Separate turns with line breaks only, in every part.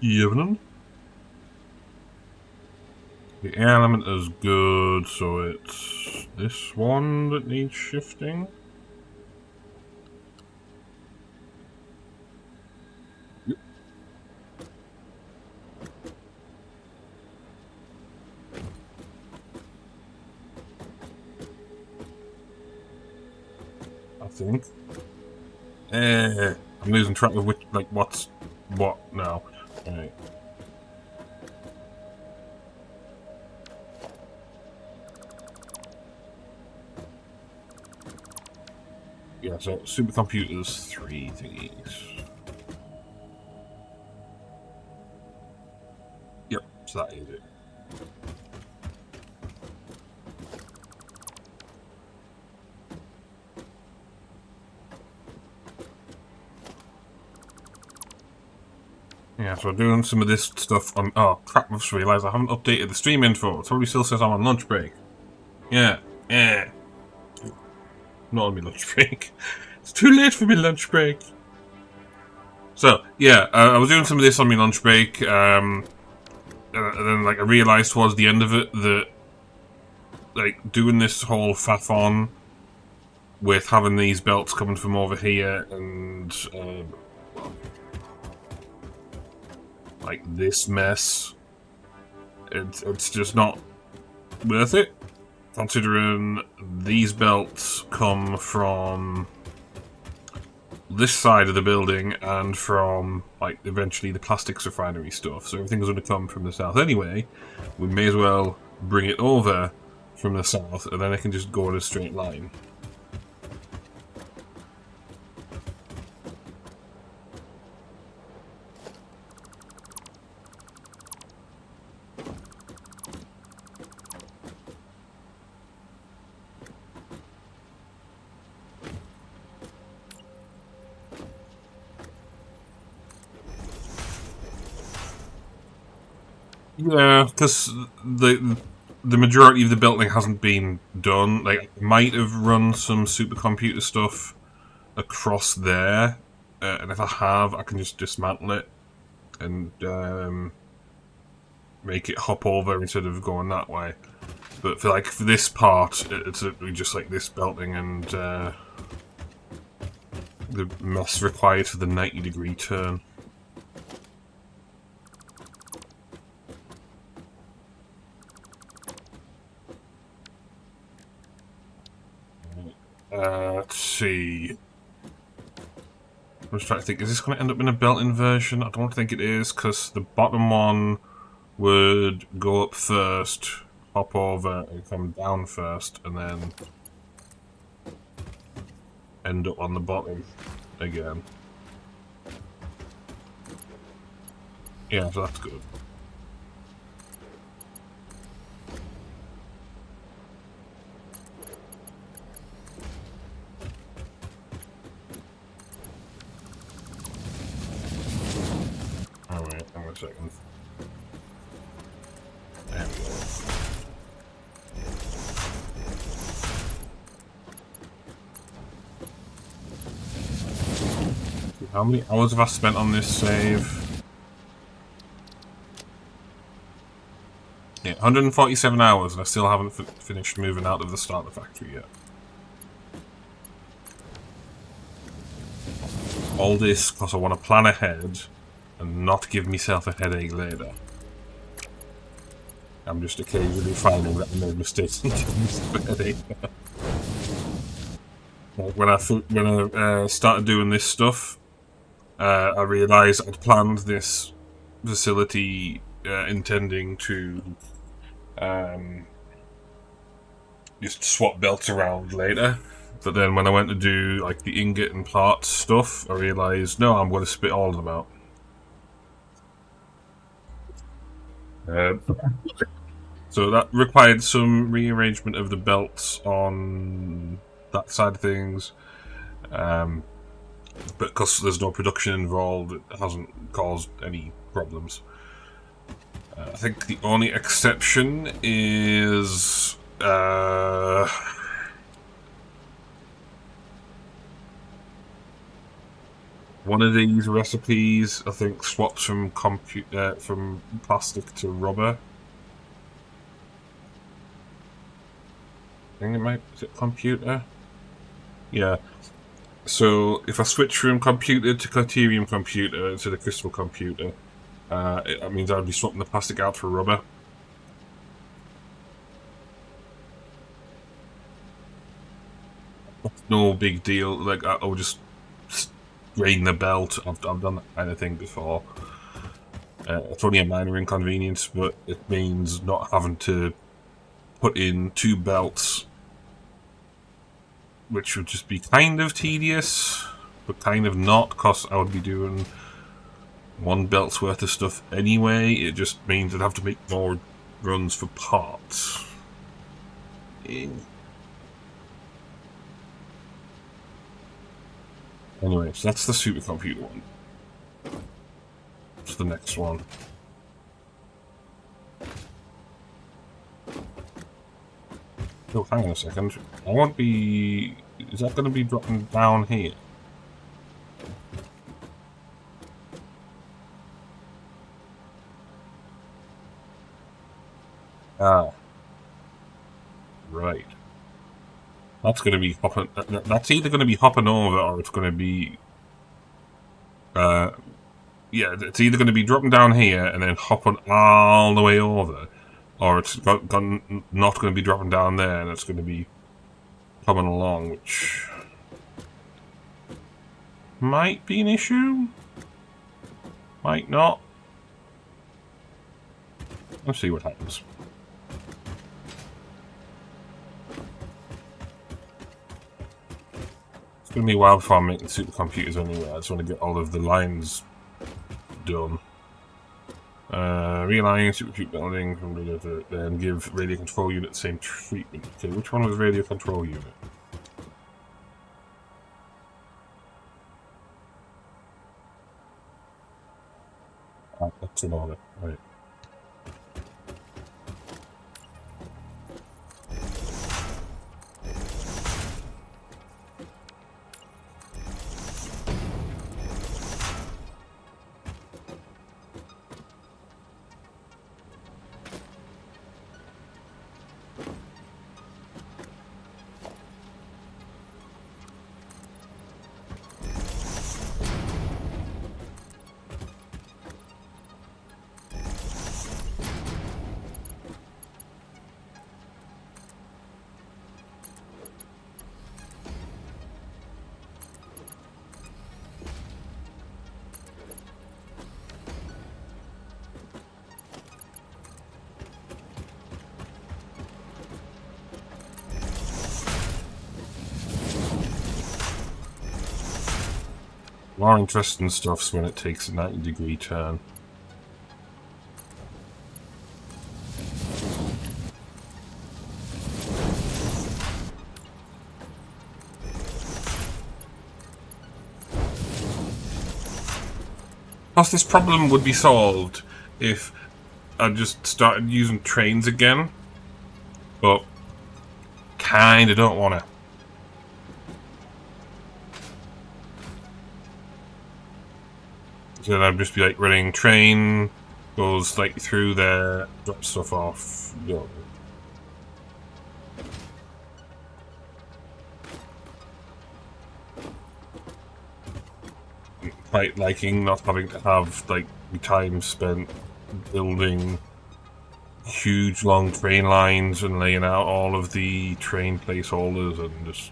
Evening. The air element is good, so it's this one that needs shifting. Yep. I think. I'm losing track of which, like, what's what now. Right. Yeah, so supercomputers, 3 thingies. Yep, so that is it. Yeah, so doing some of this stuff on... Oh, crap, I've just realised I haven't updated the stream info. It probably still says I'm on lunch break. Yeah. Not on my lunch break. It's too late for my lunch break. So, yeah, I was doing some of this on my lunch break, and then, like, I realised towards the end of it that, like, doing this whole faff on with having these belts coming from over here and, like, this mess, it's just not worth it, considering these belts come from this side of the building and from, like, eventually the plastics refinery stuff, so everything's going to come from the south anyway. We may as well bring it over from the south, and then I can just go in a straight line. Yeah, because the majority of the building hasn't been done. Like, I might have run some supercomputer stuff across there, and if I have, I can just dismantle it and make it hop over instead of going that way. But for this part, it's just like this belting and the mess required for the 90-degree turn. Let's see. I'm just trying to think, is this going to end up in a belt inversion? I don't think it is, because the bottom one would go up first, hop over, and come down first, and then end up on the bottom again. Yeah, so that's good. Alright, hang on a second. There we go. How many hours have I spent on this save? Yeah, 147 hours, and I still haven't finished moving out of the starter factory yet. All this because I want to plan ahead and not give myself a headache later. I'm just occasionally finding that I made mistakes and giving myself a headache. Like when I started doing this stuff, I realised I'd planned this facility intending to just swap belts around later. But then when I went to do like the ingot and parts stuff, I realised, no, I'm going to spit all of them out. So that required some rearrangement of the belts on that side of things. But because there's no production involved, it hasn't caused any problems. I think the only exception is... One of these recipes, I think, swaps from from plastic to rubber. I think it might. Is it computer? Yeah. So if I switch from computer to Criterium computer to the crystal computer, that means I'd be swapping the plastic out for rubber. No big deal. Like I'll just drain the belt. I've done that kind of thing before. It's only a minor inconvenience, but it means not having to put in two belts, which would just be kind of tedious, but kind of not, because I would be doing one belt's worth of stuff anyway. It just means I'd have to make more runs for parts. Anyway, so that's the supercomputer one. What's the next one? Oh, hang on a second. I won't be... Is that going to be dropping down here? Ah. Right. That's going to be hopping... That's either going to be hopping over, or it's going to be... yeah, it's either going to be dropping down here and then hopping all the way over, or it's not going to be dropping down there and it's going to be coming along, which might be an issue, might not. Let's see what happens. It's going to be a while before I'm making supercomputers anyway. I just want to get all of the lines done. Realign supercomputer building, then give radio control unit the same treatment. Okay, which one was radio control unit? That's an order, right. More interesting stuff's when it takes a 90-degree turn. Plus, this problem would be solved if I just started using trains again, but kinda don't wanna. So then I'd just be like running train, goes like through there, drops stuff off, go. Quite liking not having to have like time spent building huge long train lines and laying out all of the train placeholders and just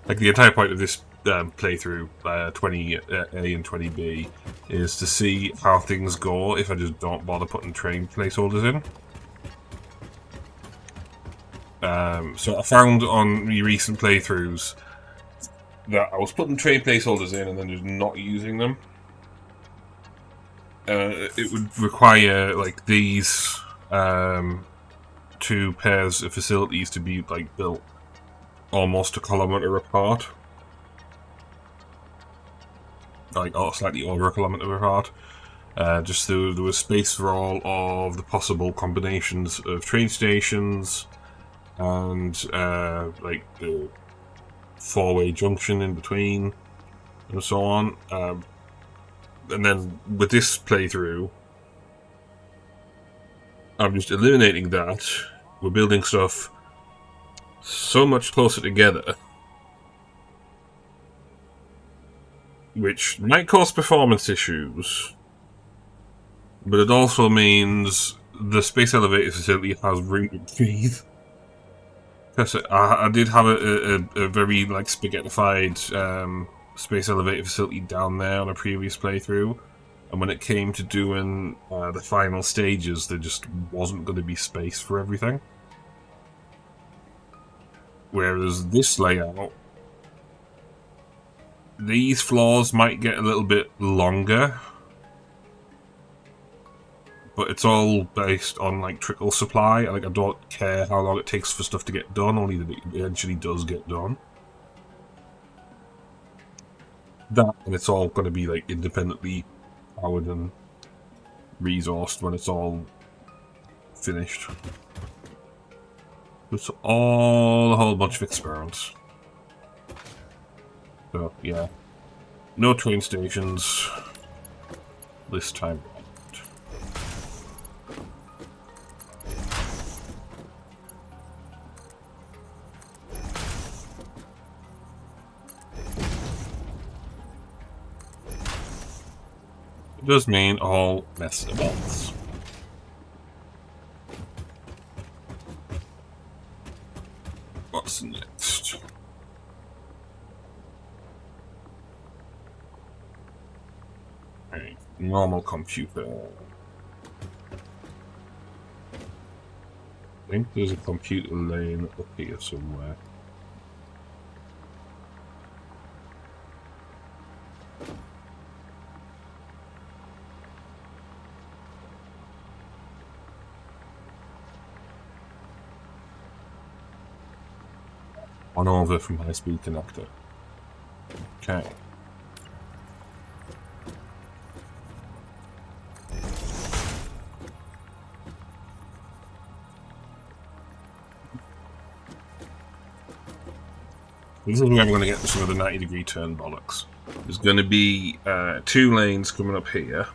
like the entire point of this playthrough, 20A and 20B, is to see how things go if I just don't bother putting train placeholders in. So I found on the recent playthroughs that I was putting train placeholders in and then just not using them. It would require like these two pairs of facilities to be like built almost a kilometre apart, like slightly over a kilometre apart. Just so there was space for all of the possible combinations of train stations, and like the four-way junction in between, and so on. And then with this playthrough, I'm just eliminating that. We're building stuff so much closer together, which might cause performance issues, but it also means the space elevator facility has room to breathe. Because I did have a very like spaghettified space elevator facility down there on a previous playthrough, and when it came to doing the final stages, there just wasn't going to be space for everything. Whereas this layout, these floors might get a little bit longer, but it's all based on like trickle supply. Like I don't care how long it takes for stuff to get done, only that it eventually does get done. That, and it's all going to be like independently powered and resourced when it's all finished. It's all a whole bunch of experiments. So yeah, no train stations this time around. It does mean all mess about. What's next? Okay, normal computer. I think there's a computer lane up here somewhere. On over from high-speed connector. Okay. This is where I'm going to get some of the 90-degree turn bollocks. There's going to be 2 lanes coming up here.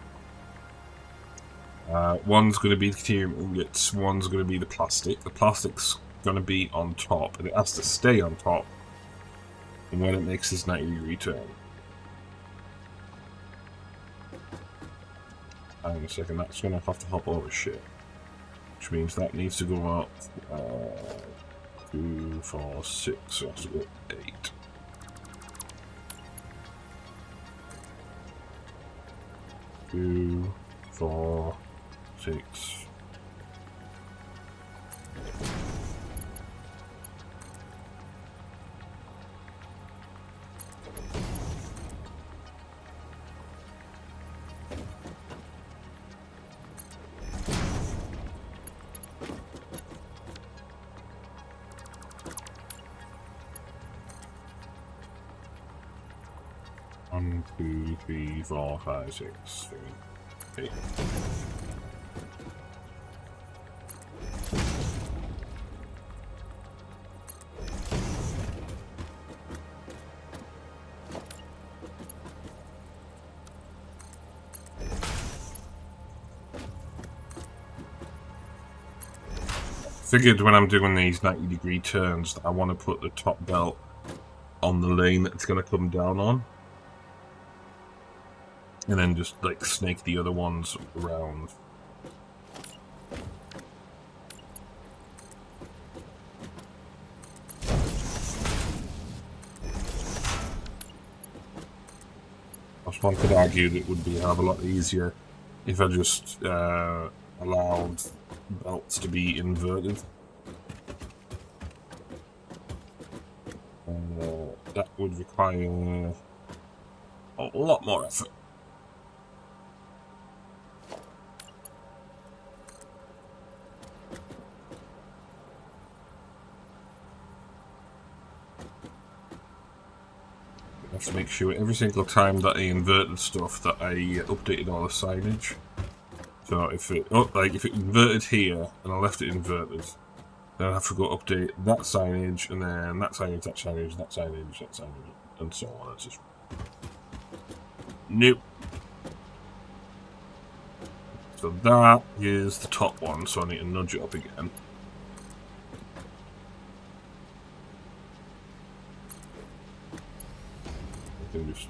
One's going to be the deuterium ingots, one's going to be the plastic. The plastic's going to be on top, and it has to stay on top when it makes this 90-degree turn. Hang on a second, that's going to have to hop over shit. Which means that needs to go up 2, 4, 6, so it has to go 8. Two, 4, 6. One, 2, 3, 4, 5, 6, 7, 8. Figured when I'm doing these 90-degree turns that I want to put the top belt on the lane that it's going to come down on. And then just, like, snake the other ones around. One could argue that it would be a hell of a lot easier if I just allowed belts to be inverted. That would require a lot more effort. I have to make sure every single time that I inverted stuff that I updated all the signage. So if it if it inverted here and I left it inverted, Then I have to go update that signage, and then that signage, that signage, that signage, that signage, and so on. It's just... Nope. So that is the top one, so I need to nudge it up again. I can just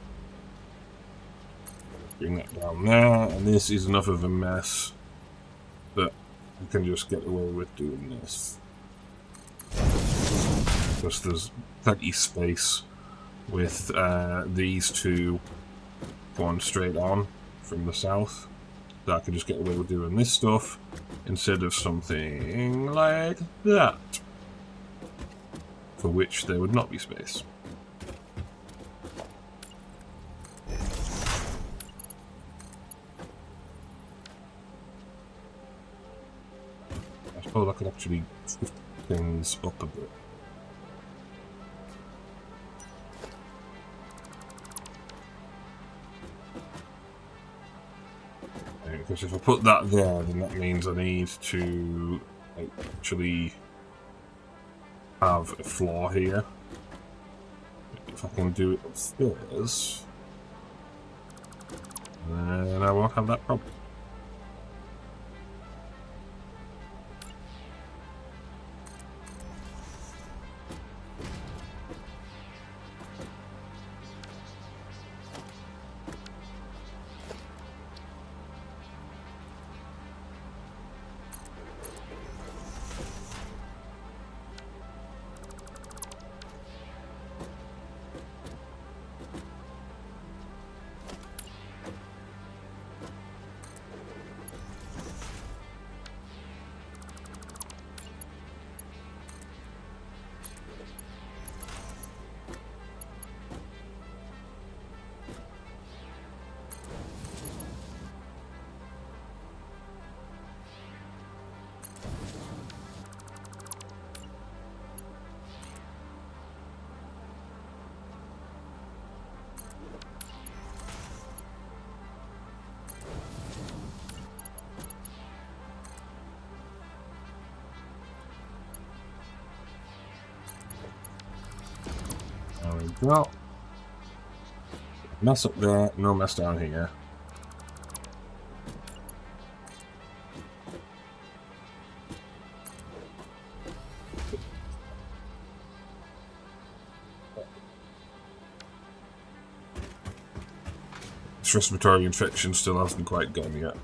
bring that down there, and this is enough of a mess that I can just get away with doing this. Because there's plenty of space with these two going straight on from the south. That I can just get away with doing this stuff instead of something like that, for which there would not be space. I suppose I could actually shift things up a bit. Because if I put that there, then that means I need to actually have a floor here. If I can do it upstairs, then I won't have that problem. Well, mess up there, no mess down here. This respiratory infection still hasn't quite gone yet.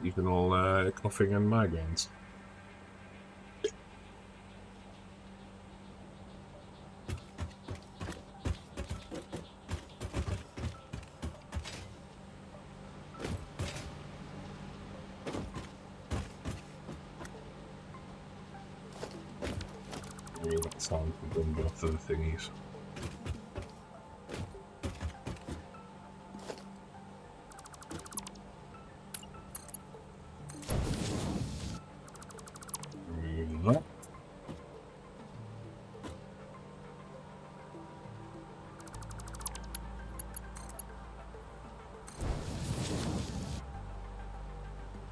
Even all coughing and migraines. That sound from both of the thingies. Remove that.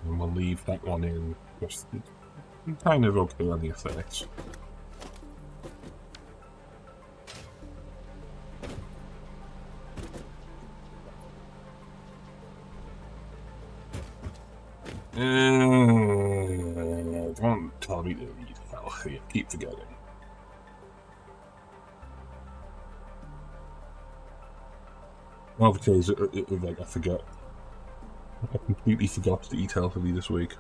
And we'll leave that one in, because it's kind of okay on the effects. Don't tell me to eat health. You keep forgetting. Well, because like I forgot. I completely forgot to eat healthily this week.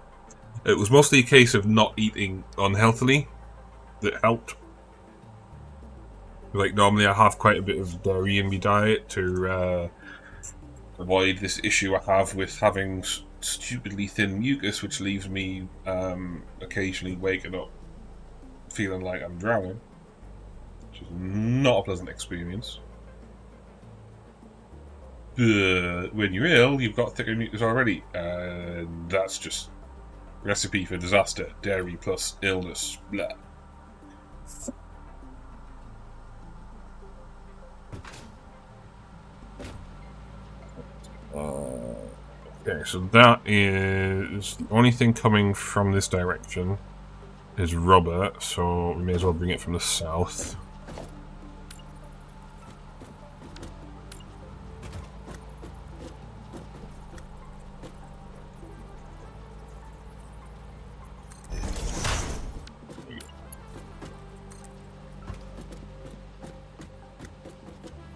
It was mostly a case of not eating unhealthily that helped. Like, normally I have quite a bit of dairy in my diet to avoid this issue I have with having stupidly thin mucus, which leaves me occasionally waking up feeling like I'm drowning, which is not a pleasant experience. When you're ill, you've got thicker mucus already, and that's just recipe for disaster. Dairy plus illness, blah. Okay, so that is the only thing coming from this direction is rubber, so we may as well bring it from the south.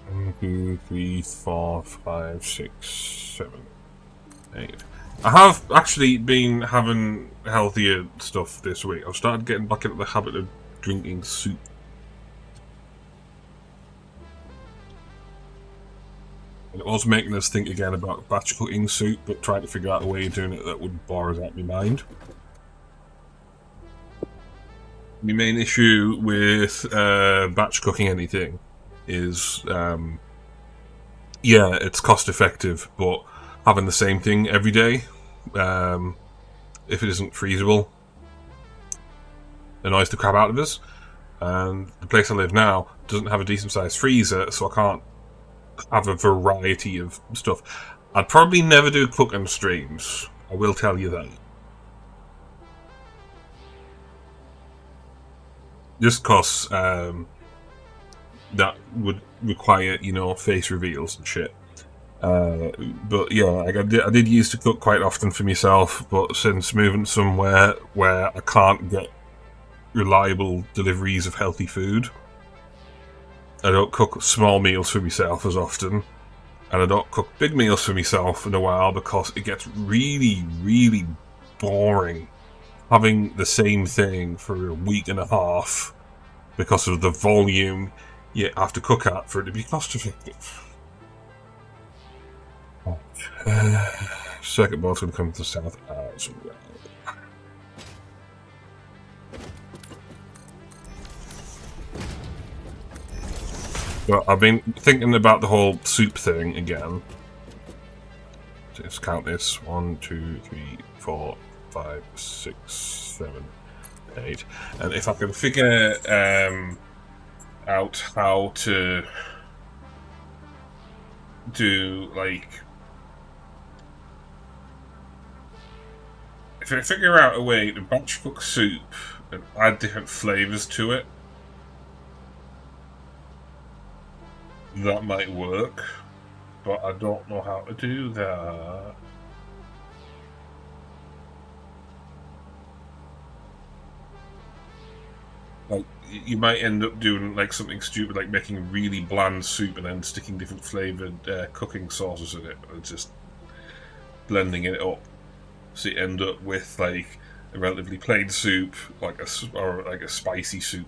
One, 2, 3, 4, 5, 6, 7, 8. I have actually been having healthier stuff this week. I've started getting back into the habit of drinking soup. And it was making us think again about batch cooking soup, but trying to figure out a way of doing it that would bore us out of my mind. My main issue with batch cooking anything is, yeah, it's cost effective, but having the same thing every day, if it isn't freezable, annoys the crap out of us. And the place I live now doesn't have a decent sized freezer, so I can't have a variety of stuff. I'd probably never do cooking streams, I will tell you that. Just because that would require, you know, face reveals and shit. But yeah, like I did used to cook quite often for myself, but since moving somewhere where I can't get reliable deliveries of healthy food, I don't cook small meals for myself as often, and I don't cook big meals for myself in a while because it gets really, really boring having the same thing for a week and a half because of the volume you have to cook at for it to be cost effective. Circuit board's going to come to the south as well. Well, I've been thinking about the whole soup thing again. Let's count this. 1, 2, 3, 4, 5, 6, 7, 8. And if I can figure out how to do, like... If I figure out a way to batch cook soup and add different flavours to it, that might work. But I don't know how to do that. Like, you might end up doing like something stupid, like making a really bland soup and then sticking different flavoured cooking sauces in it, and just blending it up, so you end up with like a relatively plain soup, like a spicy soup,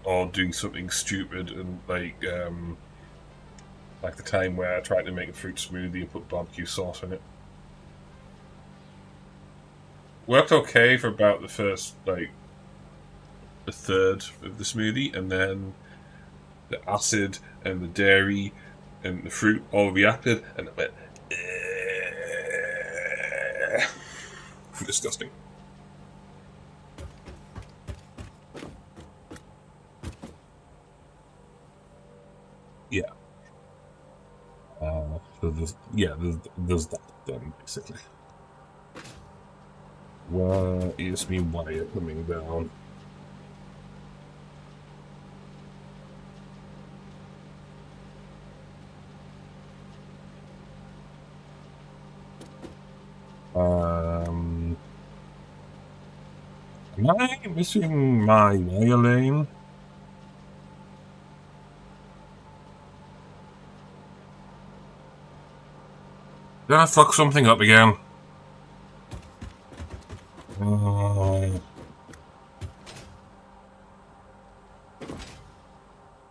or do something stupid and like the time where I tried to make a fruit smoothie and put barbecue sauce in it. Worked okay for about the first, like, a third of the smoothie, and then the acid and the dairy and the fruit all reacted, and it went disgusting. Yeah. So there's that then, basically. Where is me wire coming down? Am I missing my wire lane? Did I fuck something up again?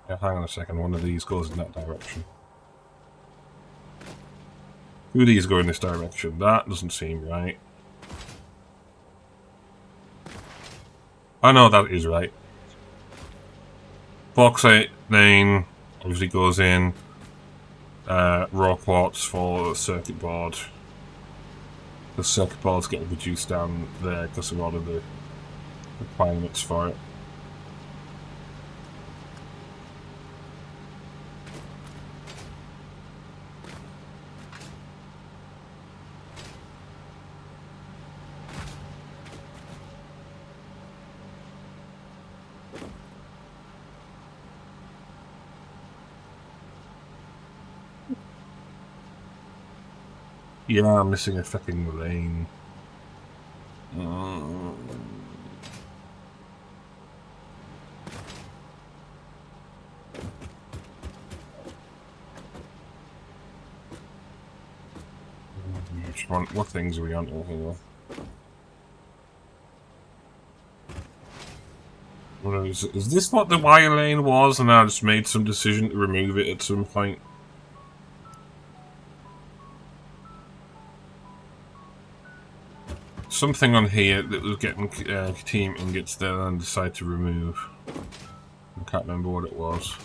Yeah, hang on a second, one of these goes in that direction. Two of these go in this direction. That doesn't seem right. I know that is right. Bauxite lane obviously goes in. Raw quartz for the circuit board. The circuit board's getting reduced down there because of all of the requirements for it. Yeah, I'm missing a fucking lane. What things are we on here? Is this what the wire lane was, and I just made some decision to remove it at some point? Something on here that was getting team ingots there and decided to remove. I can't remember what it was.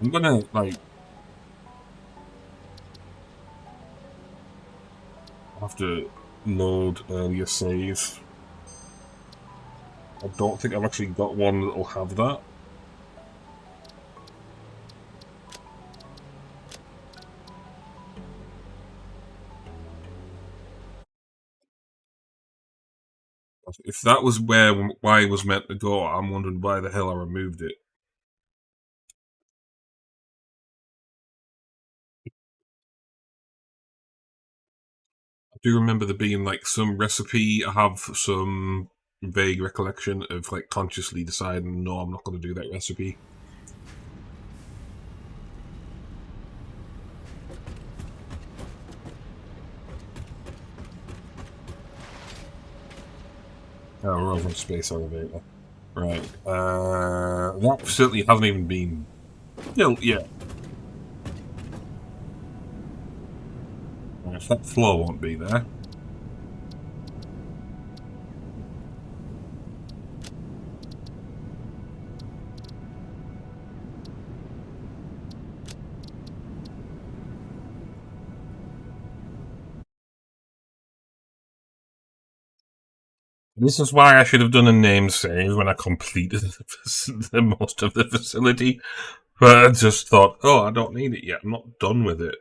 I'm gonna, like, have to load earlier saves. I don't think I've actually got one that'll have that. If that was why it was meant to go, I'm wondering why the hell I removed it. I do remember there being like some recipe. I have some vague recollection of like consciously deciding, no, I'm not going to do that recipe. Oh, we're over in space elevator. Right. That facility hasn't even been built yet. If that floor won't be there. This is why I should have done a name save when I completed the most of the facility. But I just thought, oh, I don't need it yet. I'm not done with it.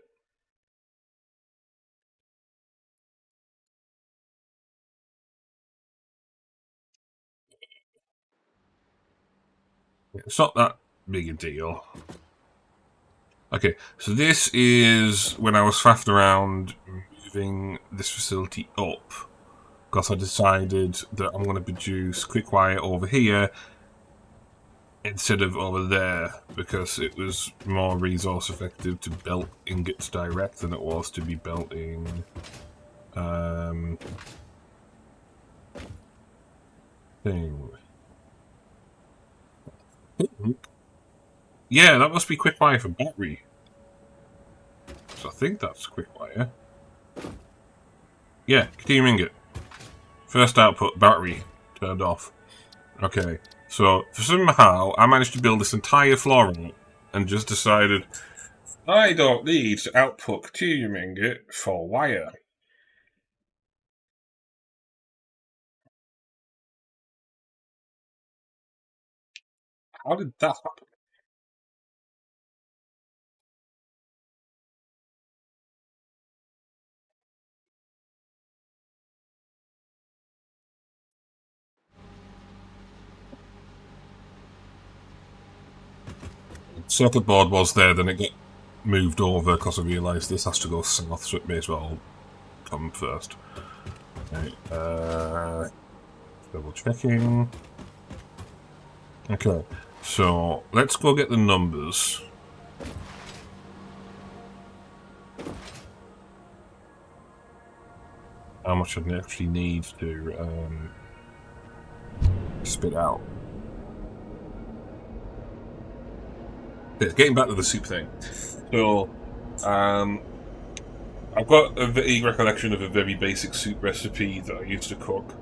It's not that big a deal. Okay, so this is when I was faffing around moving this facility up. Because I decided that I'm going to produce quick wire over here instead of over there, because it was more resource effective to belt ingots direct than it was to be belting thing. Yeah, that must be quick wire for battery. So I think that's quick wire. Yeah, continuum ingot. First output, battery turned off. Okay, so somehow I managed to build this entire floor out and just decided I don't need to output continuum ingot for wire. How did that happen? Circuit board was there, then it got moved over because I realised this has to go south, so it may as well come first. Okay, double checking. Okay, so let's go get the numbers. How much I actually need to spit out. Getting back to the soup thing. So, I've got a vague recollection of a very basic soup recipe that I used to cook.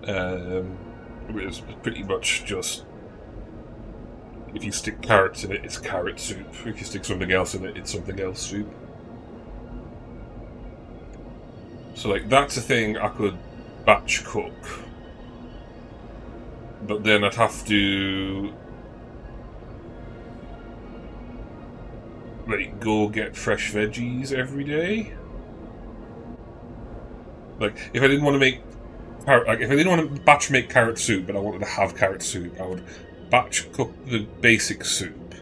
It was pretty much just, if you stick carrots in it, it's carrot soup. If you stick something else in it, it's something else soup. So, like, that's a thing I could batch cook. But then I'd have to, like, go get fresh veggies every day. Like, if I didn't want to make if I didn't want to batch make carrot soup, but I wanted to have carrot soup, I would batch cook the basic soup,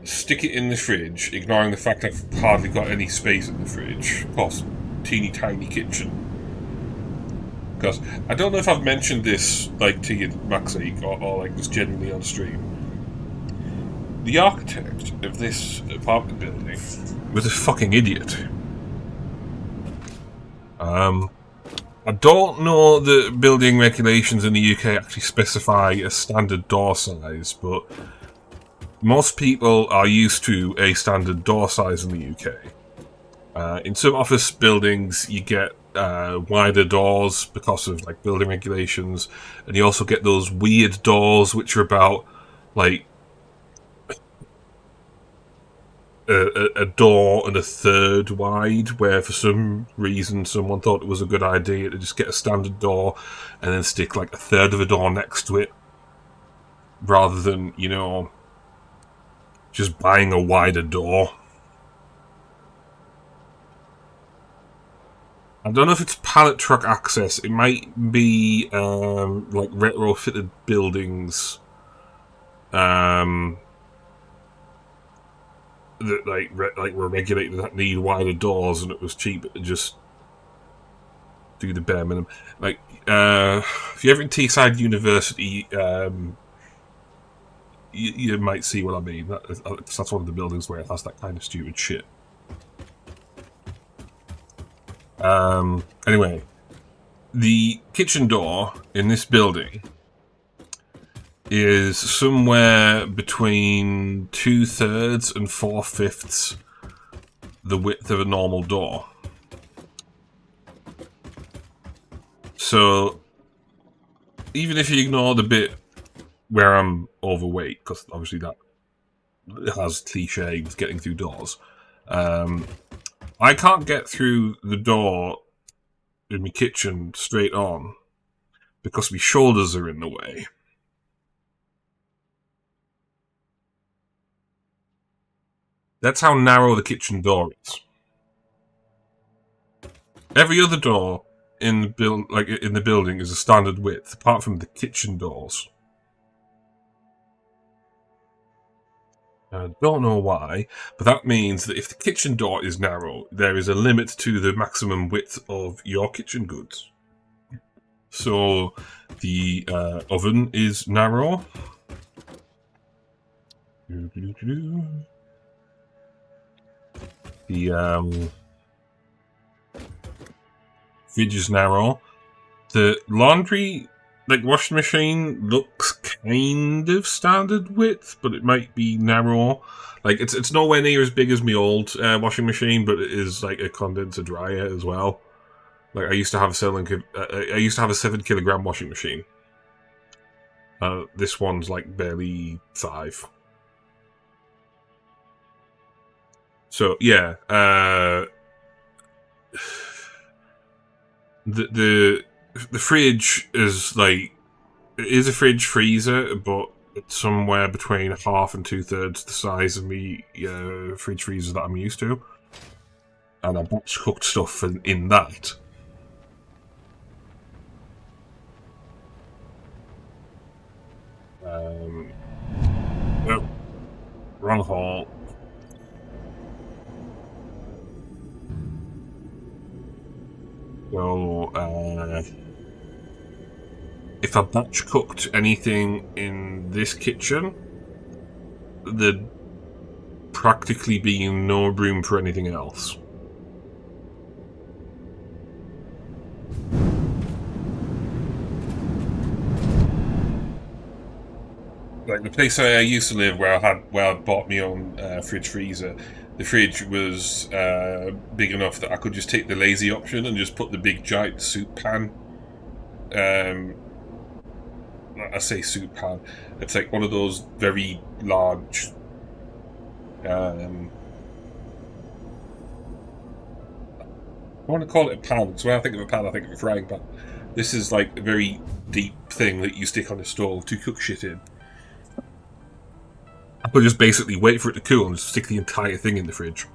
stick it in the fridge, ignoring the fact I've hardly got any space in the fridge. Of course, teeny tiny kitchen. Because I don't know if I've mentioned this like to you, Maxie, or like just generally on stream. The architect of this apartment building was a fucking idiot. I don't know that building regulations in the UK actually specify a standard door size, but most people are used to a standard door size in the UK. In some office buildings, you get wider doors because of like building regulations, and you also get those weird doors which are about like a door and a third wide, where for some reason someone thought it was a good idea to just get a standard door and then stick like a third of a door next to it, rather than, you know, just buying a wider door. I don't know if it's pallet truck access. It might be like retrofitted buildings that like were regulated that need wider doors, and it was cheaper to just do the bare minimum. Like if you're ever in Teesside University, you might see what I mean. That's one of the buildings where it has that kind of stupid shit. Anyway, the kitchen door in this building is somewhere between 2/3 and 4/5 the width of a normal door. So even if you ignore the bit where I'm overweight, because obviously that has cliche with getting through doors, I can't get through the door in my kitchen straight on because my shoulders are in the way. That's how narrow the kitchen door is. Every other door in the building is a standard width, apart from the kitchen doors. I don't know why, but that means that if the kitchen door is narrow, there is a limit to the maximum width of your kitchen goods. So the oven is narrow. The fridge is narrow. The laundry, like washing machine, looks kind of standard width, but it might be narrow. Like it's nowhere near as big as my old washing machine, but it is like a condenser dryer as well. Like I used to have a 7-kilogram washing machine. This one's like barely 5. So yeah, the fridge is like, it is a fridge freezer, but it's somewhere between 1/2 and 2/3 the size of me fridge freezer that I'm used to, and I batch cooked stuff in that. Oh, wrong hole. So, if I batch cooked anything in this kitchen, there'd practically be no room for anything else. Like the place I used to live, where I bought my own fridge freezer, the fridge was big enough that I could just take the lazy option and just put the big giant soup pan. I say soup pan. It's like one of those very large. I want to call it a pan. So when I think of a pan, I think of a frying pan. This is like a very deep thing that you stick on a stove to cook shit in. I could just basically wait for it to cool and just stick the entire thing in the fridge.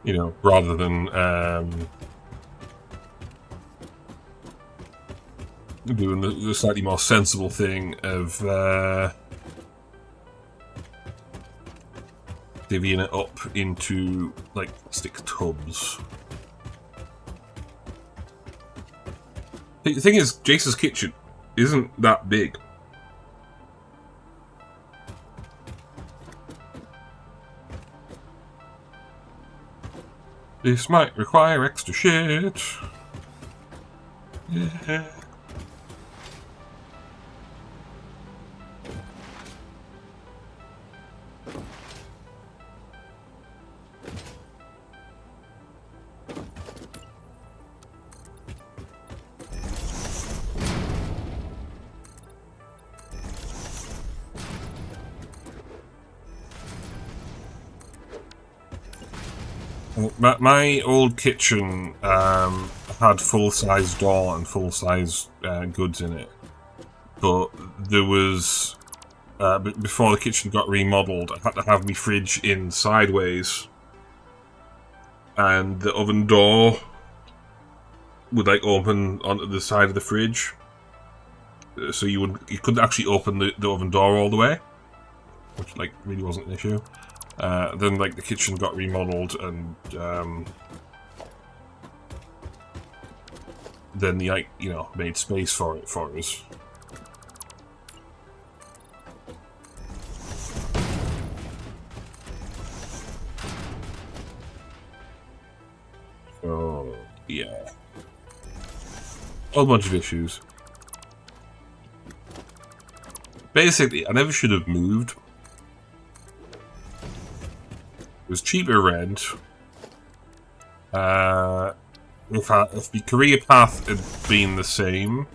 You know, rather than doing the slightly more sensible thing of divvying it up into like plastic tubs. The thing is, Jace's kitchen isn't that big. This might require extra shit. Yeah. My old kitchen had full-size door and full-size goods in it, but there was before the kitchen got remodeled, I had to have my fridge in sideways, and the oven door would like open onto the side of the fridge, so you couldn't actually open the oven door all the way, which like really wasn't an issue. Then, like, the kitchen got remodeled, and then the, like, you know, made space for it for us. So, yeah. A whole bunch of issues. Basically, I never should have moved. It was cheaper rent. If the career path had been the same,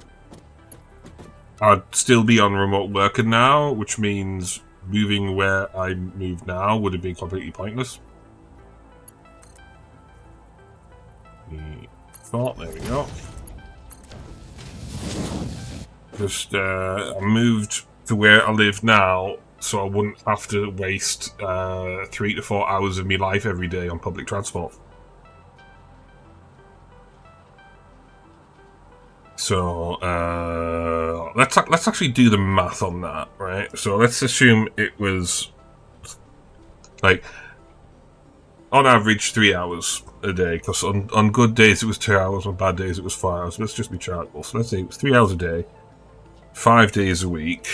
I'd still be on remote working now, which means moving where I move now would have been completely pointless. There we go. Just I moved to where I live now, so I wouldn't have to waste 3 to 4 hours of my life every day on public transport. So let's actually do the math on that, right? So let's assume it was like on average 3 hours a day, because on good days it was 2 hours, on bad days it was 4 hours. Let's just be charitable. So let's say it was 3 hours a day, 5 days a week.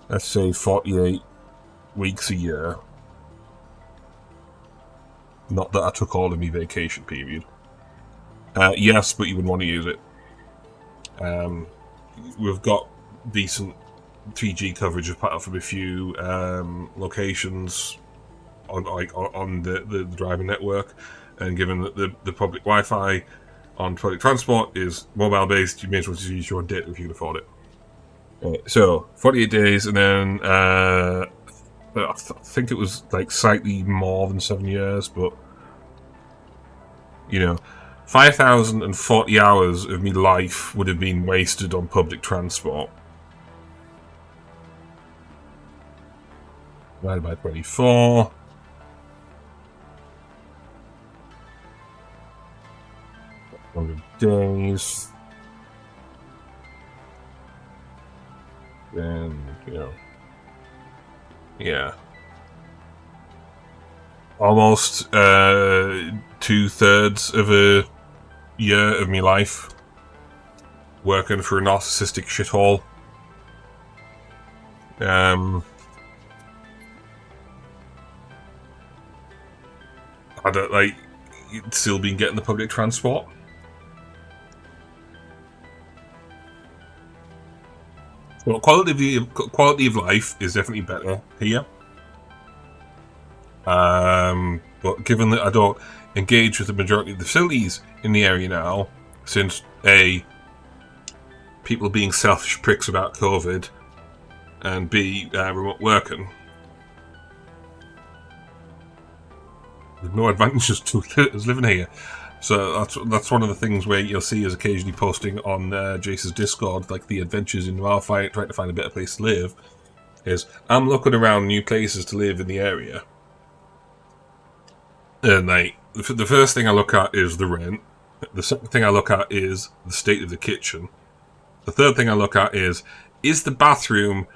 Let's say 48 weeks a year. Not that I took all of my vacation period. Yes, but you would want to use it. We've got decent 3G coverage apart from a few locations on the driving network, and given that the public Wi-Fi on public transport is mobile based, you may as well just use your own data if you can afford it. So 48 days, and then I think it was like slightly more than 7 years, but you know, 5,040 hours of my life would have been wasted on public transport. Divided by 24. Days. Then, you know, yeah, almost 2/3 of a year of my life working for a narcissistic shithole. I'd like still been getting the public transport. Well, quality of life is definitely better here. But given that I don't engage with the majority of the facilities in the area now, since A, people being selfish pricks about COVID, and B, remote working, there's no advantages to us living here. So that's one of the things where you'll see us occasionally posting on Jace's Discord, like the adventures in Wildfire, trying to find a better place to live. is I'm looking around new places to live in the area. And like the first thing I look at is the rent. The second thing I look at is the state of the kitchen. The third thing I look at is the bathroom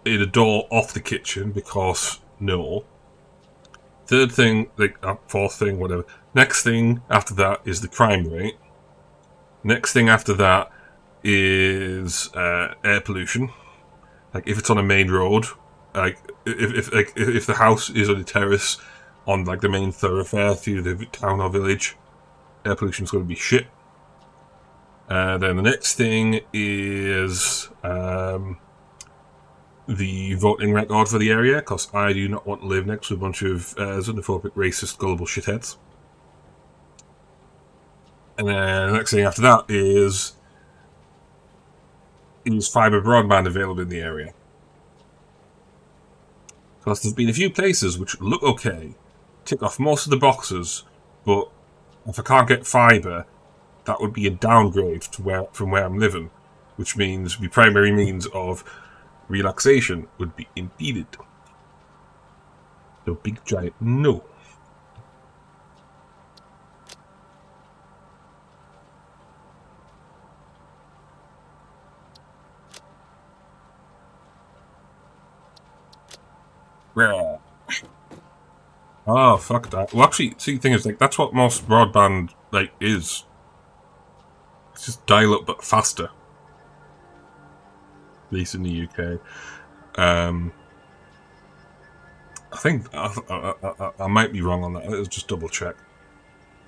in a door off the kitchen? Because no. Third thing, like fourth thing, whatever. Next thing after that is the crime rate. Next thing after that is air pollution. Like if it's on a main road, like if the house is on a terrace on like the main thoroughfare through the town or village, air pollution is going to be shit. Then the next thing is the voting record for the area, because I do not want to live next to a bunch of xenophobic, racist, gullible shitheads. And then the next thing after that is fibre broadband available in the area? Because there's been a few places which look okay, tick off most of the boxes, but if I can't get fibre, that would be a downgrade from where I'm living, which means the primary means of relaxation would be impeded. So big giant no. Rare. Oh, fuck that. Well, actually, see, the thing is, like, that's what most broadband, like, is. It's just dial up, but faster. At least in the UK. I think, I might be wrong on that. Let's just double check.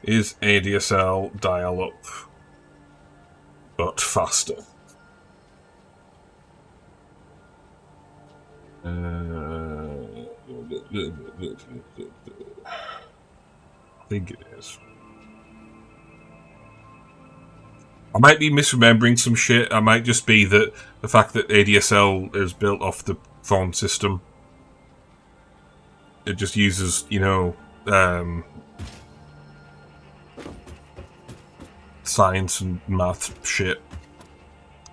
Is ADSL dial up, but faster? I think it is. I might be misremembering some shit. I might just be that the fact that ADSL is built off the phone system. It just uses, you know, science and math shit.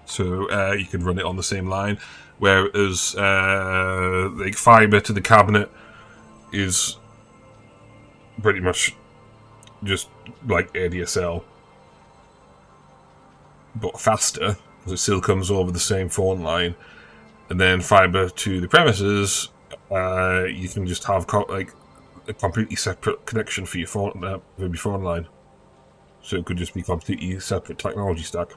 So you can run it on the same line. Whereas like fibre to the cabinet is pretty much just like ADSL, but faster, because it still comes over the same phone line. And then fibre to the premises, you can just have like a completely separate connection for your phone line. So it could just be completely separate technology stack.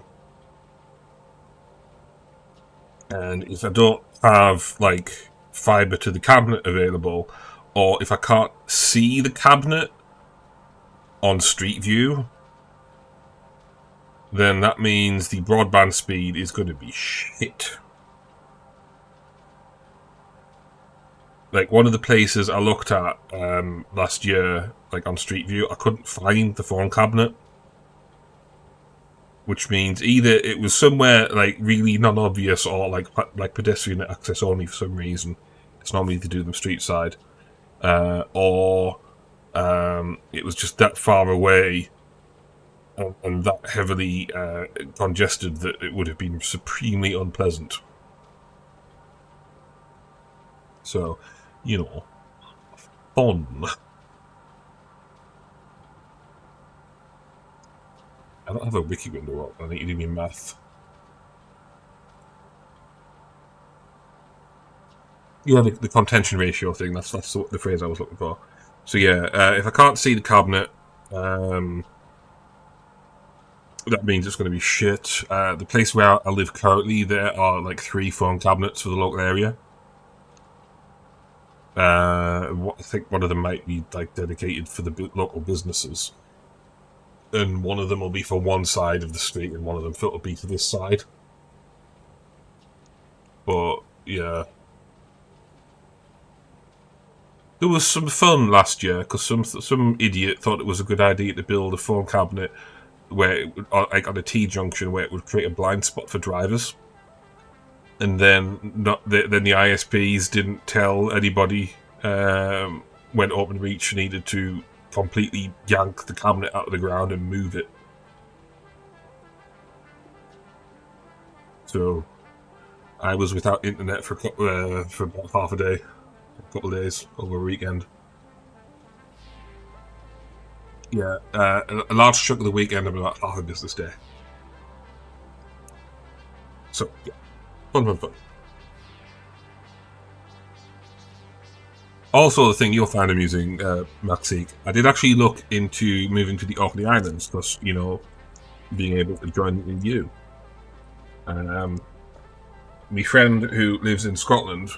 And if I don't have like fibre to the cabinet available, or if I can't see the cabinet on Street View, then that means the broadband speed is going to be shit. Like one of the places I looked at last year, like on Street View, I couldn't find the phone cabinet. Which means either it was somewhere like really non-obvious, or like pedestrian access only for some reason. It's normally to do them street side, or it was just that far away and that heavily congested that it would have been supremely unpleasant. So, you know, fun. I don't have a wiki window up. I think you do mean math. Yeah, the contention ratio thing. That's the phrase I was looking for. So yeah, if I can't see the cabinet, that means it's going to be shit. The place where I live currently, there are like 3 phone cabinets for the local area. I think one of them might be like dedicated for the local businesses. And one of them will be for one side of the street, and one of them will be for this side. But, yeah. There was some fun last year, because some idiot thought it was a good idea to build a phone cabinet where it would, like on a T-junction, where it would create a blind spot for drivers. And then the ISPs didn't tell anybody when OpenReach needed to completely yank the cabinet out of the ground and move it. So I was without internet for about half a day, a couple of days over a weekend. Yeah, a large chunk of the weekend and about half a business day. So, yeah, fun. Also, the thing you'll find amusing, Maxi, I did actually look into moving to the Orkney Islands because, you know, being able to join the EU. My friend who lives in Scotland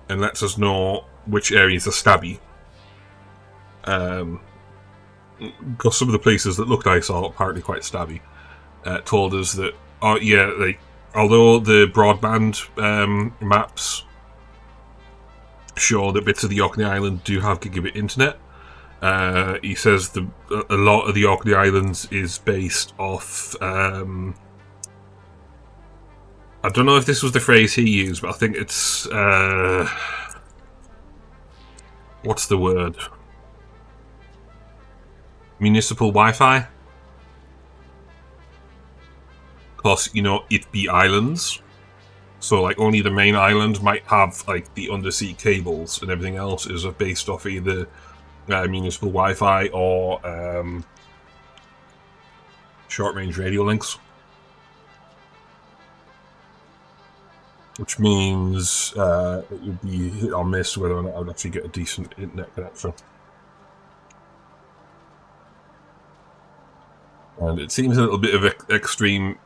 and lets us know which areas are stabby. Because some of the places that look nice are apparently quite stabby. Told us that, oh yeah, like although the broadband maps show that bits of the Orkney Island do have gigabit internet, he says a lot of the Orkney Islands is based off. I don't know if this was the phrase he used, but I think it's what's the word? Municipal Wi-Fi. Plus, you know, it be islands. So, like, only the main island might have, like, the undersea cables, and everything else is based off either municipal Wi-Fi or short-range radio links. Which means it would be hit or miss whether or not I would actually get a decent internet connection. And it seems a little bit of an extreme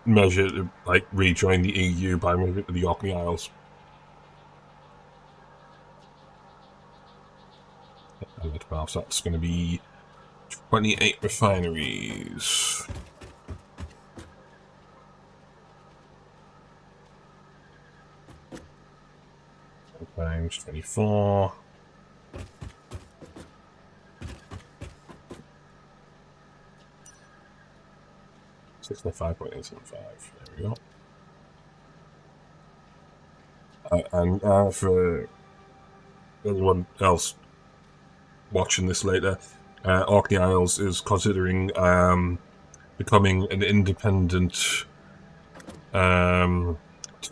measure to, like, rejoin the EU by moving to the Orkney Isles. So that's going to be 28 refineries. Times 24. $65.875. There we go. And for anyone else watching this later, Orkney Isles is considering becoming an independent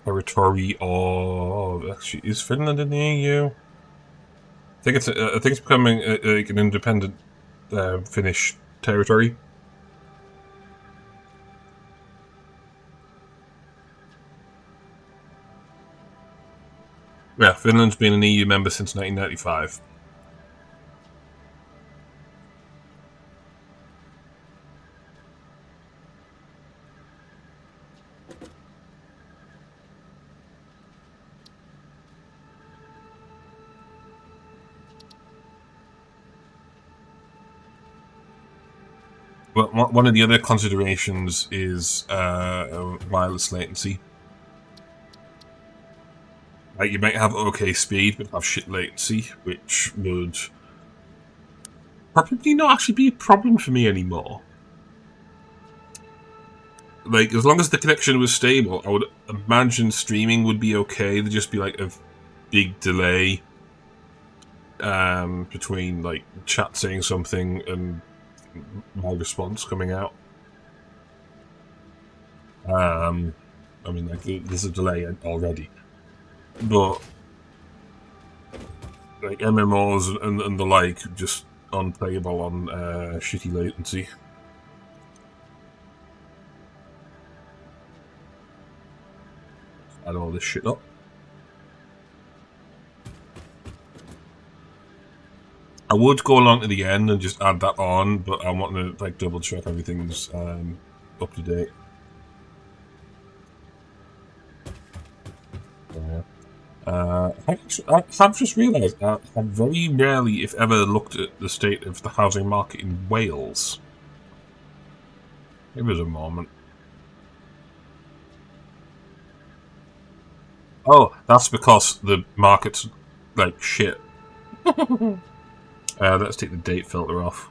territory of. Actually, is Finland in the EU? I think it's becoming like an independent Finnish territory. Yeah, Finland's been an EU member since 1995. But one of the other considerations is wireless latency. Like, you might have okay speed, but have shit latency, which would probably not actually be a problem for me anymore. Like, as long as the connection was stable, I would imagine streaming would be okay. There'd just be, like, a big delay between, like, chat saying something and my response coming out. I mean, like, there's a delay already. But, like, MMOs and the like, just unplayable on shitty latency. Add all this shit up. I would go along to the end and just add that on, but I want to, like, double check everything's up to date. Yeah. I've just realised I have very rarely, if ever, looked at the state of the housing market in Wales. Give us a moment. Oh, that's because the market's, like, shit. Let's take the date filter off.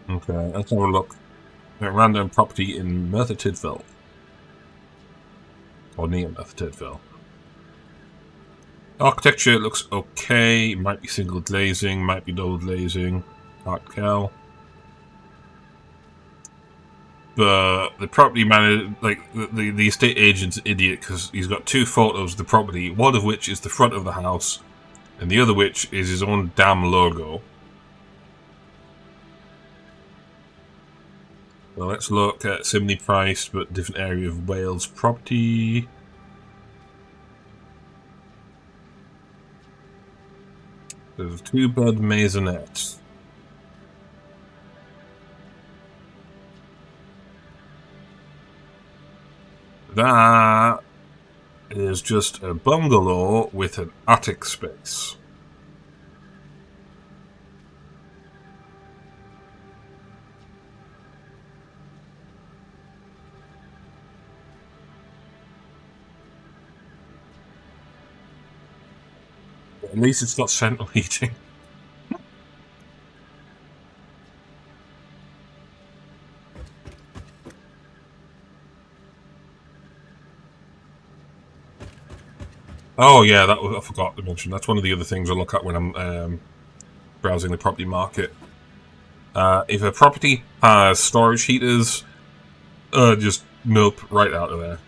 Okay, let's have a look. A random property in Merthyr Tydfil. Or near Merthyr Tydfil. Architecture looks okay. Might be single glazing, might be double glazing. Art Cal. but the property manager, like the estate agent's an idiot because he's got two photos of the property, one of which is the front of the house, and the other which is his own damn logo. Well, let's look at similarly priced but different area of Wales property. There's a 2-bed maisonette. That is just a bungalow with an attic space. At least it's got central heating. Oh yeah, that I forgot to mention. That's one of the other things I look at when I'm browsing the property market. If a property has storage heaters, just nope, right out of there.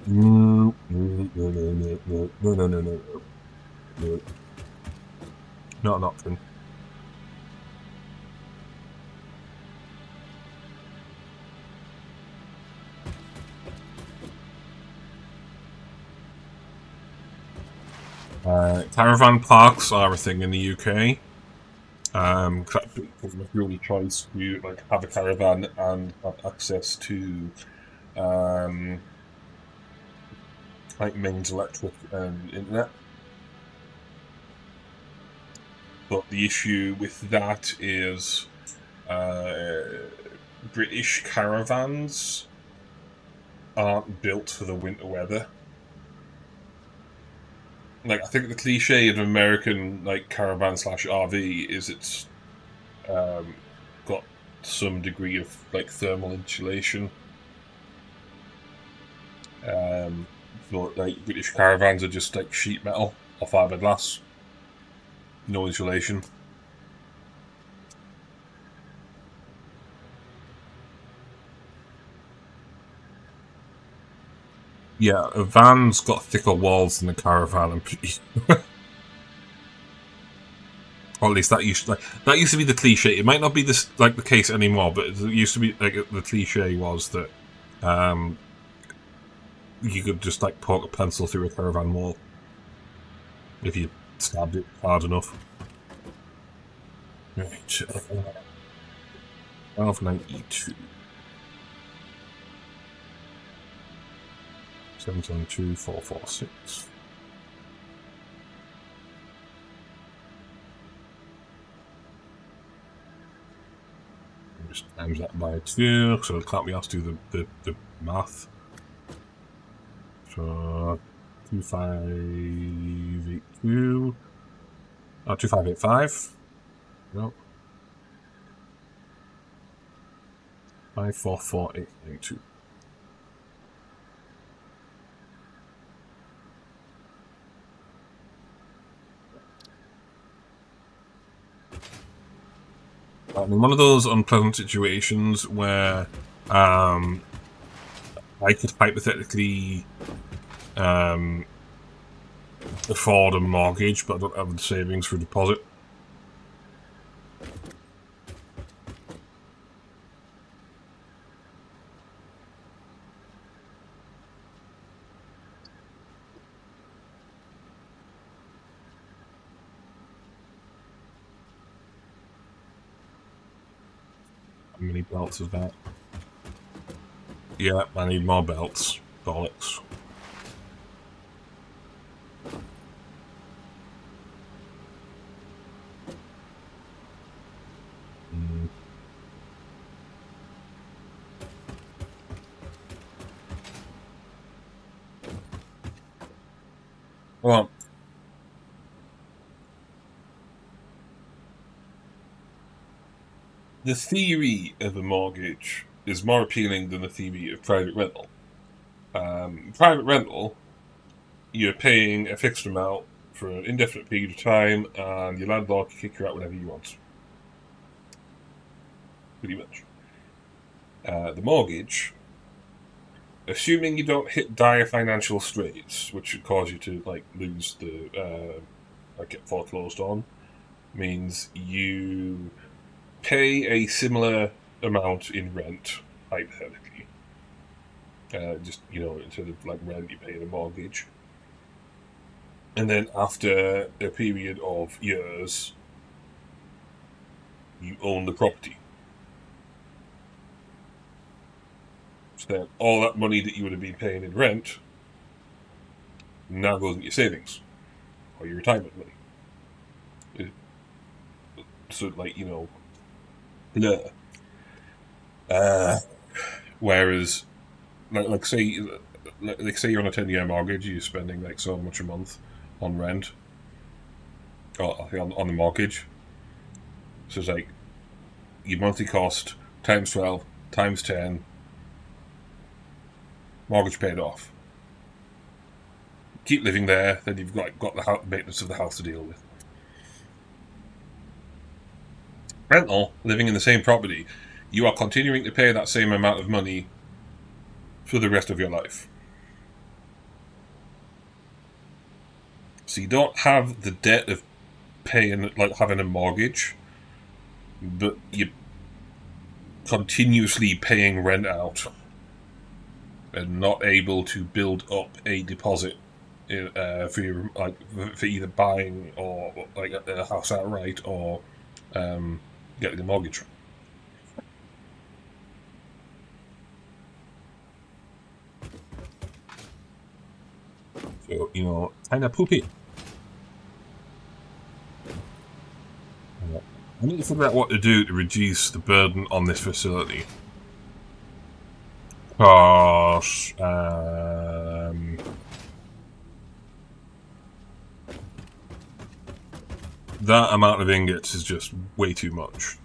No. Not an option. Caravan parks are a thing in the UK. Because it's your only choice to like have a caravan and have access to like mains, electric, and internet. But the issue with that is British caravans aren't built for the winter weather. Like, I think the cliche of American like caravan slash RV is it's got some degree of like thermal insulation. But like British caravans are just like sheet metal or fiberglass, no insulation. Yeah, a van's got thicker walls than a caravan. I'm pretty or at least that used to be the cliche. It might not be this like the case anymore, but it used to be like the cliche was that you could just like poke a pencil through a caravan wall if you stabbed it hard enough. Right, 1292. 772446. Just times that by 2, so it can't be asked to do the math. So 2582. 2585. Nope. 544892. I'm in one of those unpleasant situations where I could hypothetically afford a mortgage, but I don't have the savings for a deposit. How many belts is that? Yeah, I need more belts. Bollocks. Well, the theory of a mortgage is more appealing than the theory of private rental. Private rental, you're paying a fixed amount for an indefinite period of time, and your landlord can kick you out whenever you want. Pretty much. The mortgage, assuming you don't hit dire financial straits, which would cause you to like lose the get foreclosed on, means you pay a similar amount in rent, hypothetically. Just, instead of like rent, you pay the mortgage. And then after a period of years, you own the property. So then all that money that you would have been paying in rent now goes into your savings or your retirement money. So, like, blur. Whereas, like say you're on a 10-year mortgage, you're spending like so much a month on rent, or on the mortgage. So it's like your monthly cost times 12 times 10, mortgage paid off. Keep living there, then you've got the maintenance of the house to deal with. Rental, living in the same property, you are continuing to pay that same amount of money for the rest of your life. So you don't have the debt of paying, like having a mortgage, but you're continuously paying rent out and not able to build up a deposit for either buying or like a house outright or getting a mortgage. So, kind of poopy. I need to figure out what to do to reduce the burden on this facility. Because that amount of ingots is just way too much.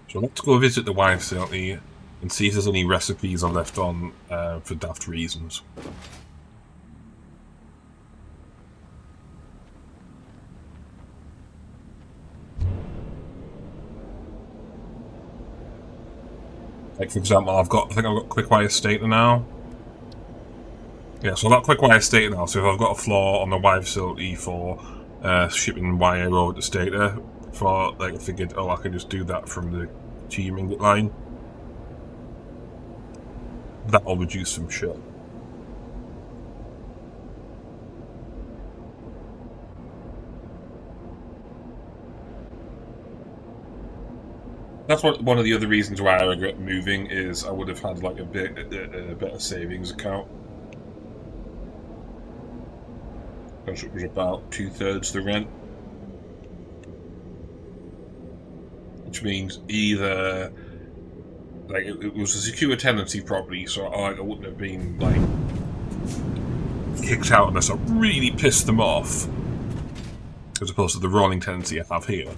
So let's go visit the wine facility and see if there's any recipes are left on for daft reasons. Like, for example, I think I've got quick wire stator now. Yeah, so I've got quick wire stator now, so if I've got a flaw on the wire facility for shipping wire over to stator, I figured, I can just do that from the team ingot line. That'll reduce some shit. That's one of the other reasons why I regret moving is I would have had like a better savings account, which was about 2/3 the rent, which means either like it was a secure tenancy property, so I wouldn't have been like kicked out unless I really pissed them off, as opposed to the rolling tenancy I have here.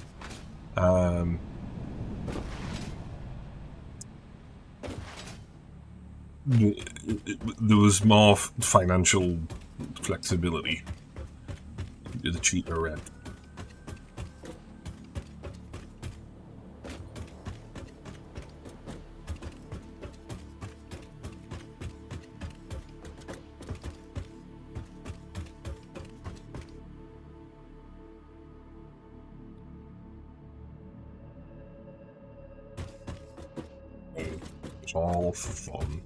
There was more financial flexibility with the cheaper rent. It's all for fun.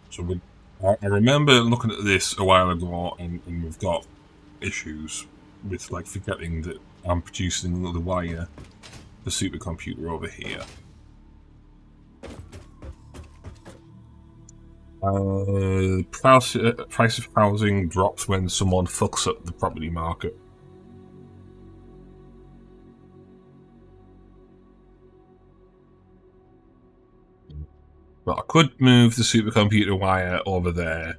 So I remember looking at this a while ago, and we've got issues with like forgetting that I'm producing the wire, the supercomputer over here. Price of housing drops when someone fucks up the property market. But I could move the supercomputer wire over there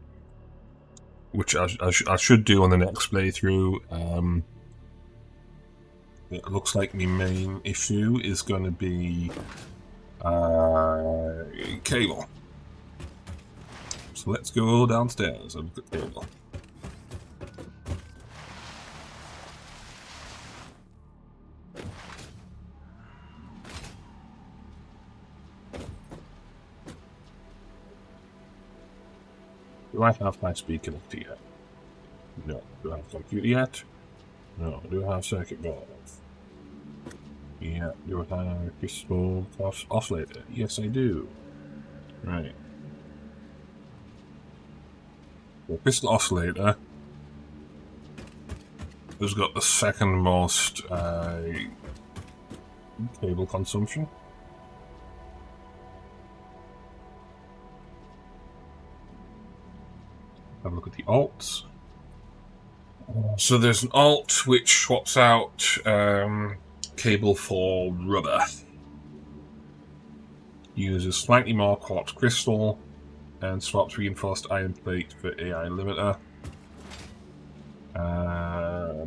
which I should do on the next playthrough. It looks like my main issue is going to be cable. So let's go downstairs and look at cable. Do I have high-speed connector yet? No. Do I have computer yet? No. Do I have circuit boards? Yeah. Do I have crystal oscillator? Yes, I do. Right. The crystal oscillator has got the second most cable consumption. Have a look at the alts. So there's an alt which swaps out cable for rubber. Uses slightly more quartz crystal and swaps reinforced iron plate for AI limiter. I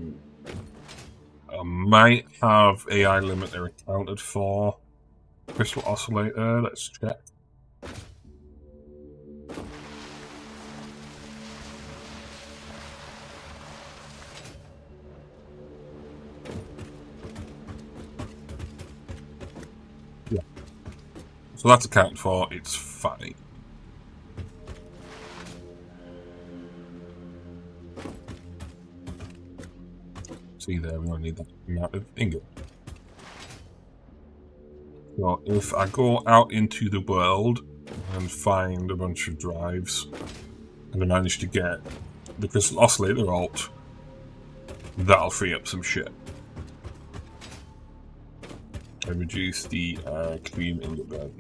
might have AI limiter accounted for crystal oscillator. Let's check. Yeah. So that's accounted for. It's fine. See there, we only need that amount of ingot. So if I go out into the world and find a bunch of drives, and I manage to get the crystal oscillator alt, that'll free up some shit. And reduce the cream ingot burn.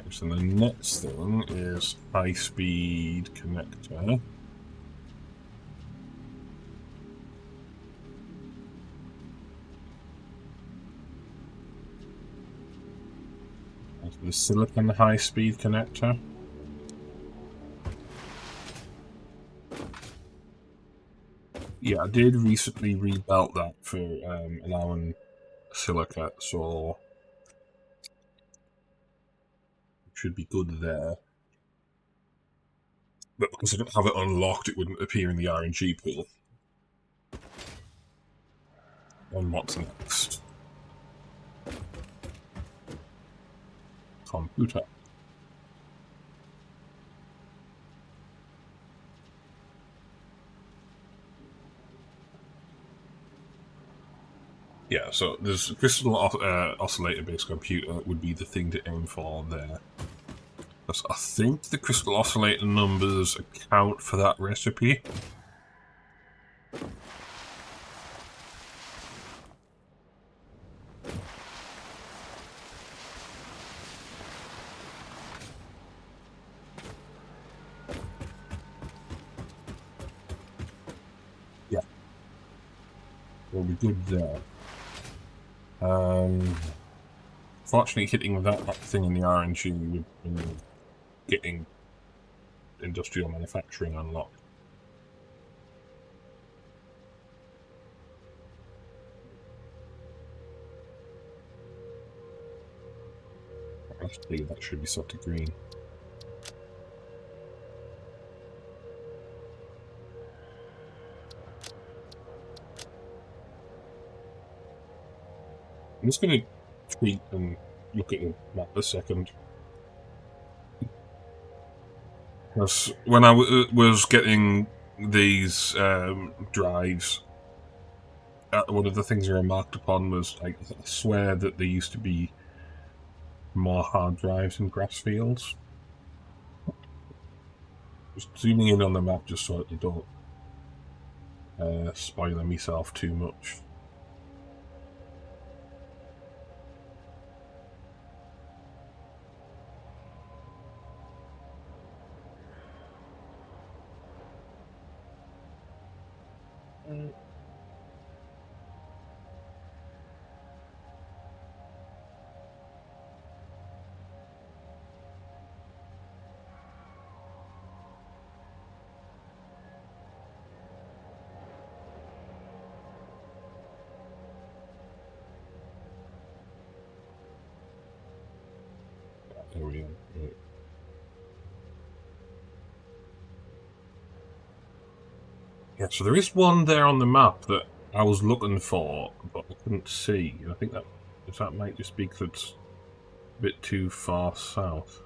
So the next thing is high-speed connector. That's the silicon high-speed connector. Yeah, I did recently rebelt that for allowing silica, so it should be good there. But because I don't have it unlocked, it wouldn't appear in the RNG pool. And what's next? Computer. Yeah, so this crystal oscillator-based computer would be the thing to aim for there. Because I think the crystal oscillator numbers account for that recipe. Yeah. We'll be good there. Fortunately, hitting that thing in the RNG would mean getting industrial manufacturing unlocked. Actually, that should be set to green. I'm just going to tweet and look at the map a second. Because when I was getting these drives, one of the things I remarked upon was, like, I swear that there used to be more hard drives in grass fields. Just zooming in on the map just so that you don't spoil myself too much. There we are. Right. Yeah, so there is one there on the map that I was looking for, but I couldn't see. I think that might just be because it's a bit too far south.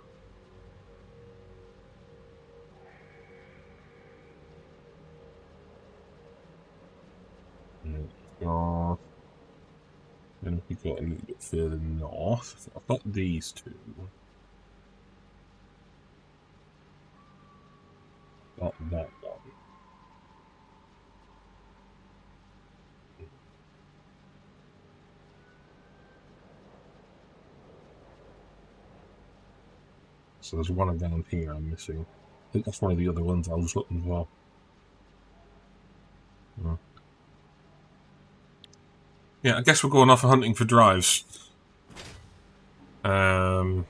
Right. Then we go a little bit further north. I've got these two. Got that one. So there's one down here I'm missing. I think that's one of the other ones I was looking for. Yeah, I guess we're going off hunting for drives. I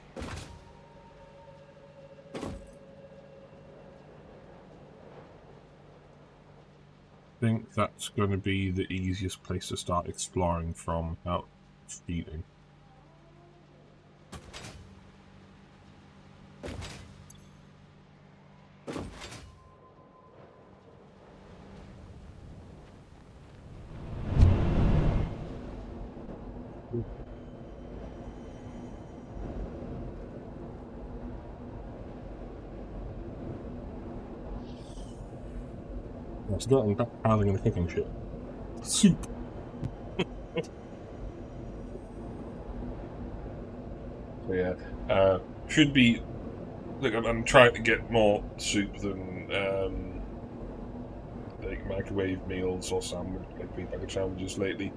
think that's going to be the easiest place to start exploring from without cheating. It's gotten back piling and cooking shit. Soup. So yeah, should be. Look, I'm trying to get more soup than like microwave meals or pre-packaged sandwiches lately.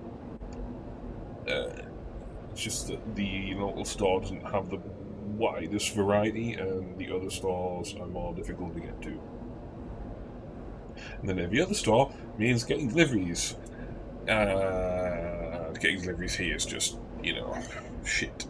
It's just that the local store doesn't have the widest variety, and the other stores are more difficult to get to. And then every other store means getting deliveries. Getting deliveries here is just, shit.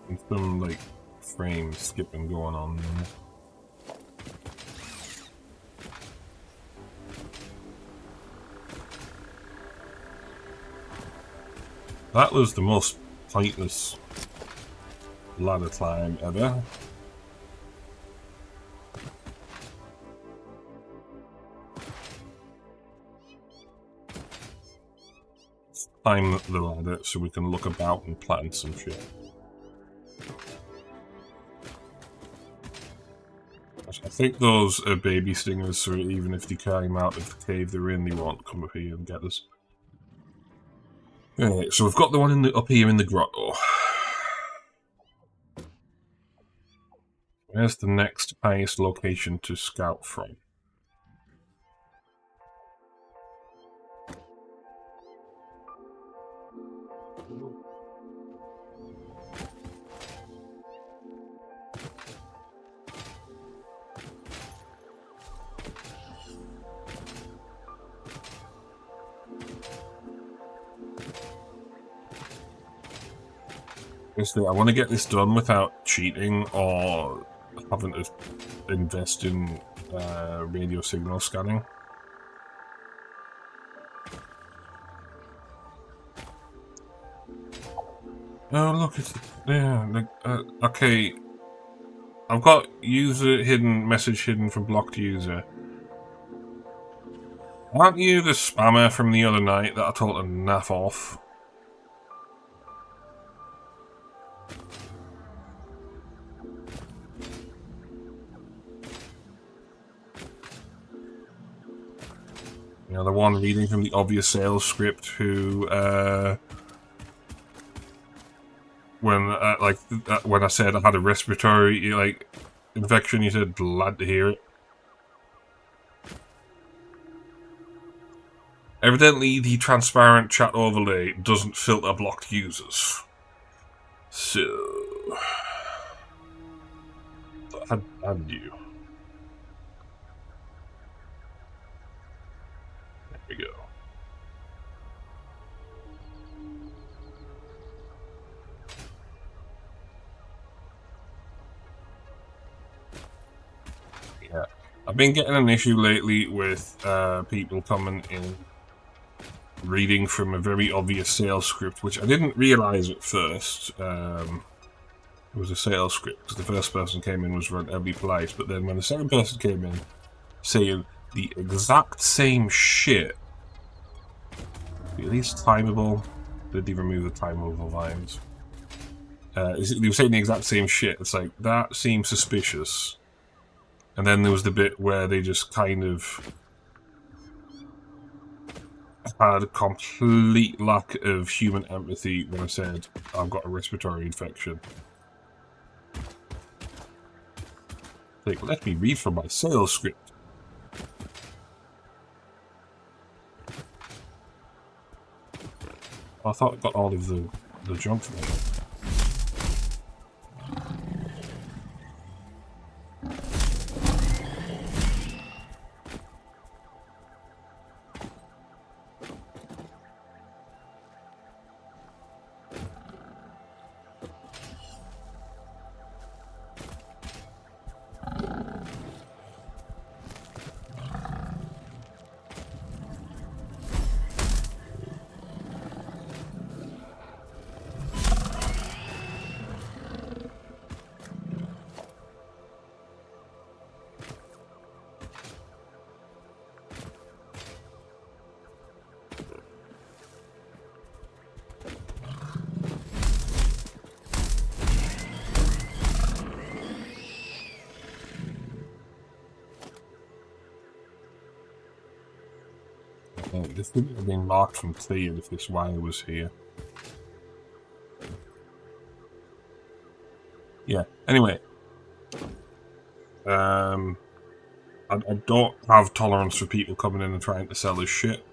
There's some, frame skipping going on there. That was the most pointless ladder climb ever. Let's climb the ladder so we can look about and plant some shit. I think those are baby stingers, so even if they came out of the cave they're in, they won't come up here and get us. Alright, so we've got the one up here in the grotto. Where's the next highest location to scout from? Basically, I want to get this done without cheating or having to invest in radio signal scanning. Oh look, it's okay. I've got message hidden from blocked user. Aren't you the spammer from the other night that I told to naff off? You know, the one reading from the obvious sales script who, when I said I had a respiratory, infection, you said, glad to hear it. Evidently, the transparent chat overlay doesn't filter blocked users. So... I knew. we go. Yeah, I've been getting an issue lately with people coming in reading from a very obvious sales script, which I didn't realise at first. It was a sales script because the first person came in was relatively polite, but then when the second person came in saying the exact same shit, at least timeable. Did they remove the timeable lines? They were saying the exact same shit. It's like, that seems suspicious. And then there was the bit where they just kind of had a complete lack of human empathy when I said, I've got a respiratory infection. Like, let me read from my sales script. I thought I got all of the junk from it. This wouldn't have been marked from clear if this wire was here. Yeah, anyway. I don't have tolerance for people coming in and trying to sell us shit.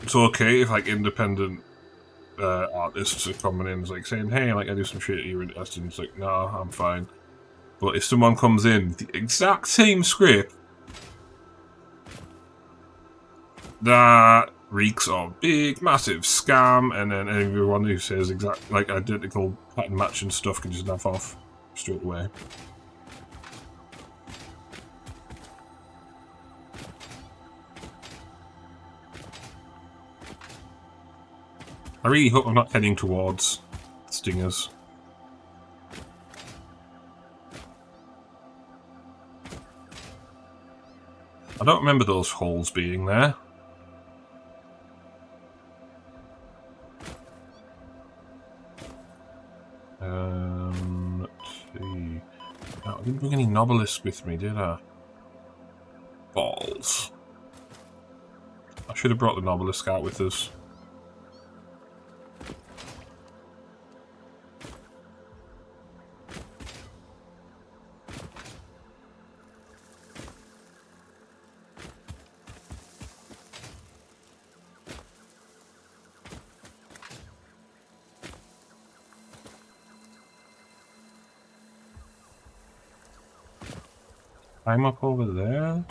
It's okay if, like, independent artists are coming in and, like, saying, hey, like, I do some shit, you're interested, and it's like, no, I'm fine. But if someone comes in with the exact same script, that reeks of big, massive scam, and then everyone who says exact, like, identical pattern matching stuff can just naff off straight away. I really hope I'm not heading towards stingers. I don't remember those holes being there. Let's see. Oh, I didn't bring any novelisks with me, did I? Balls. I should have brought the novelisk out with us. I'm up over there.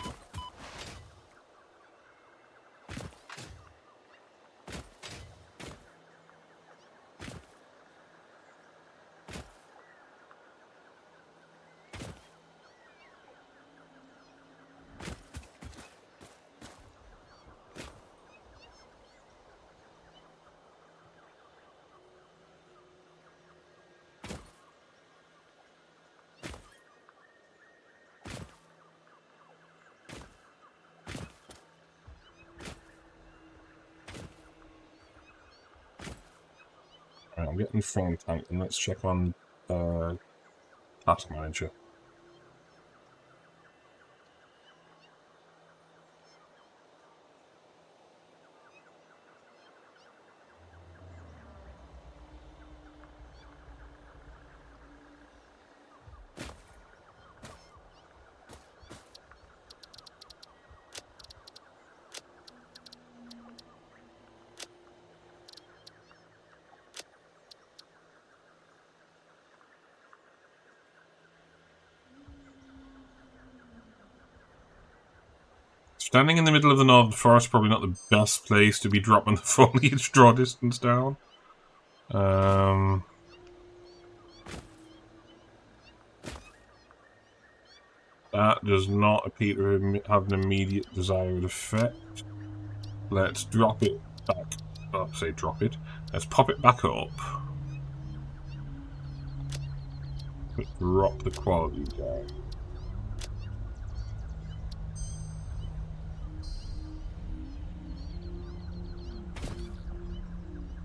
Right, I'm getting front tank, and let's check on Task Manager. Standing in the middle of the northern forest, probably not the best place to be dropping the foliage draw distance down. That does not appear to have an immediate desired effect. Let's drop it back. Oh, say drop it. Let's pop it back up. Let's drop the quality down.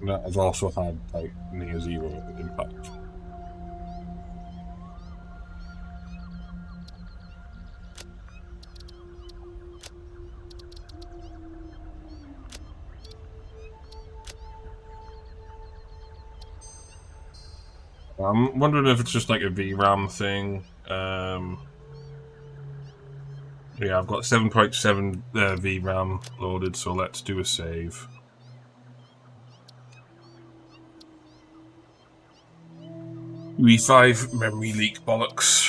That has also had like near zero impact. I'm wondering if it's just like a VRAM thing. Yeah, I've got 7.7 VRAM loaded, so let's do a save. V5 memory leak bollocks.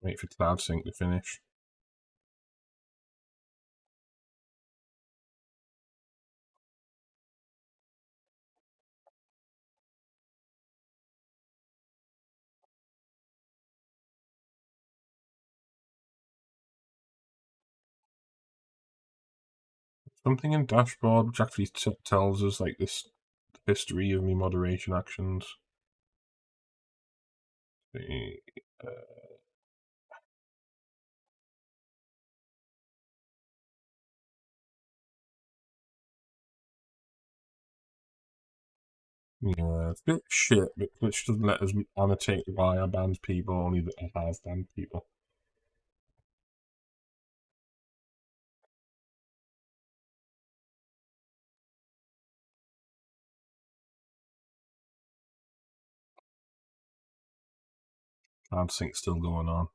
Wait for Cloud Sync to finish. Something in dashboard which actually tells us like this history of me moderation actions. Yeah, it's a bit shit, but Twitch doesn't let us annotate why I banned people, only that I have banned people. Cloud Sync's still going on.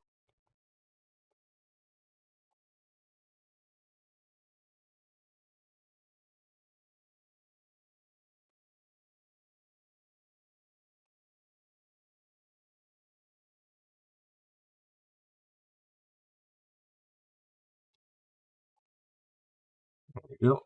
There we go.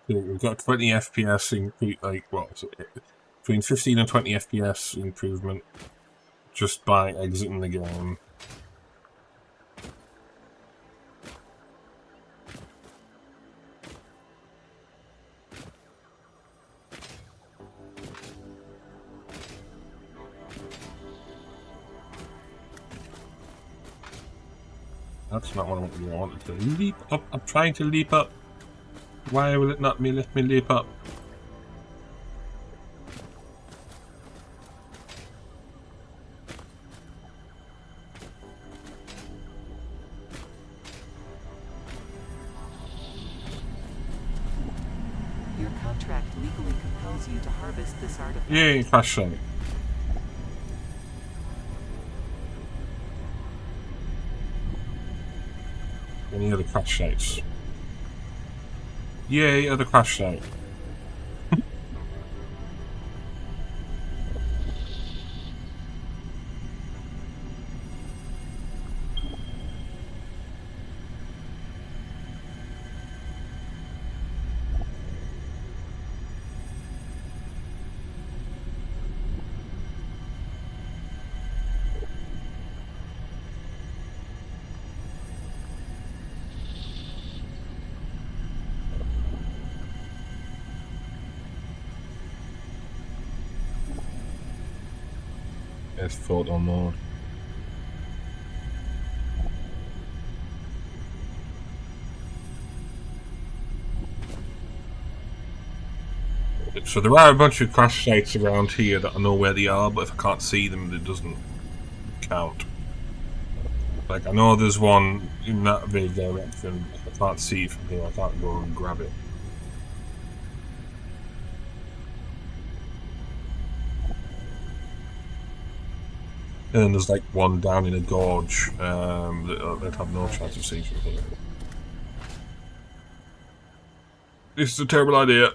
We've got 20 FPS like what? Between 15 and 20 FPS improvement just by exiting the game. That's not what I wanted to leap up. I'm trying to leap up. Why will it not let me leap up?
Your contract legally compels you to harvest this artifact.
Yay, crash site. Any other crash sites? Yay, other crash site. There's photo mode. So there are a bunch of crash sites around here that I know where they are, but if I can't see them, it doesn't count. Like, I know there's one in that big direction. If I can't see it from here, I can't go and grab it. And there's like one down in a gorge that I'd have no chance of seeing from here. This is a terrible idea.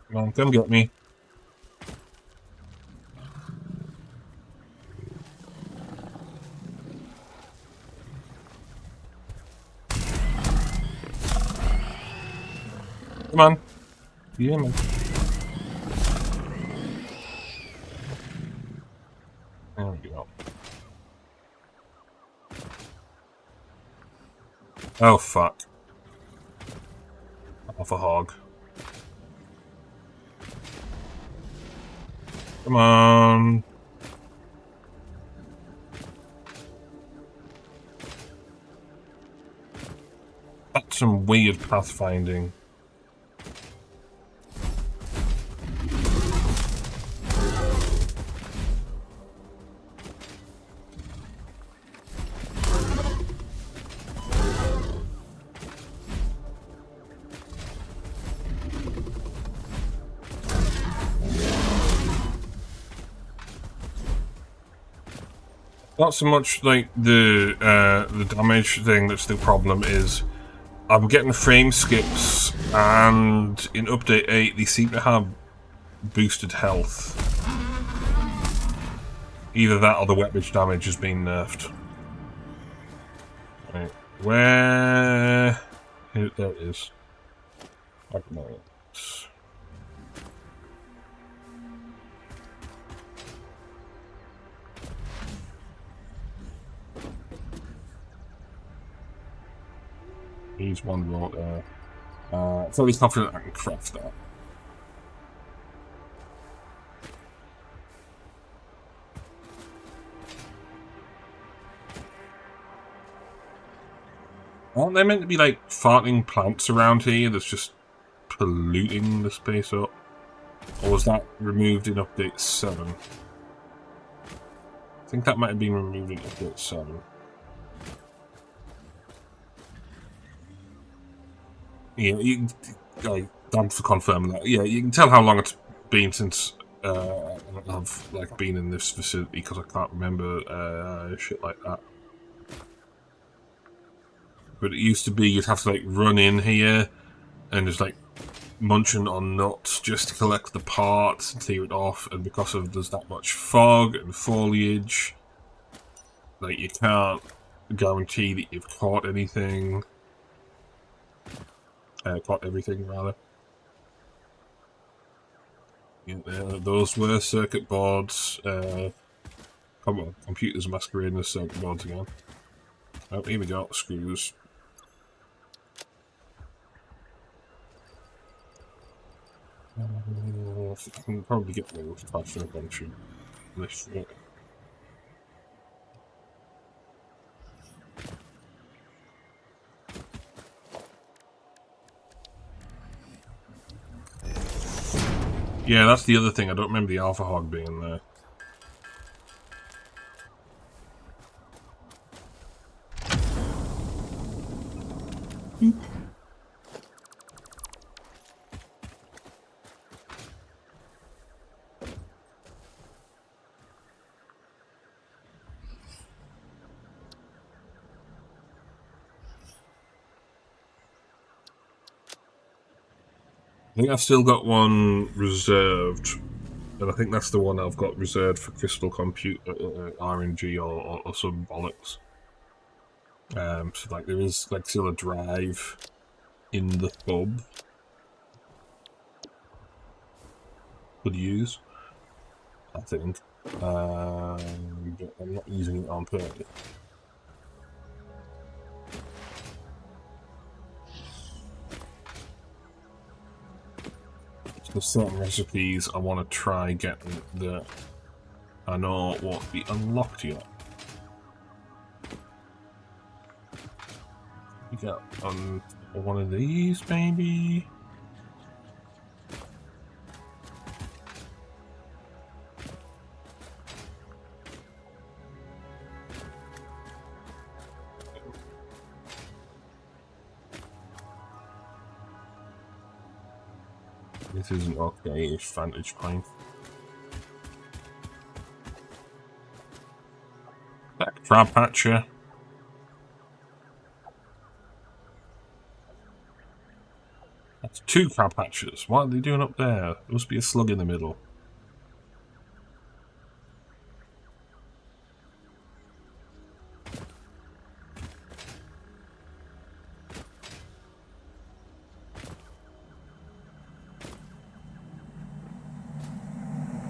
Come on, come get me. Come on. Yeah, man. There we go. Oh, fuck. Off a hog. Come on. That's some weird pathfinding. Not so much like the damage thing that's the problem is I'm getting frame skips, and in update 8 they seem to have boosted health. Either that or the weapons damage has been nerfed. Right, where... Here, there it is. He's one roll there. Fairly confident I can craft that. Aren't there meant to be like farting plants around here that's just polluting the space up? Or was that removed in update 7? I think that might have been removed in update 7. Yeah, you thanks for confirming that. Yeah, you can tell how long it's been since I've like been in this facility because I can't remember shit like that. But it used to be you'd have to like run in here and just like munching on nuts just to collect the parts and clear it off, and because of there's that much fog and foliage, like you can't guarantee that you've caught anything. Caught everything rather. Yeah, those were circuit boards. Come on, computers masquerading as circuit boards again. Oh, here we go, screws. I can probably get those faster eventually. This shit. Yeah, that's the other thing. I don't remember the Alpha Hog being there. I think I've still got one reserved, and I think that's the one I've got reserved for crystal compute RNG or some bollocks. So like there is like still a drive in the hub could use. I think. I'm not using it on purpose. So certain recipes I want to try getting that I know won't be unlocked yet. We got one of these, maybe? This isn't okay-ish vantage point. That crab patcher. That's 2 crab patches. What are they doing up there? There must be a slug in the middle.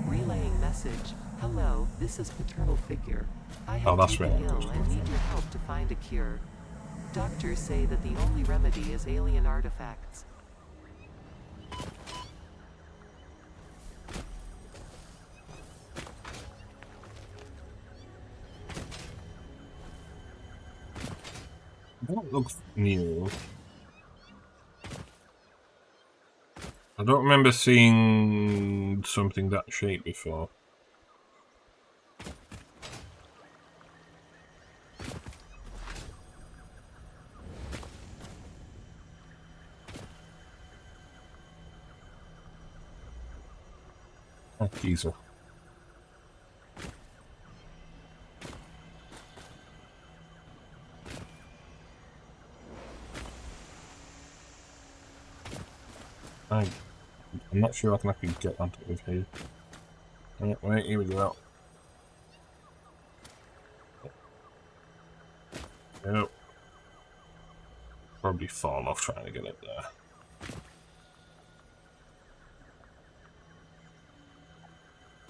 Relaying message. Hello, this is Paternal Figure. I have
that's
taken
right.
ill and need your help to find a cure. Doctors say that the only remedy is alien artifacts.
That looks new. I don't remember seeing something that shape before. Oh, geezer. I'm not sure I can actually get onto it with here. Wait, here we go. Nope. Probably fall off trying to get up there.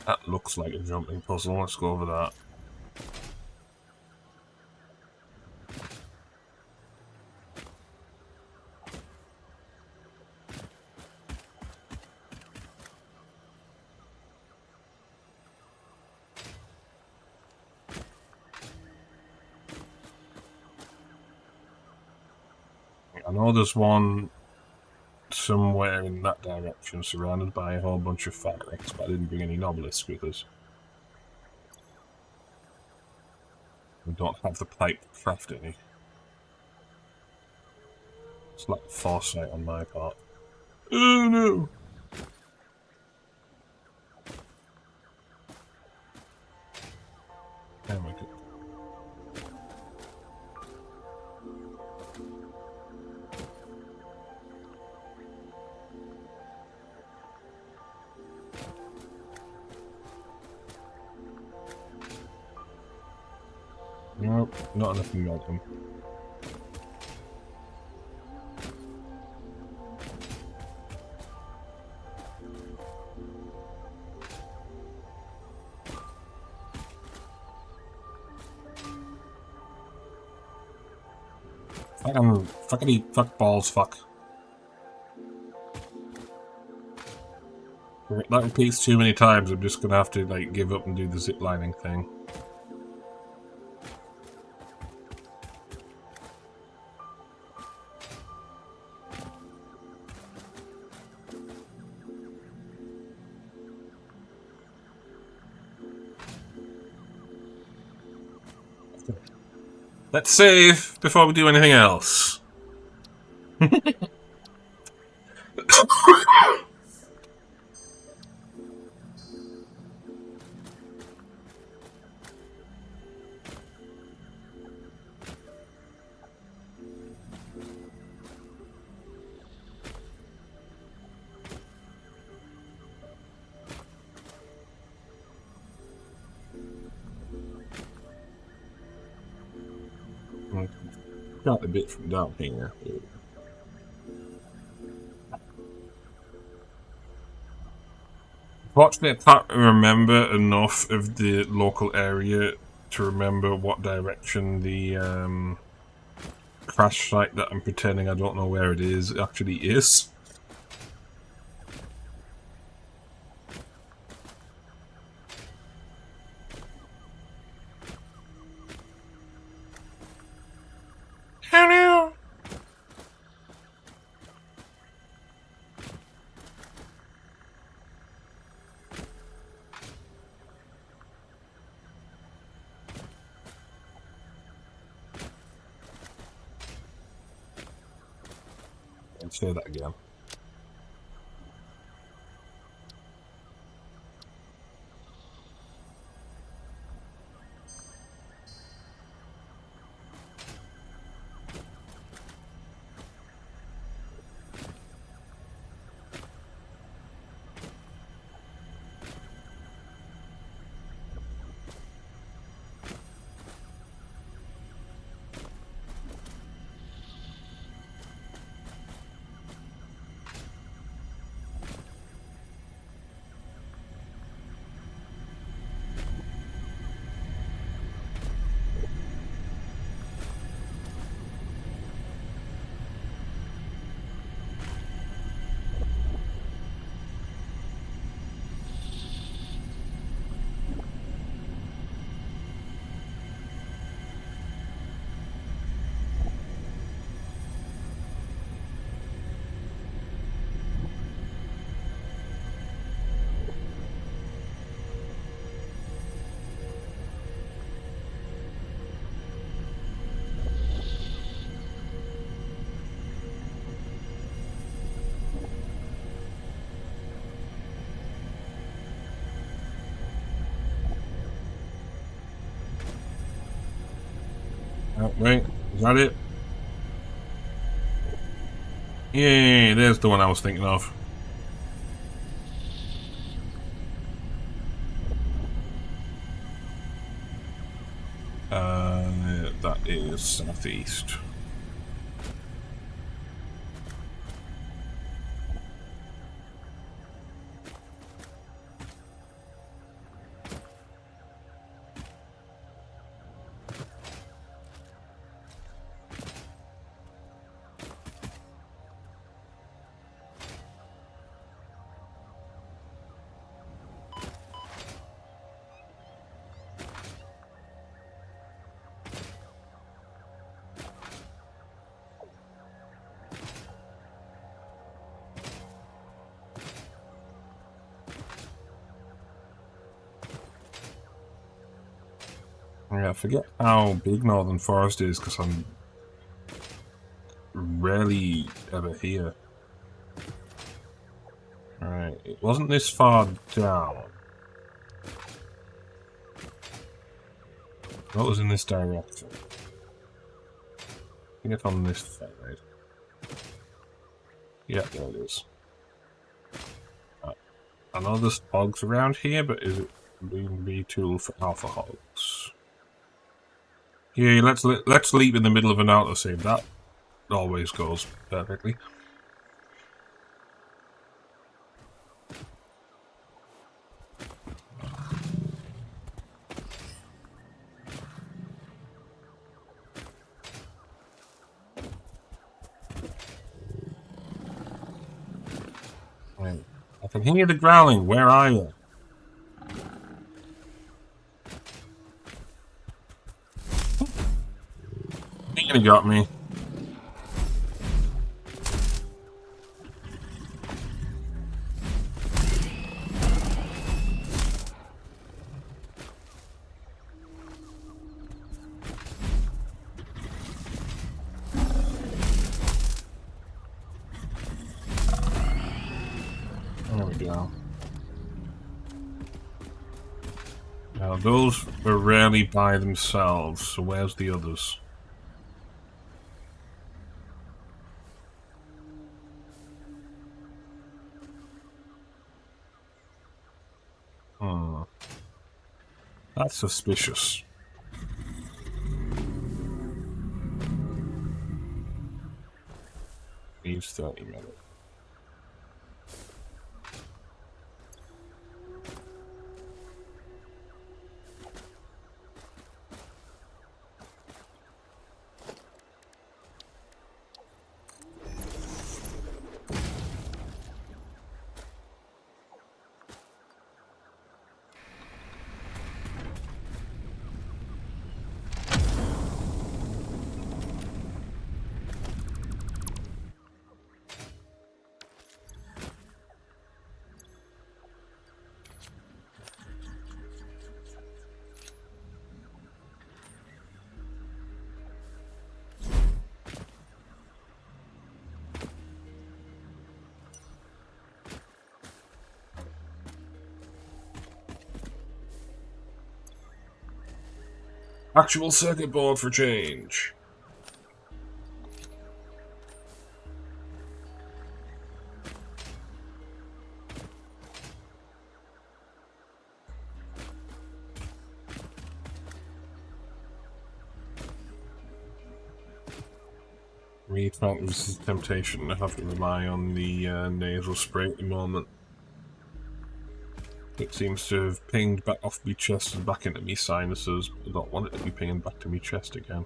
That looks like a jumping puzzle. Let's go over that. I know there's one somewhere in that direction surrounded by a whole bunch of fabrics, but I didn't bring any nobelisks with us. We don't have the pipe to craft any. It's like foresight on my part. Oh no! There we go. Nope, not enough to melt them. Fuck balls, fuck. That repeats too many times, I'm just gonna have to, like, give up and do the ziplining thing. Let's save before we do anything else. Got a bit from down here. Fortunately, I can't remember enough of the local area to remember what direction the crash site that I'm pretending I don't know where it is actually is. Hello. Let's say that again. Oh, wait, is that it? Yay, there's the one I was thinking of. That is southeast. Yeah, I forget how big Northern Forest is because I'm rarely ever here. Right, it wasn't this far down. What was in this direction? I think it's on this side. Yeah, there it is. I know there's hogs around here, but is it being retooled for alpha hogs? Yeah, let's leap in the middle of an autosave. That always goes perfectly. Right. I can hear the growling. Where are you? He got me. There we go. Now those were rarely by themselves, so where's the others? Hmm. That's suspicious. Leaves 30 minutes. Actual circuit board for change. Trying to resist temptation. I have to rely on the nasal spray at the moment. It seems to have pinged back off my chest and back into my sinuses. I don't want it to be pinging back to my chest again.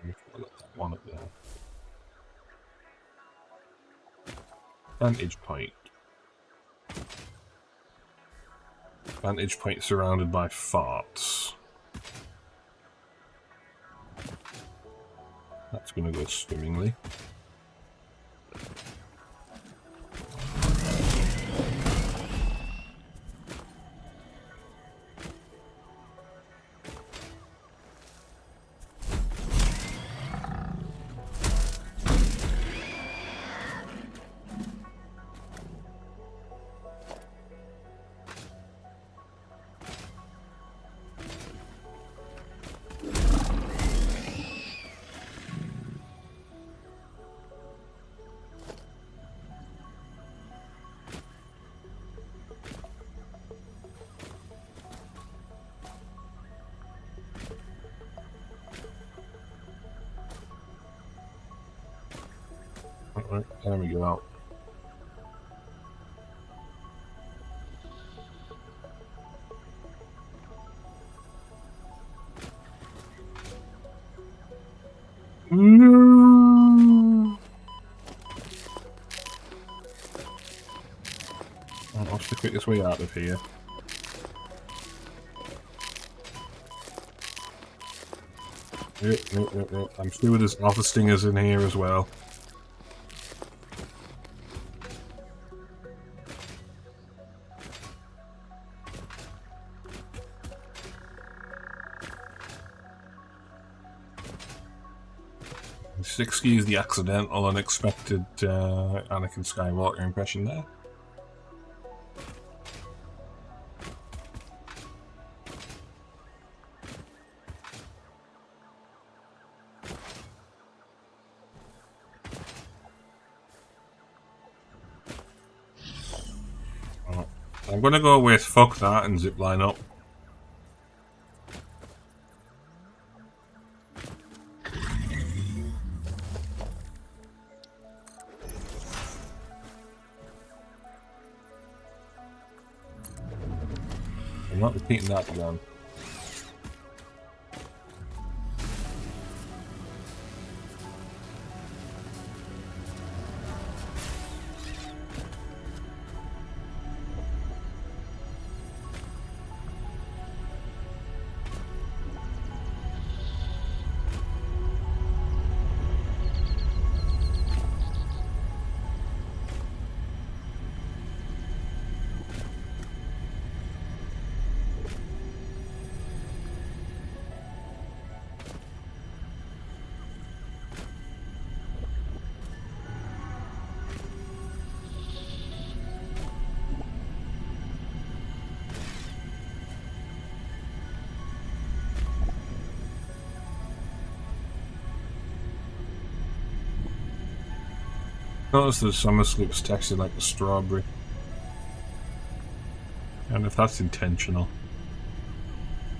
I got that one up there. Vantage point. Vantage point surrounded by farts. That's gonna go swimmingly. Alright, there we go. No! What's the quickest way out of here? Yep. I'm sure there's other stingers in here as well. Excuse the accidental, unexpected Anakin Skywalker impression there. I'm gonna go with fuck that and zipline up. I'm not repeating that again. Notice the summer slips textured like a strawberry. And if that's intentional.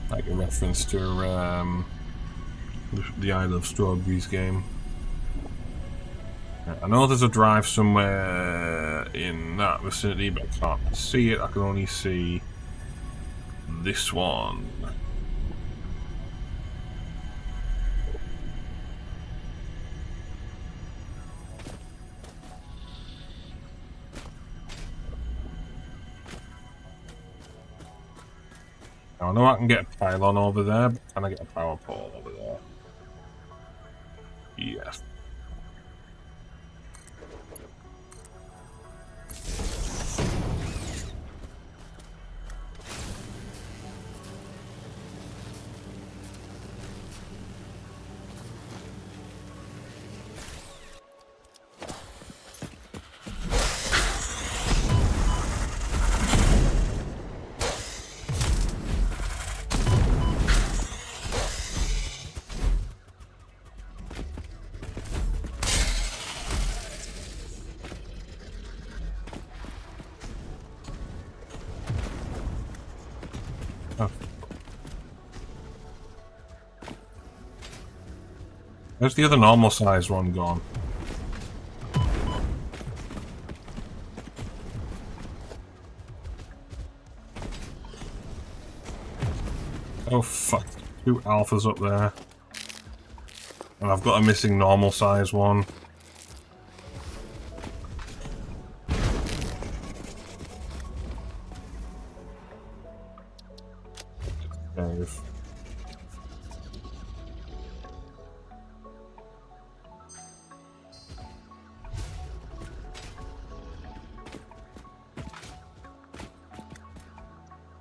Like a reference to the I Love Strawberries game. I know there's a drive somewhere in that vicinity, but I can't see it. I can only see this one. I know I can get a pylon over there, but can I get a power pole over there? Yes. Oh. Where's the other normal size one gone? Oh fuck, 2 alphas up there. And I've got a missing normal size one. Save.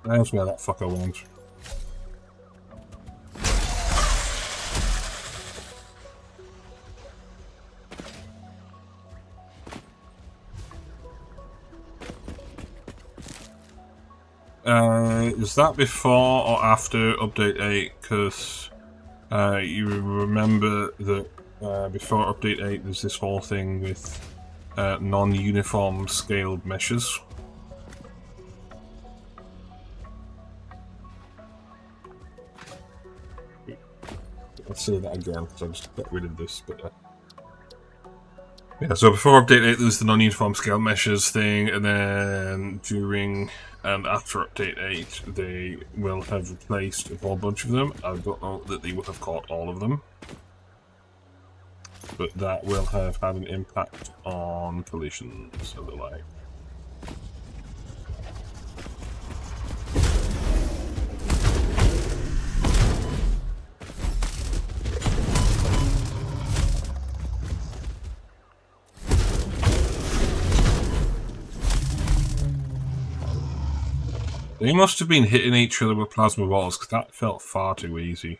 There's where that fucker went. Is that before or after update 8? Because you remember that before update 8 there's this whole thing with non-uniform scaled meshes. Let's say that again because I just got rid of this. But yeah, so before update 8 there's the non-uniform scale meshes thing, and then during and after update 8 they will have replaced a whole bunch of them. I don't know that they will have caught all of them, but that will have had an impact on collisions and the like. They must have been hitting each other with plasma balls, because that felt far too easy.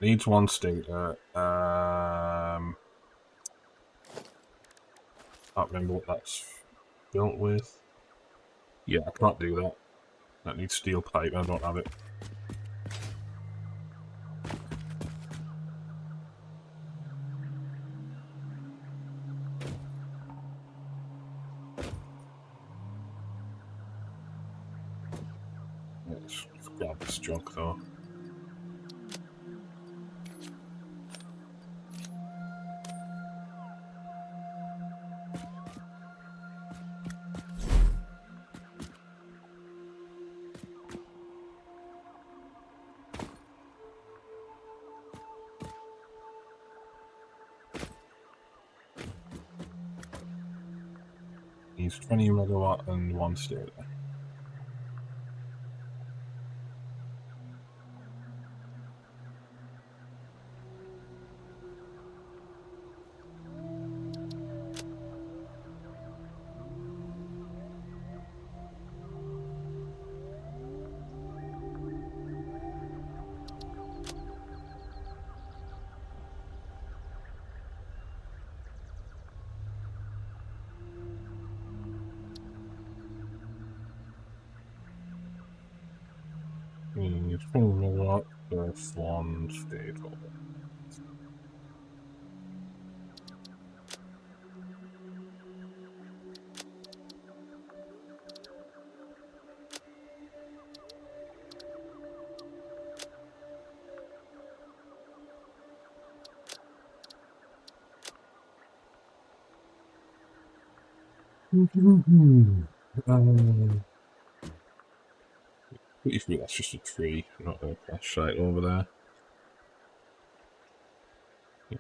Needs 1 stator. Can't remember what that's built with. Yeah, I can't do that. That needs steel pipe, I don't have it. Let's grab this junk though. Needs 20 megawatt and 1 stator. Needs 20 megawatt plus 1 stator. Pretty sure that's just a tree, not a crash site over there. Yeah.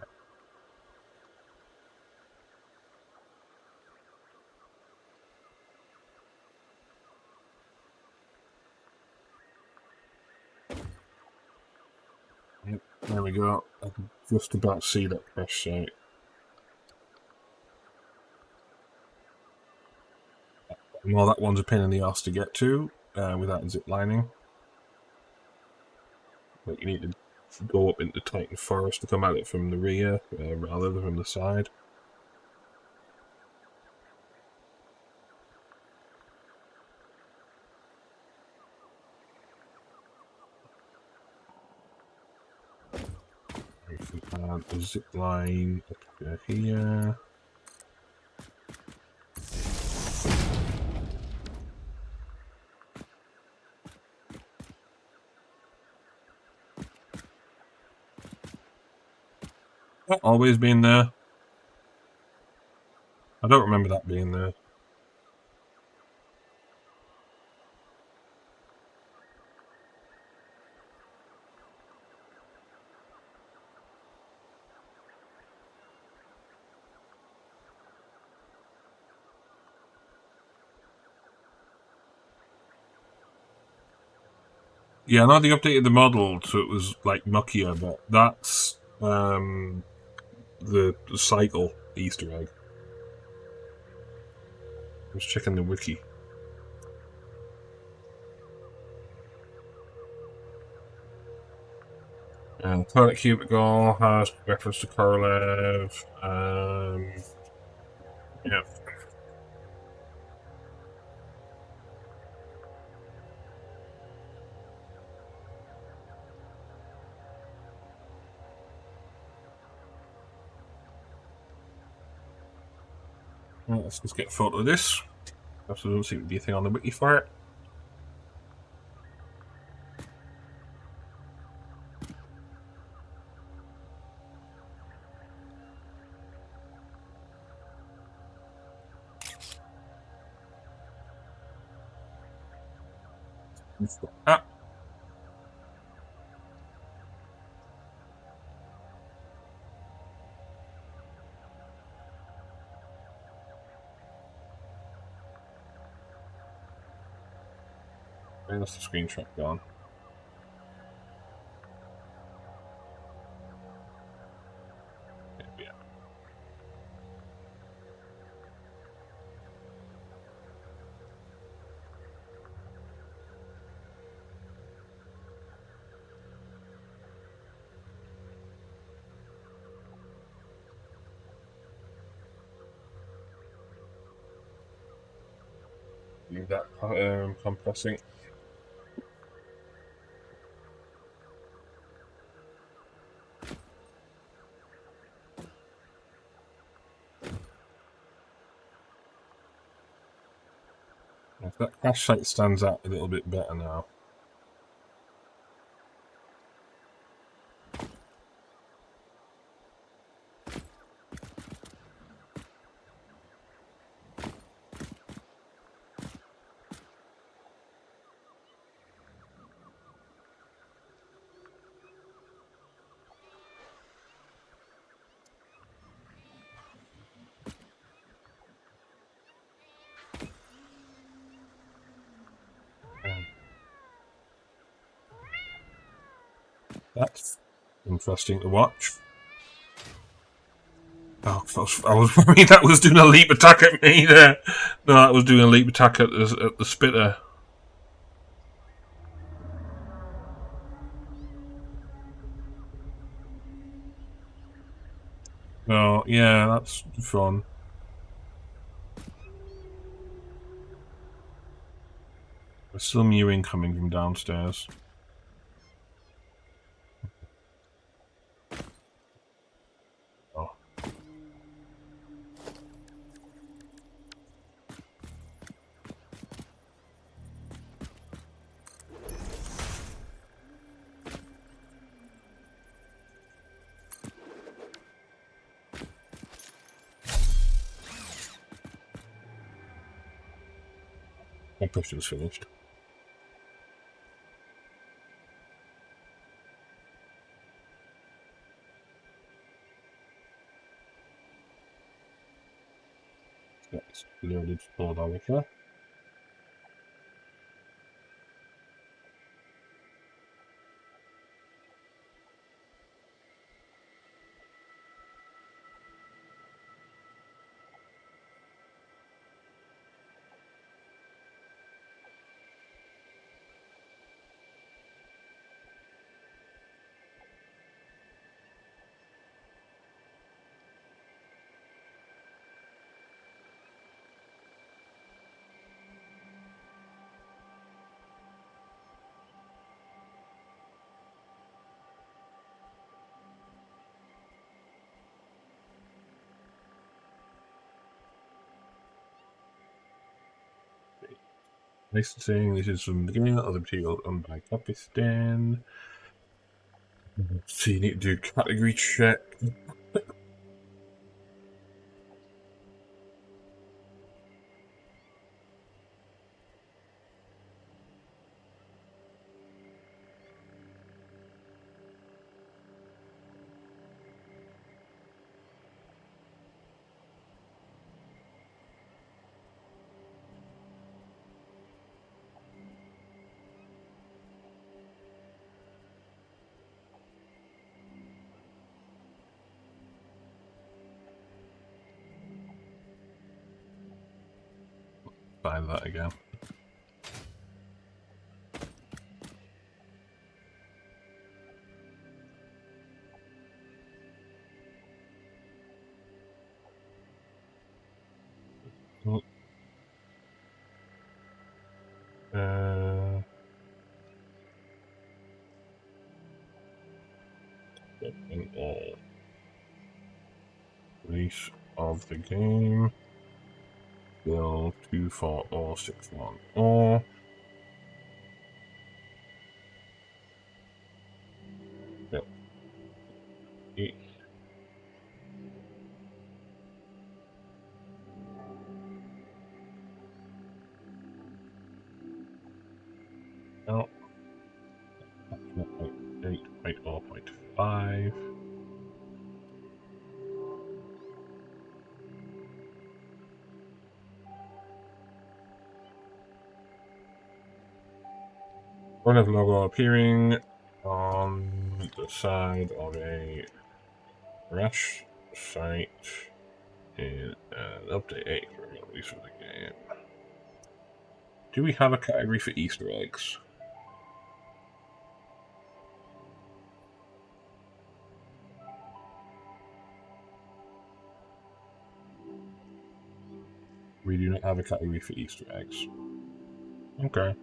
There we go. I can just about see that crash site. Well, that one's a pain in the ass to get to without zip lining. But you need to go up into Titan Forest to come at it from the rear rather than from the side. If we had a zip line up here. That always been there. I don't remember that being there. Yeah, I know they updated the model so it was like muckier, but that's the cycle Easter egg. I was checking the wiki. And Planet Cubicle has reference to Korolev. Yeah. Right, let's just get a photo of this. Also, doesn't seem to be a thing on the wiki for it. Ah. Okay, that's the screenshot gone. Yeah. Leave that compressing. That crash site stands out a little bit better now. That's interesting to watch. Oh, I was worried that was doing a leap attack at me there. No, that was doing a leap attack at the spitter. Oh, yeah, that's fun. There's still mewing coming from downstairs. Oh. Compression's finished. That's loaded for over. Licensing. This is from the beginning of the material owned by Pakistan. So you need to do category check. Buy that again. Release of the game. Bill 240610. Yep. No. 8.0.5. One of logo appearing on the side of a crash site in an update 8 for release of the game. Do we have a category for Easter eggs? We do not have a category for Easter eggs. Okay.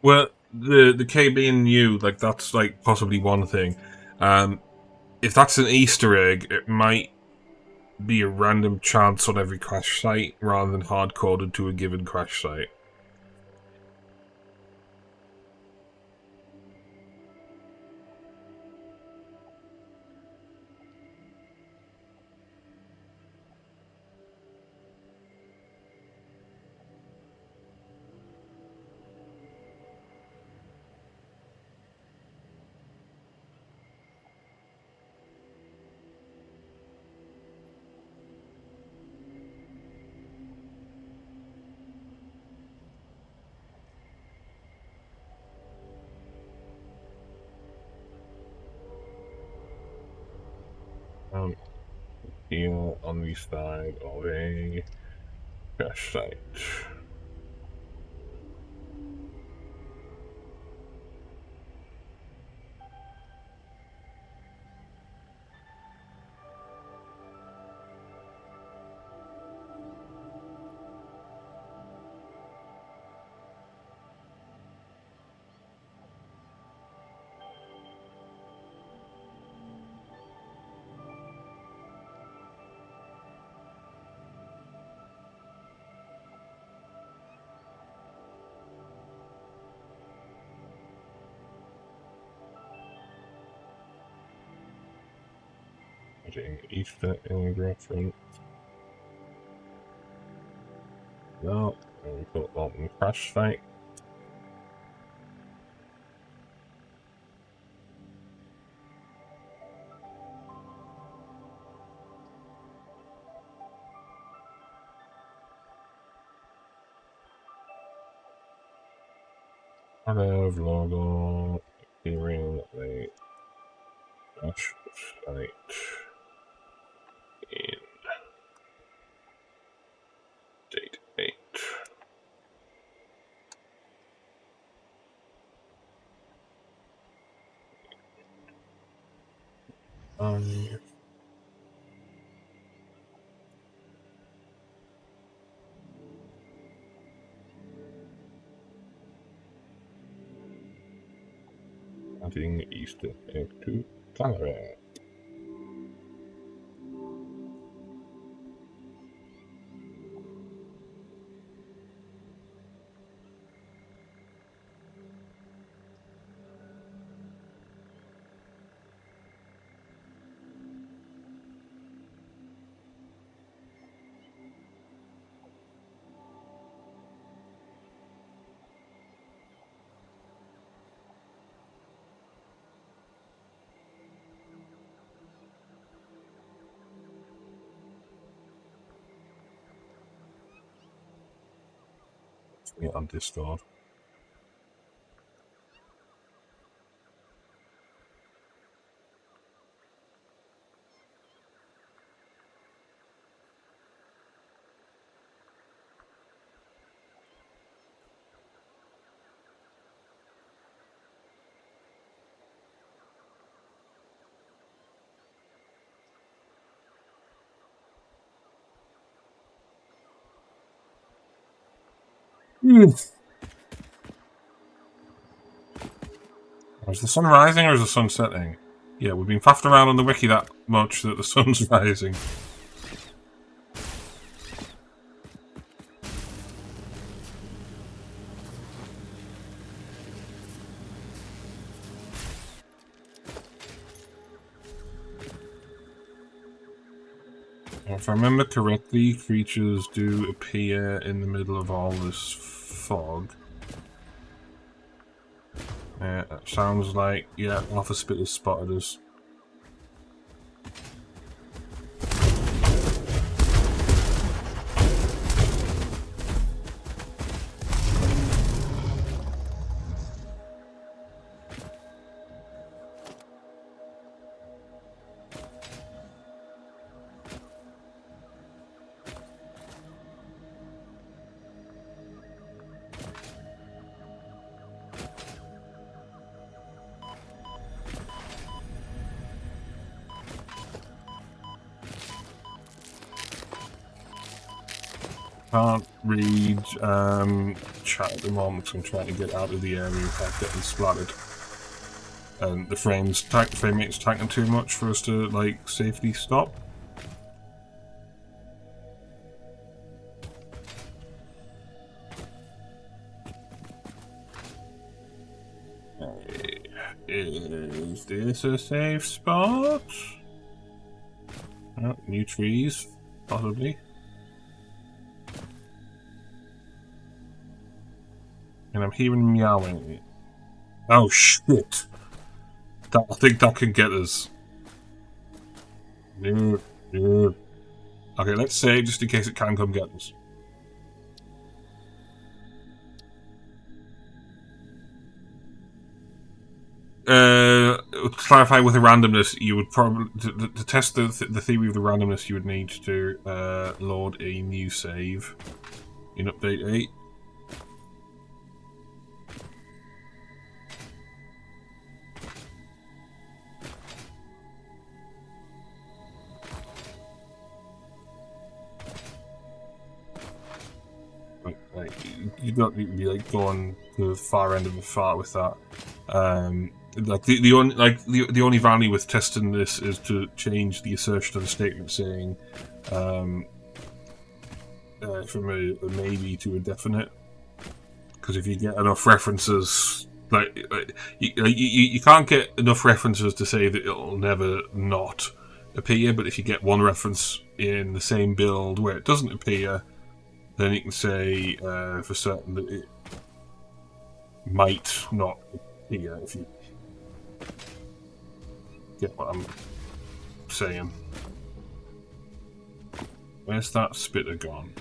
Well, the K being new, like that's like possibly one thing. If that's an Easter egg, it might be a random chance on every crash site rather than hard coded to a given crash site. Here on the side of a crash site. Easter egg reference. No, we put open crash site. Have logo appearing the crash site in date 8. pointing east to Canada. On Discord. Is the sun rising or is the sun setting? Yeah, we've been faffing around on the wiki that much that the sun's rising. If I remember correctly, creatures do appear in the middle of all this fog. Yeah, that sounds like, yeah, Alpha Spit has spotted us. Can't read chat at the moment because I'm trying to get out of the area without getting splattered. And the frame rate's taking too much for us to like safely stop. Is this a safe spot? Oh, new trees, possibly. And I'm hearing meowing. Oh shit! I think that can get us. No. Okay, let's save just in case it can come get us. To clarify with the randomness, you would probably to test the theory of the randomness, you would need to load a new save in update 8. Like you don't need to be like going to the far end of the fart with that. Like the only value with testing this is to change the assertion of the statement saying from a maybe to a definite. Because if you get enough references, you can't get enough references to say that it'll never not appear. But if you get one reference in the same build where it doesn't appear, then you can say for certain that it might not appear. If you get what I'm saying. Where's that spitter gone?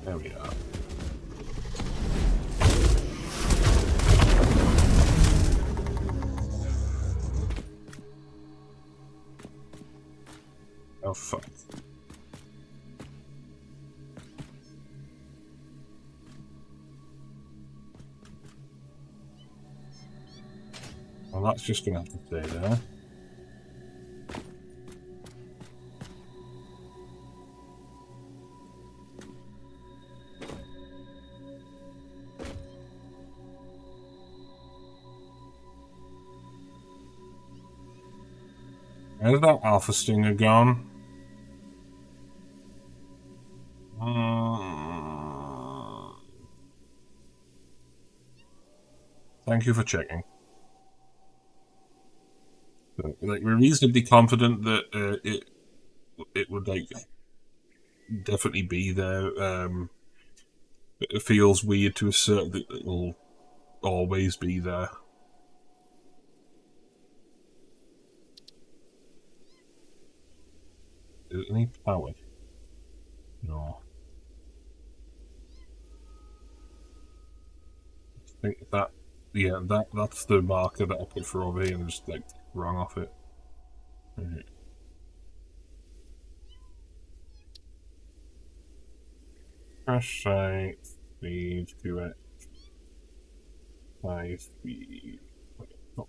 There we are. Oh fuck. Well, that's just gonna have to stay there. Where's that Alpha Stinger gone? Thank you for checking. Like, we're reasonably confident that it would like definitely be there. It feels weird to assert that it'll always be there. Is it any power? No. I think that, yeah, that's the marker that I put for over here and just like wrong off it. Right. Crash site, speed, 2x, 5 speed. Oh.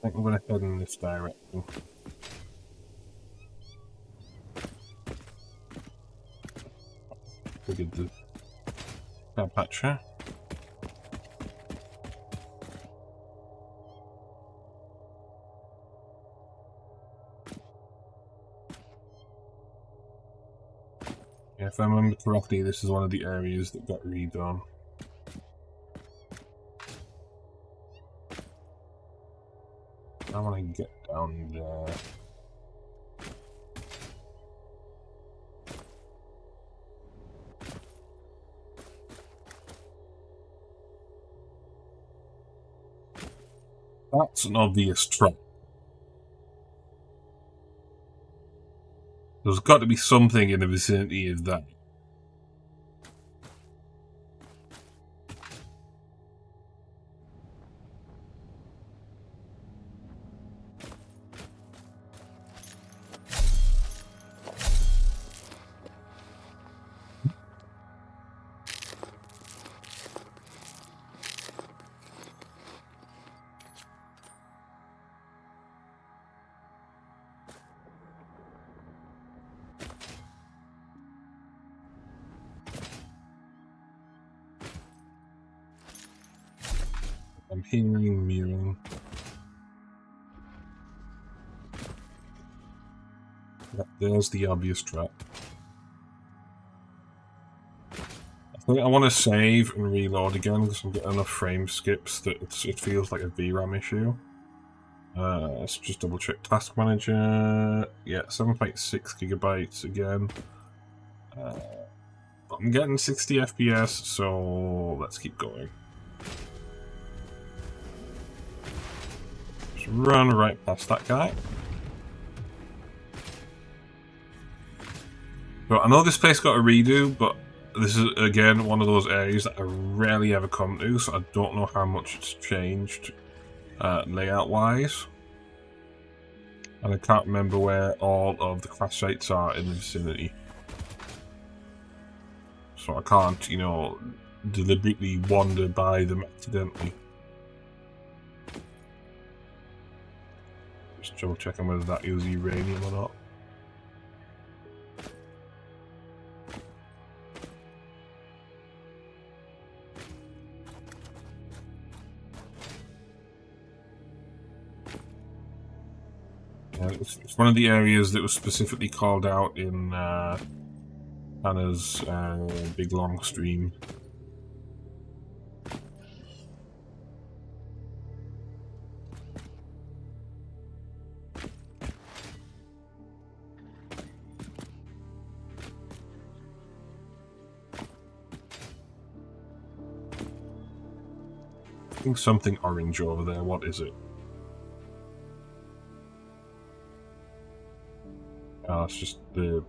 I think I'm going to head in this direction. We did the crab patcher. Yeah, if I remember correctly, this is one of the areas that got redone. I want to get down there. That's an obvious trap. There's got to be something in the vicinity of that. I'm hearing mewing. Yep, there's the obvious trap. I think I want to save and reload again because I'm getting enough frame skips that it feels like a VRAM issue. Let's just double check Task Manager. Yeah, 7.6 gigabytes again. I'm getting 60 FPS, so let's keep going. Just run right past that guy. So I know this place got a redo, but this is again one of those areas that I rarely ever come to, so I don't know how much it's changed layout-wise. And I can't remember where all of the crash sites are in the vicinity. So I can't, you know, deliberately wander by them accidentally. Just double checking whether that is uranium or not. It's one of the areas that was specifically called out in Hannah's big long stream. I think something orange over there. What is it? Oh, it's just the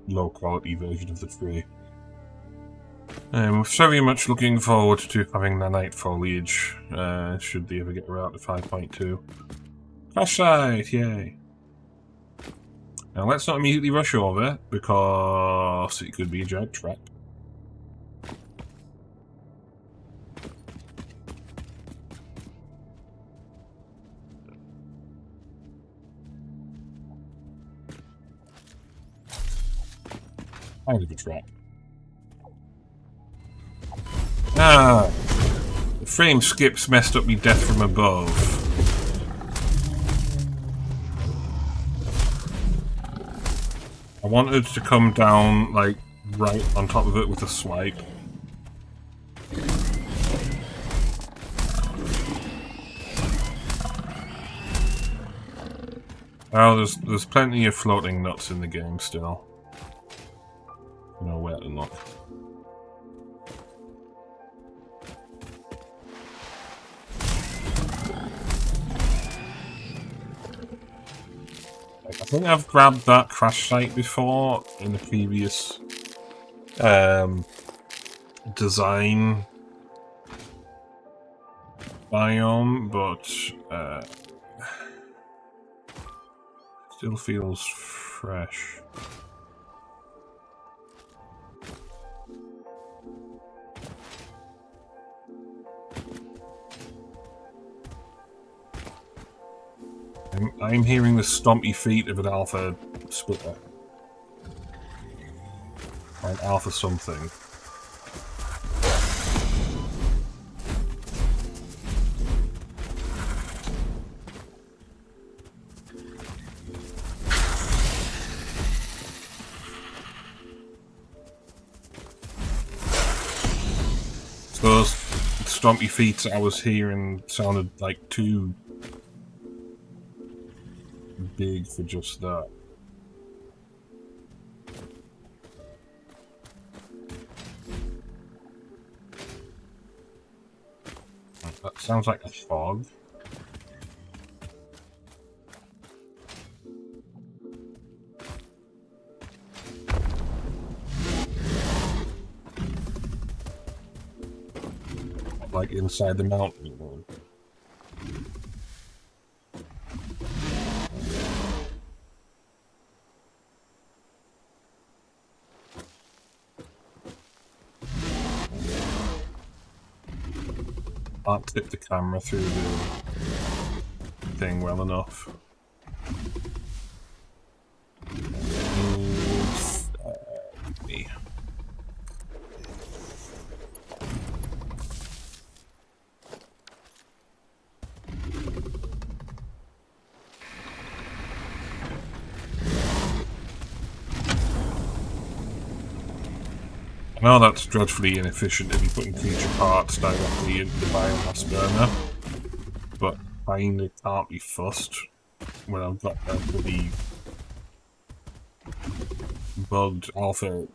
low quality version of the tree. Very much looking forward to having the night foliage, should they ever get around to 5.2. Crash site, yay! Now let's not immediately rush over, because it could be a giant trap. Kind of a trap. Ah! The frame skips messed up me death from above. I wanted to come down, like, right on top of it with a swipe. Oh, there's plenty of floating nuts in the game still. Know where to look. I think I've grabbed that crash site before in the previous design biome, but still feels fresh. I'm hearing the stompy feet of an alpha splitter. Or an alpha something. So those stompy feet I was hearing sounded like too big for just that. That sounds like a fog. Like inside the mountain, you know. Can't tip the camera through the thing well enough. Me. I know that's dreadfully inefficient if you're putting creature parts directly into the biomass burner, but I kinda can't be fussed when I've got that bloody bugged alpha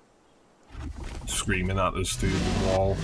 screaming at us through the wall.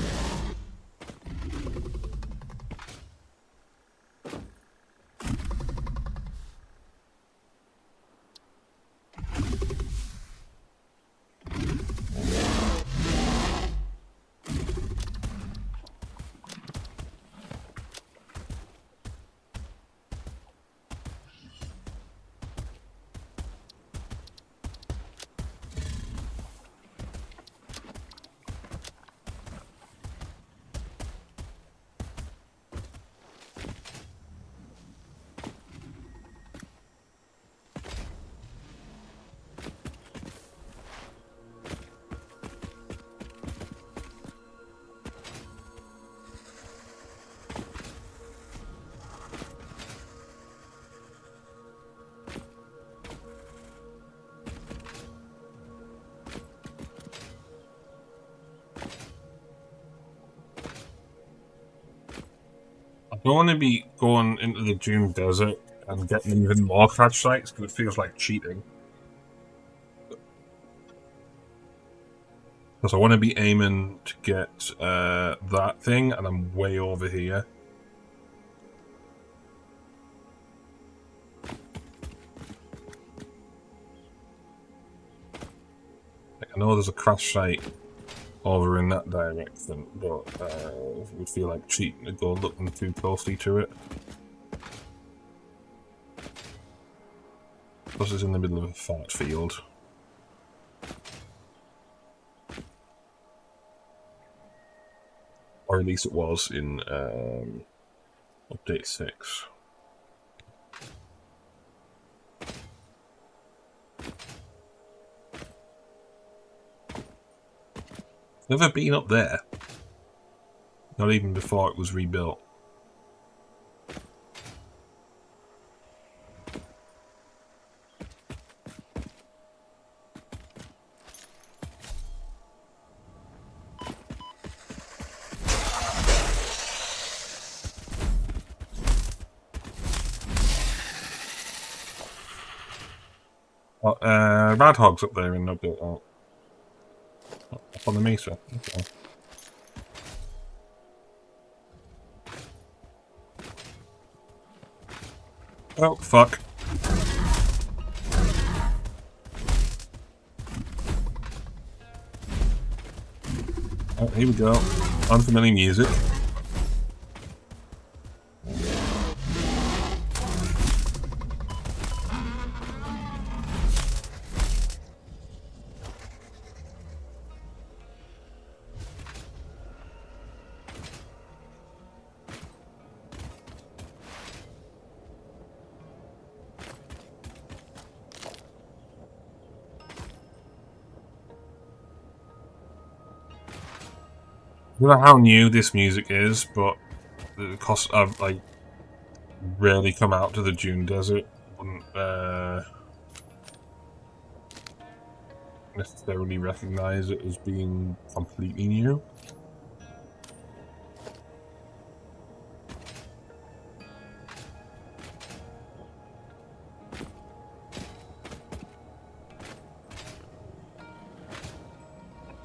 I don't want to be going into the Doom Desert and getting even more crash sites because it feels like cheating. Because I want to be aiming to get that thing, and I'm way over here. Like, I know there's a crash site over in that direction, but it would feel like cheating to go looking too closely to it. Plus it's in the middle of a fat field. Or at least it was in update 6. Never been up there. Not even before it was rebuilt. Rad Hog's up there in update. Up on the mesa. Okay. Oh, fuck. Oh, here we go. Unfamiliar music. I don't know how new this music is, but the cost of like rarely come out to the Dune Desert. Wouldn't necessarily recognize it as being completely new.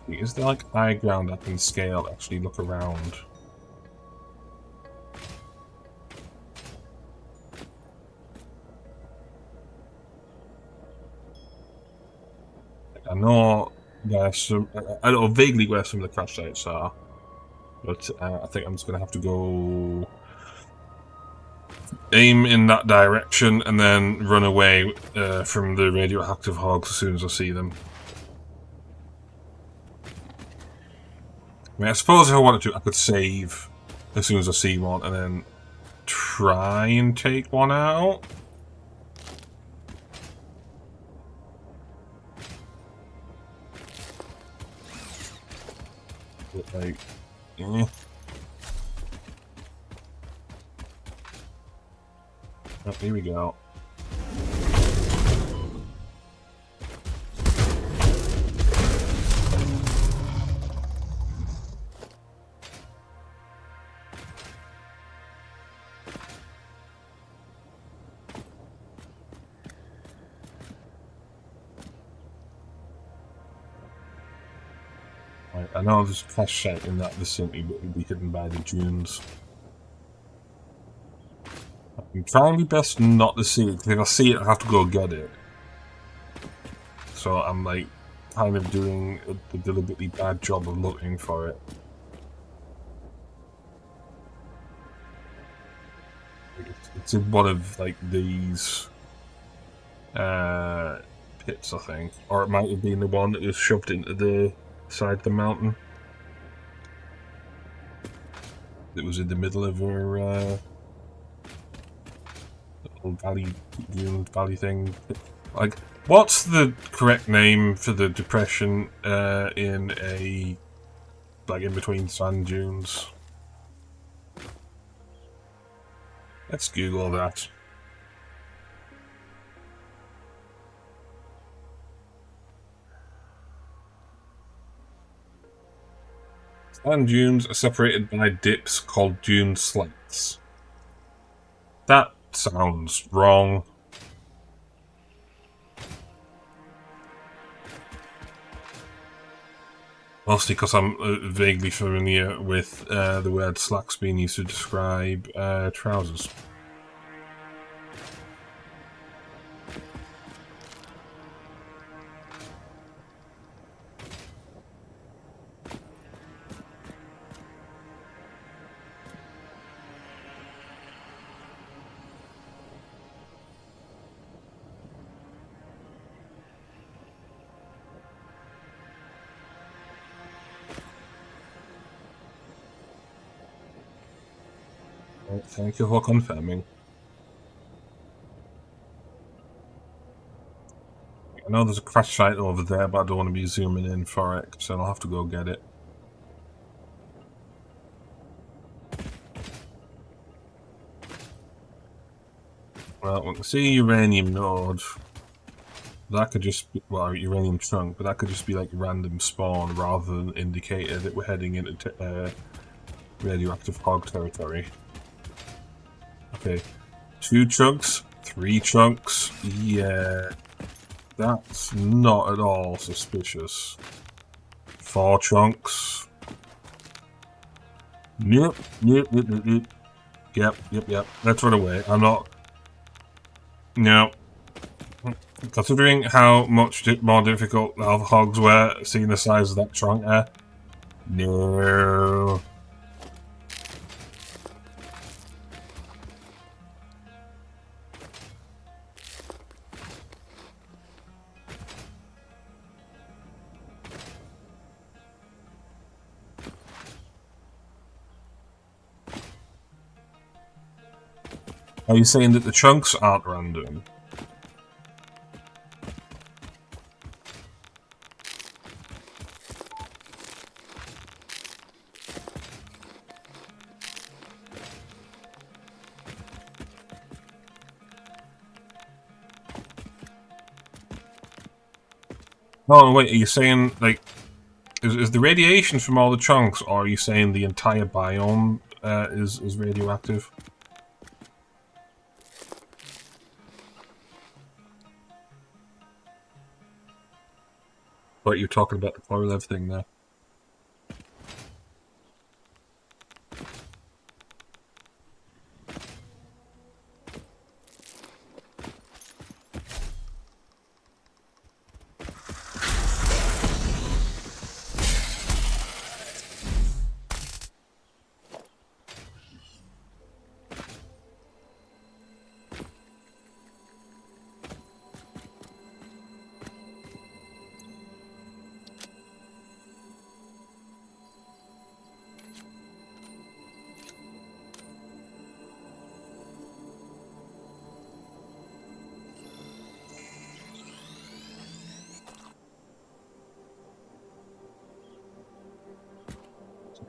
Is there like high ground I can scale, actually look around? I know there's some, I know vaguely where some of the crash sites are, but I think I'm just going to have to go aim in that direction and then run away from the radioactive hogs as soon as I see them. I mean, I suppose if I wanted to, I could save as soon as I see one and then try and take one out. But, like, eh. Oh, here we go. I know there's a cache site in that vicinity, but it'll be hidden by the dunes. I'm trying my best not to see it, because if I see it, I have to go get it. So I'm like kind of doing a deliberately bad job of looking for it. It's in one of like these pits, I think, or it might have been the one that was shoved into the side of the mountain. It was in the middle of a little valley thing. Like, what's the correct name for the depression in a like in between sand dunes? Let's Google that. Sand dunes are separated by dips called dune slants. That sounds wrong. Mostly because I'm vaguely familiar with the word slacks being used to describe trousers. Thank you for confirming. I know there's a crash site over there, but I don't want to be zooming in for it, so I'll have to go get it. Well, we can see uranium node. That could just be, well, uranium chunk, but that could just be like random spawn rather than indicator that we're heading into radioactive hog territory. Okay, 2 chunks, 3 chunks, yeah, that's not at all suspicious. 4 chunks. Yep. Let's run away. I'm not. No. Considering how much more difficult the hogs were, seeing the size of that trunk there. No. Are you saying that the chunks aren't random? Oh, wait, are you saying, like, is the radiation from all the chunks, or are you saying the entire biome is radioactive? But you're talking about the Korolev thing there.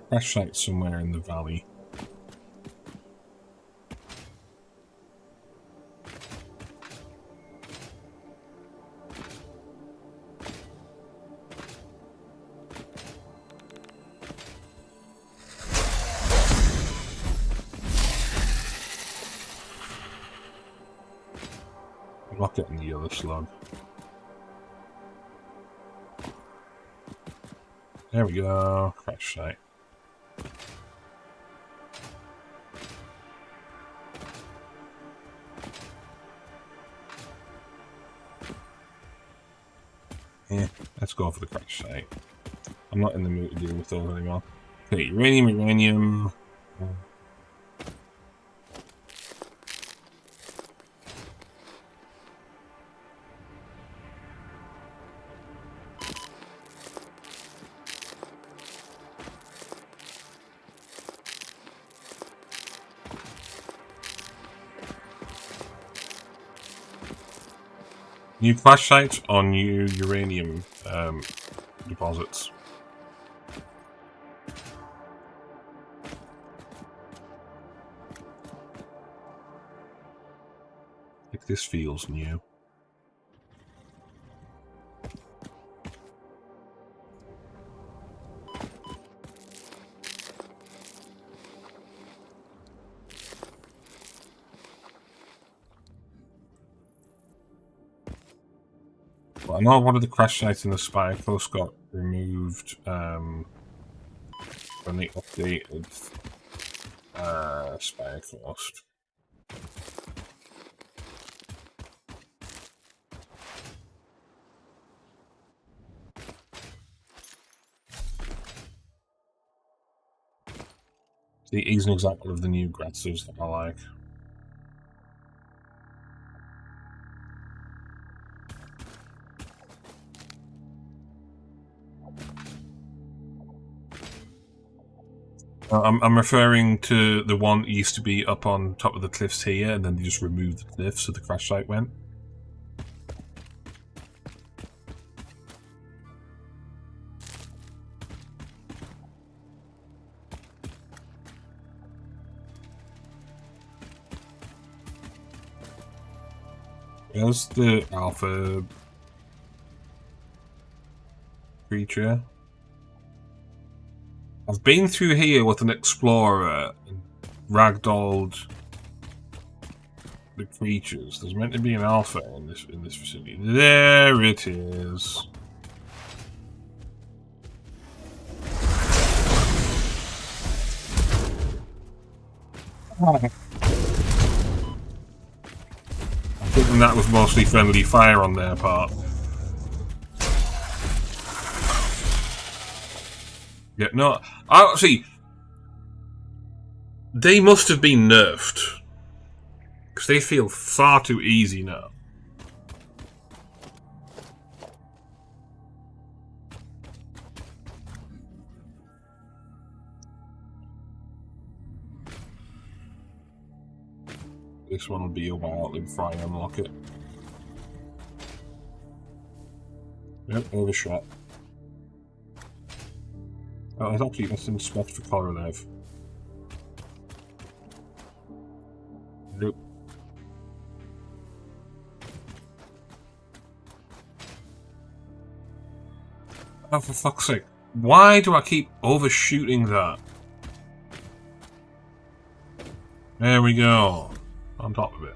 Crash site somewhere in the valley. I'm not getting the other slug. There we go. Crash site. Yeah, let's go for the crash site. I'm not in the mood to deal with those anymore. Okay, uranium. New crash sites or new uranium deposits? I think this feels new. Well, I know one of the crash sites in the Spire Coast got removed when they updated Spire Coast. See, he's an example of the new grasses that I like. I'm referring to the one that used to be up on top of the cliffs here, and then they just removed the cliff, so the crash site went. There's the alpha creature. I've been through here with an explorer and ragdolled the creatures. There's meant to be an alpha in this facility. There it is. I'm thinking that was mostly friendly fire on their part. Yeah, no, see, they must have been nerfed. Because they feel far too easy now. This one will be a while before I unlock it. Yep, overshot. Oh, there's actually nothing spot for Korolev. Nope. Oh, for fuck's sake. Why do I keep overshooting that? There we go. On top of it.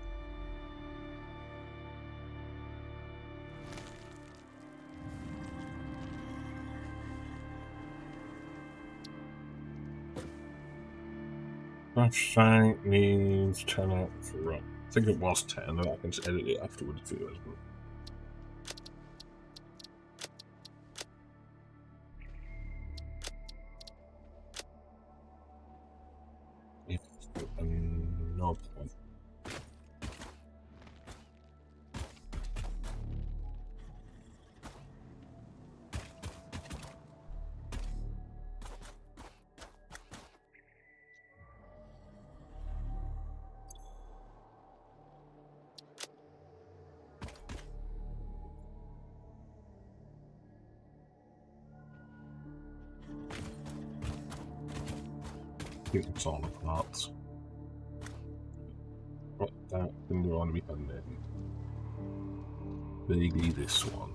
That shank needs 10 out for run. I think it was 10, but I can just edit it afterwards if it isn't. No point. I think it's all of that. What that thing do I want to be done in? Maybe this one.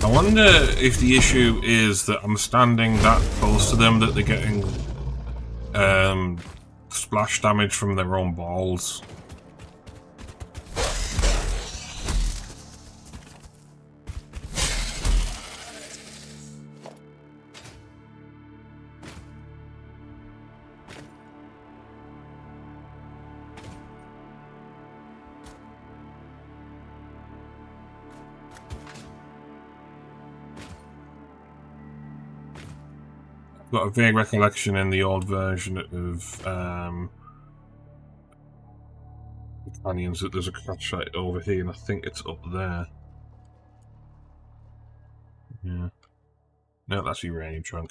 I wonder if the issue is that I'm standing that close to them that they're getting splash damage from their own balls. I've got a vague recollection in the old version of Companions that there's a crash site over here, and I think it's up there. Yeah. No, that's the uranium trunk.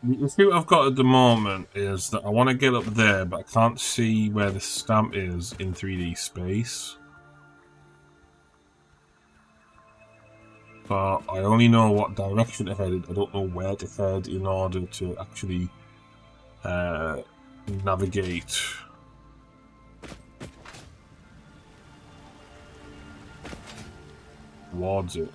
The issue I've got at the moment is that I want to get up there, but I can't see where the stamp is in 3D space. But I only know what direction to head. I don't know where to head in order to actually navigate. Towards it.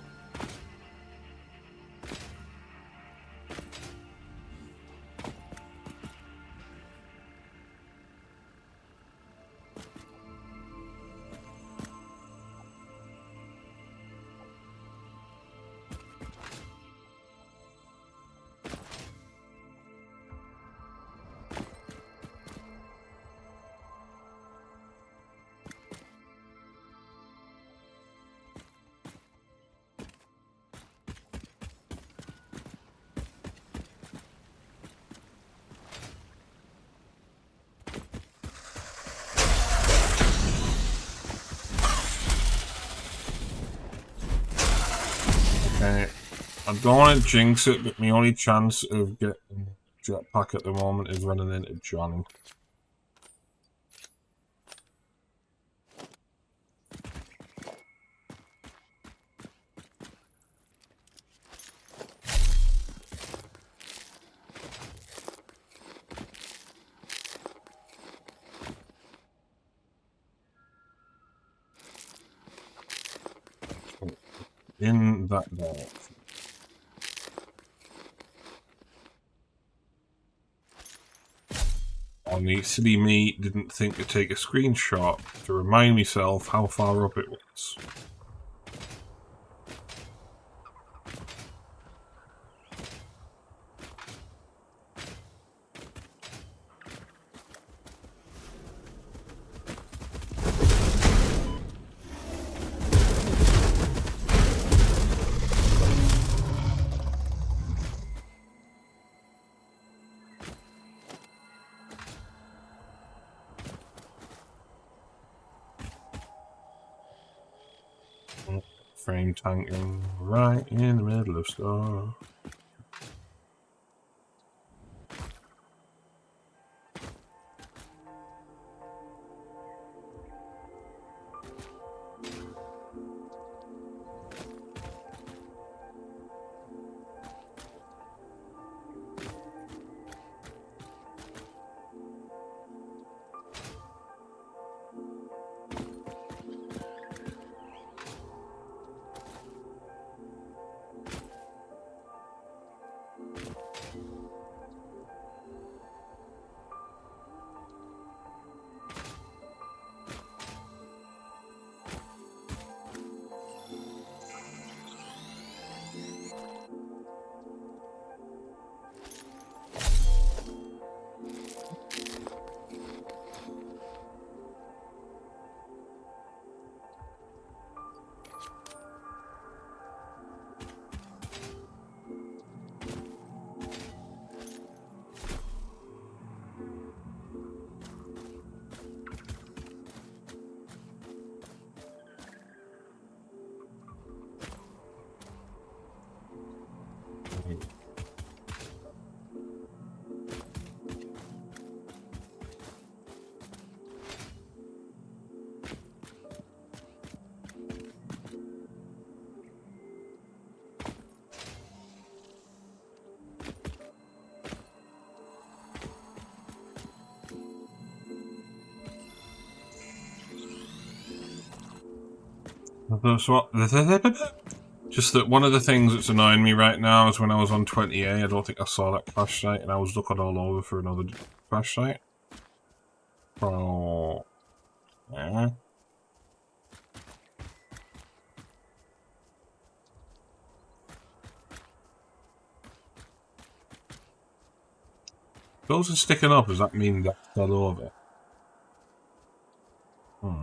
Okay. I don't want to jinx it, but my only chance of getting jetpack at the moment is running into Johnny. In that direction. Honestly, me didn't think to take a screenshot to remind myself how far up it was. Frame tanking right in the middle of stuff. Just that one of the things that's annoying me right now is when I was on 20A, I don't think I saw that crash site, and I was looking all over for another crash site. Oh, yeah. Those are sticking up, does that mean that's all over? Hmm.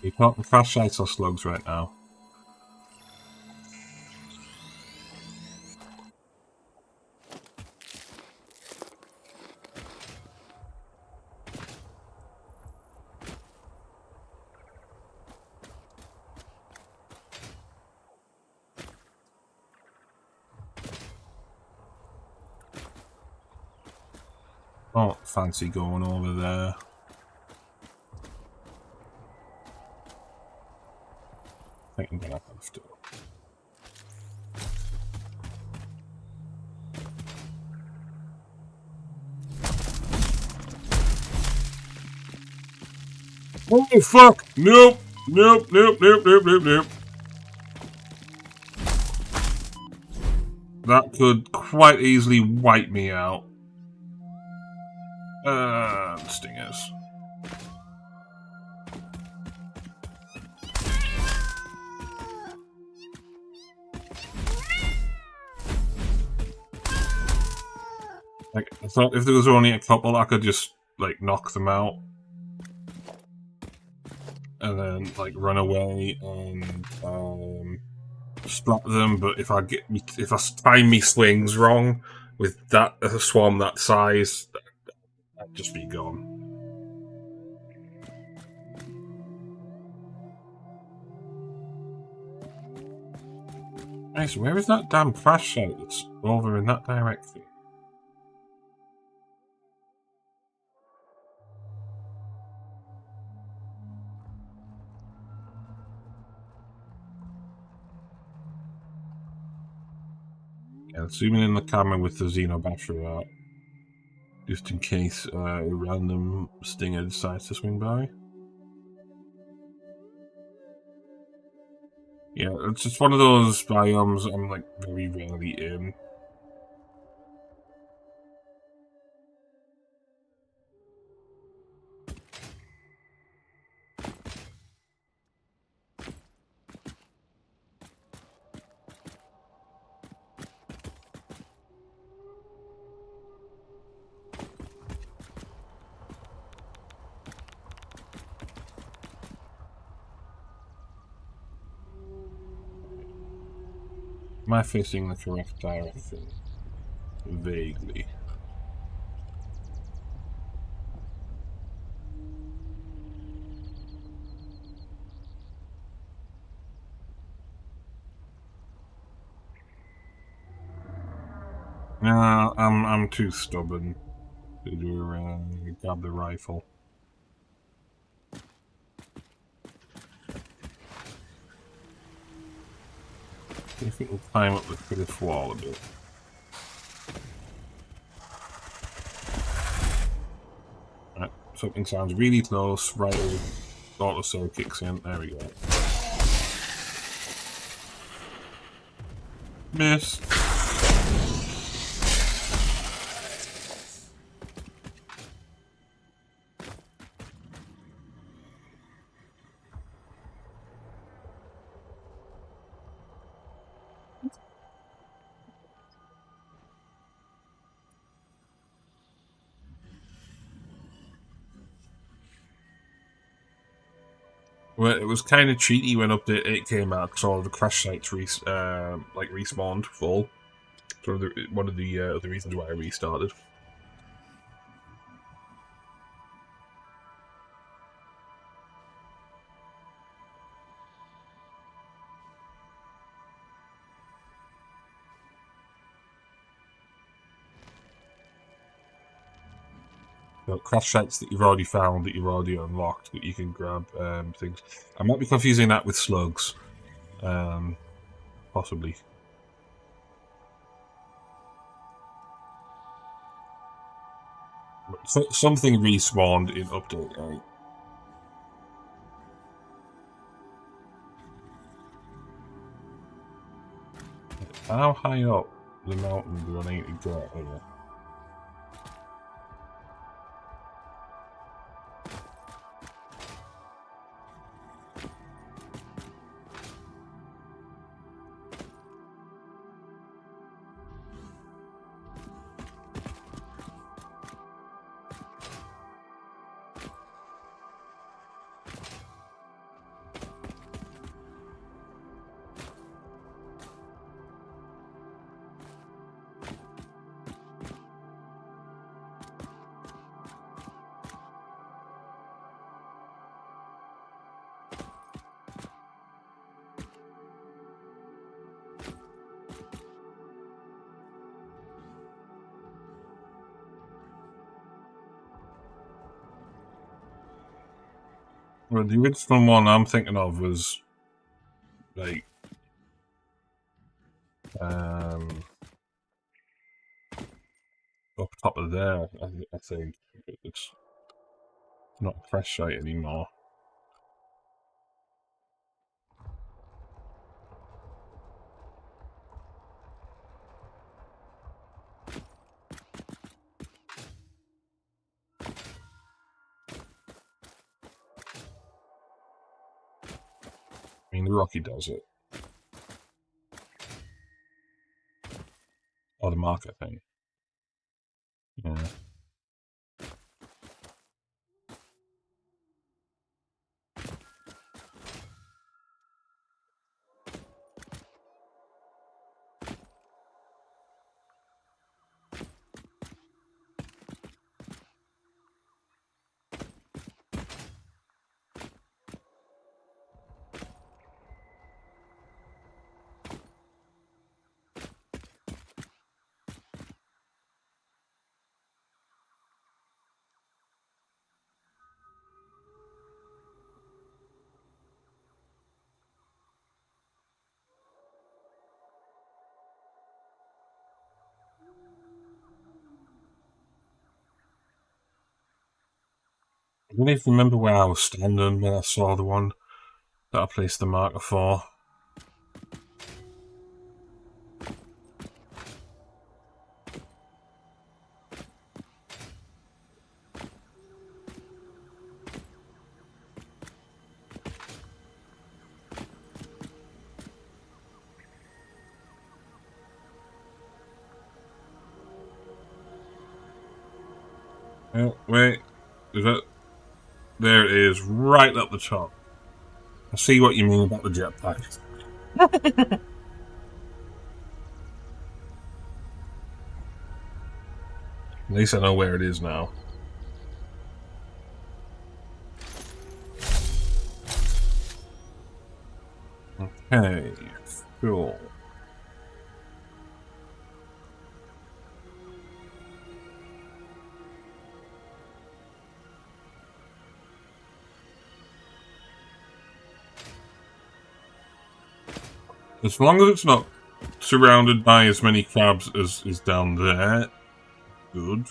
You can't crash sites or slugs right now. Oh, fancy going over there. I think I'm gonna have to. Oh fuck! Nope! Nope, nope, nope, nope, nope, nope. That could quite easily wipe me out. Stingers. Like, I thought if there was only a couple, I could just, like, knock them out. And then, like, run away and, splat them, but if I time me swings wrong with that a swarm that size, I'd just be gone. Nice, where is that damn crash site that's over in that direction? Yeah, zooming in the camera with the Xeno battery out, just in case a random stinger decides to swing by. Yeah, it's just one of those biomes I'm like very rarely in. Am I facing the correct direction? Vaguely. Nah, I'm too stubborn to grab the rifle. If it will climb up the cliff wall a bit. Right, something sounds really close. Right, auto soul kicks in. There we go. Missed. Well, it was kind of cheaty when update 8 came out because all the crash sites respawned full. So one of the other reasons why I restarted. So crash sites that you've already found, that you've already unlocked, that you can grab things. I might be confusing that with slugs. Possibly. So, something respawned in update 8. How high up the mountain do I need to get here? Well, the original one I'm thinking of was like up top of there. I think it's not a crash site anymore. I mean, the Rocky does it. Or the market thing. Yeah. I don't even remember where I was standing when I saw the one that I placed the marker for. Oh, wait. Is that... There it is, right up the top. I see what you mean about the jetpack. At least I know where it is now. Okay, cool. As long as it's not surrounded by as many crabs as is down there, good.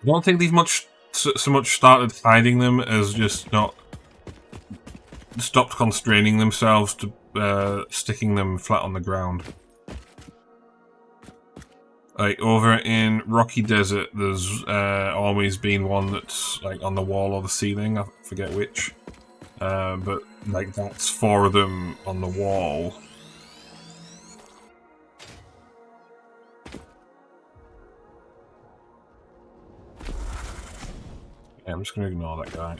I don't think they've so much started hiding them as just not stopped constraining themselves to sticking them flat on the ground. Like over in Rocky Desert, there's always been one that's like on the wall or the ceiling. I forget which, but like that's 4 of them on the wall. Yeah, I'm just gonna ignore that guy.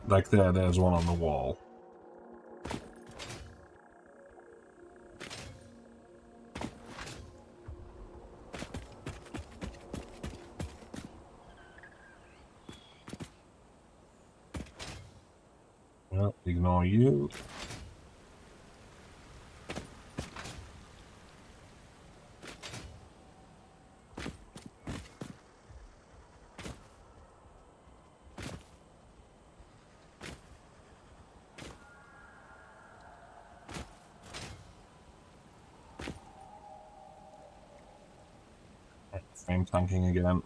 Like there's one on the wall. Well, ignore you. Flame tanking again.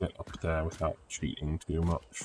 Get up there without cheating too much.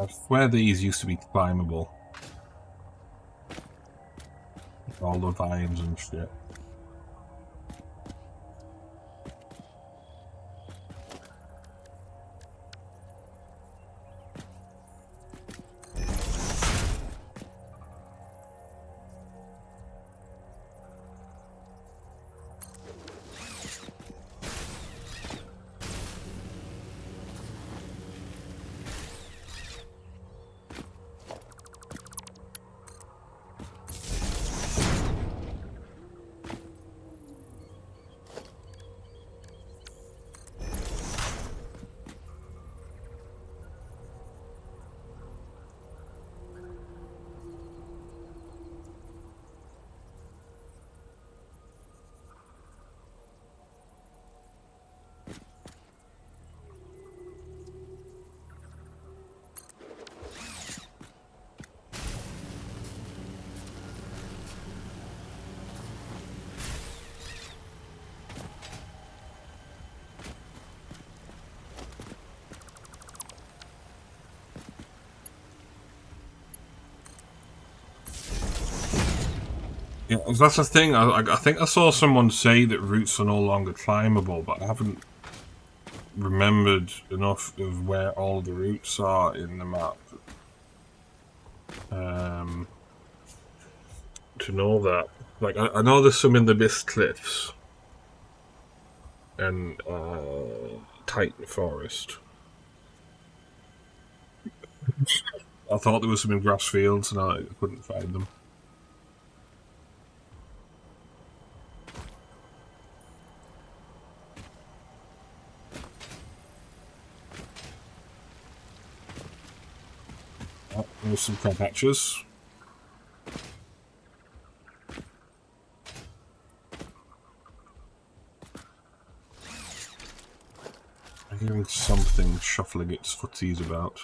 I swear these used to be climbable. All the vines and shit. Yeah, that's the thing. I think I saw someone say that routes are no longer climbable, but I haven't remembered enough of where all the routes are in the map to know that. Like, I know there's some in the Mist Cliffs and Titan Forest. I thought there was some in grass fields, and I couldn't find them. Oh, there's some crab patches. I'm hearing something shuffling its footsies about.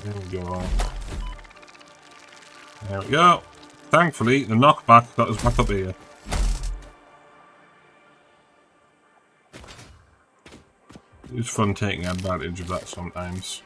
There we go. There we go. Thankfully, the knockback got us back up here. It's fun taking advantage of that sometimes.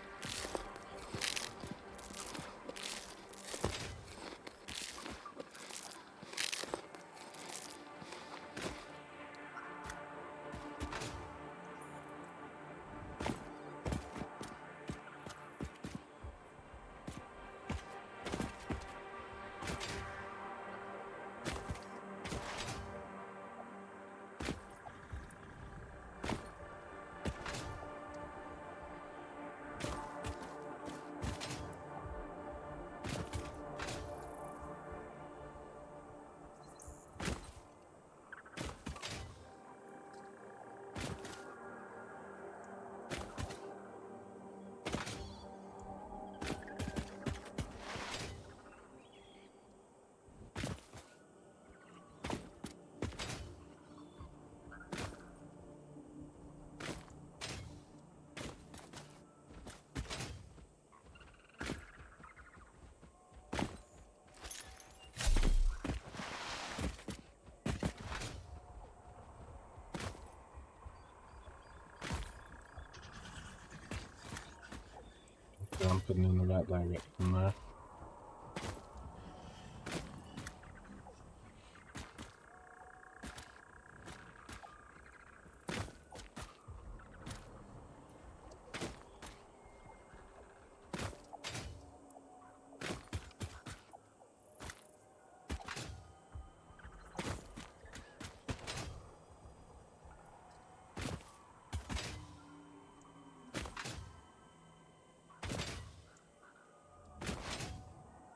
I'm putting in the right direction there.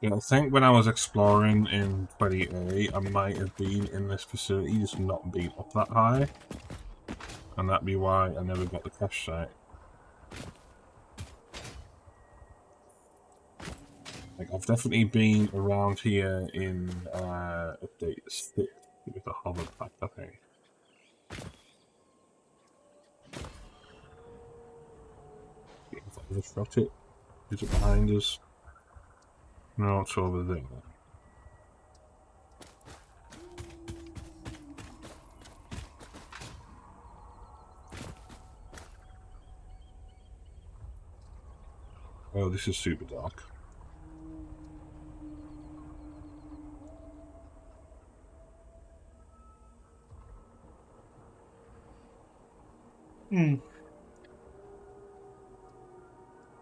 Yeah, I think when I was exploring in 20A, I might have been in this facility, just not been up that high. And that'd be why I never got the cache site. Like, I've definitely been around here in update 6 with the hover pack, I think. If I just shot it, is it behind us? No, it's over there. Oh, this is super dark.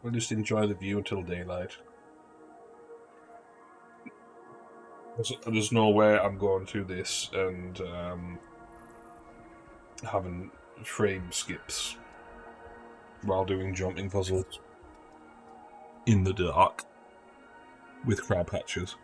I'll just enjoy the view until daylight. There's no way I'm going through this and having frame skips while doing jumping puzzles in the dark with crab hatches.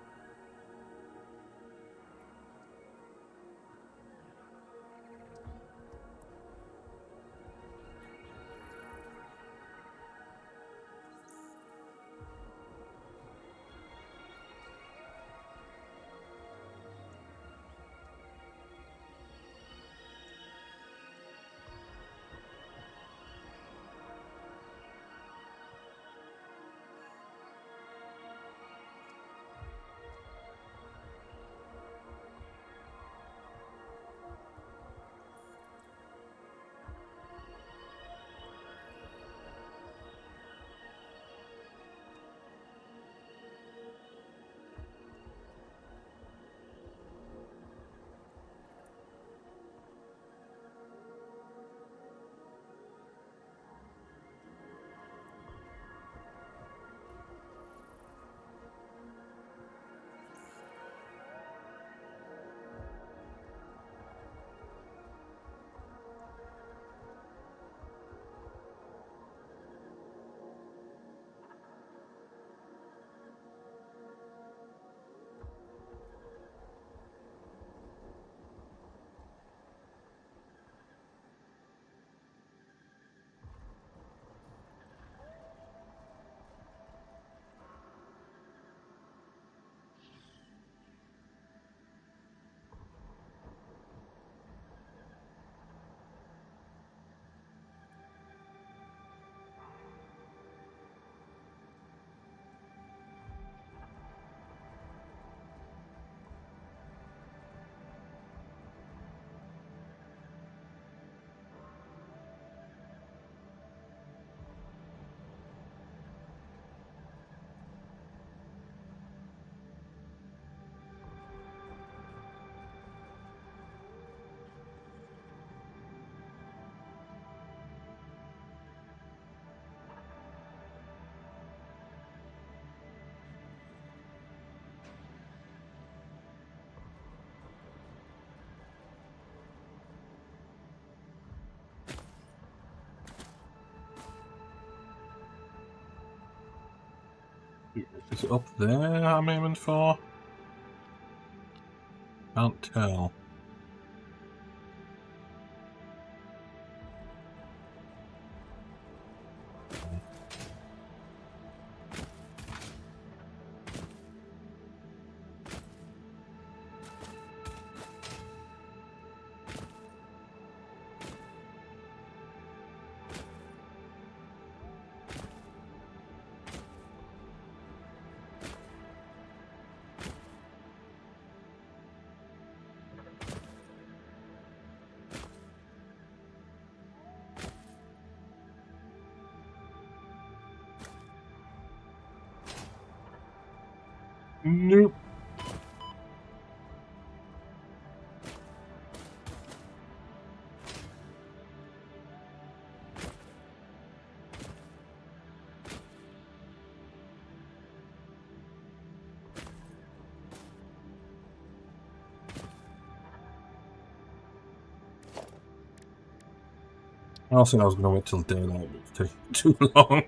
Is it up there I'm aiming for? Can't tell. Nope. I said I was going to wait till daylight, but it's taking too long.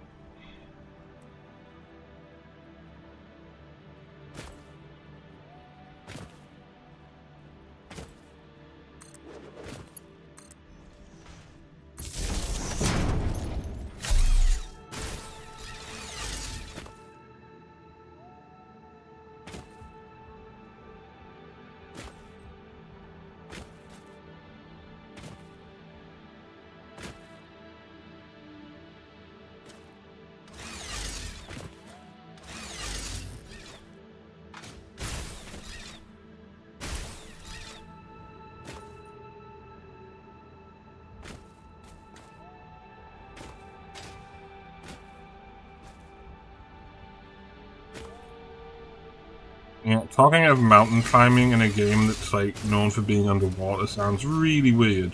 Yeah, talking of mountain climbing in a game that's like known for being underwater sounds really weird.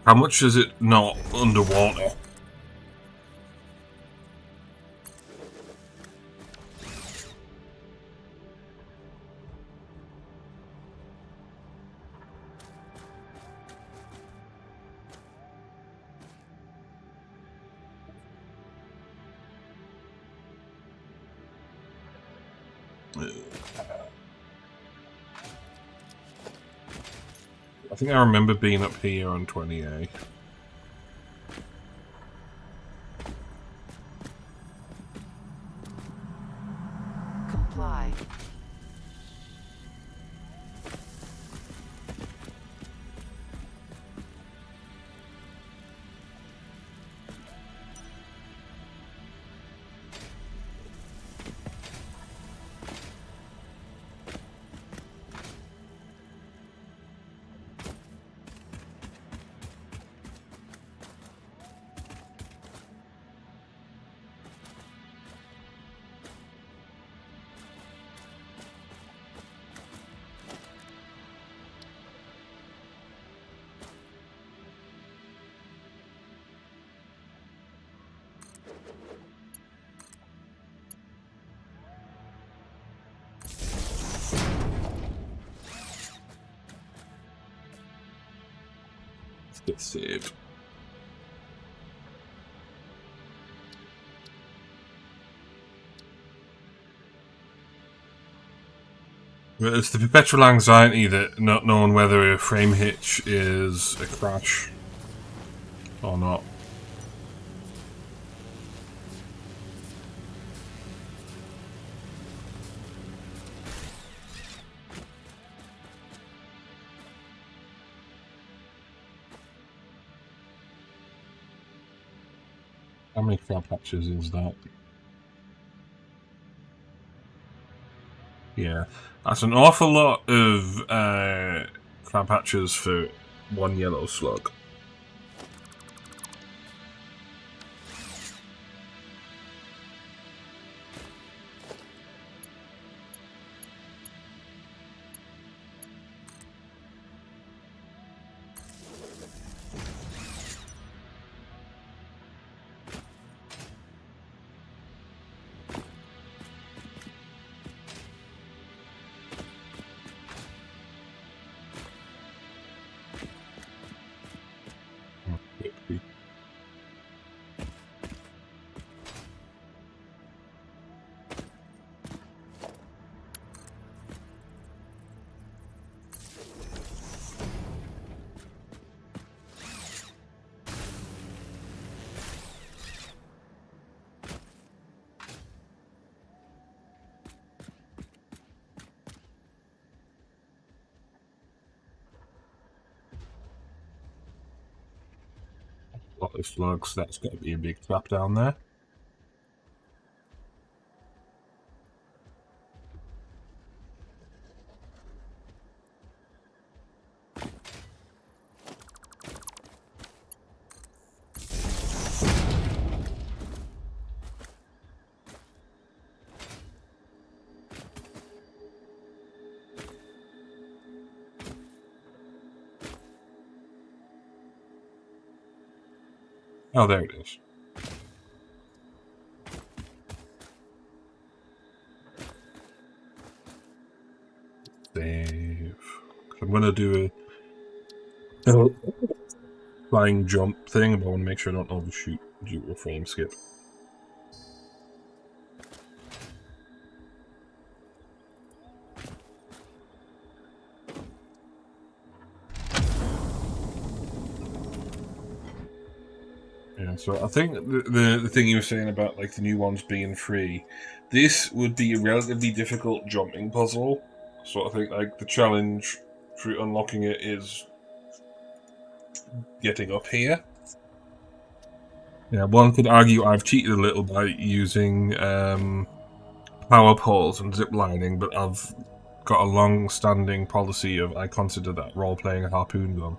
How much is it not underwater? I think I remember being up here on 20A.
Comply.
Let's get saved. It's the perpetual anxiety that not knowing whether a frame hitch is a crash or not. How many crab patches is that? Yeah, that's an awful lot of crab patches for one yellow slug. A lot of slugs, that's got to be a big trap down there. Oh, there it is. Save. I'm gonna do a flying jump thing, but I want to make sure I don't overshoot due to a frame skip. Yeah, so I think the thing you were saying about like the new ones being free, this would be a relatively difficult jumping puzzle. So I think like the challenge for unlocking it is getting up here. Yeah, one could argue I've cheated a little by using power poles and zip lining, but I've got a long-standing policy of I consider that role-playing a harpoon gun.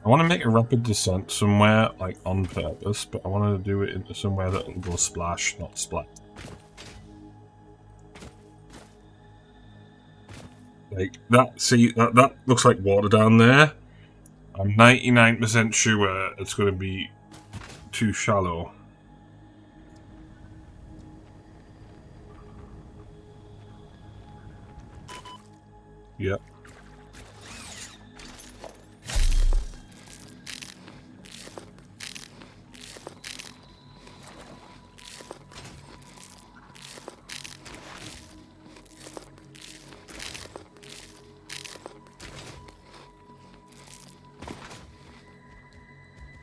I want to make a rapid descent somewhere, like, on purpose, but I want to do it into somewhere that will go splash, not splat. Like, that looks like water down there. I'm 99% sure it's going to be too shallow. Yep.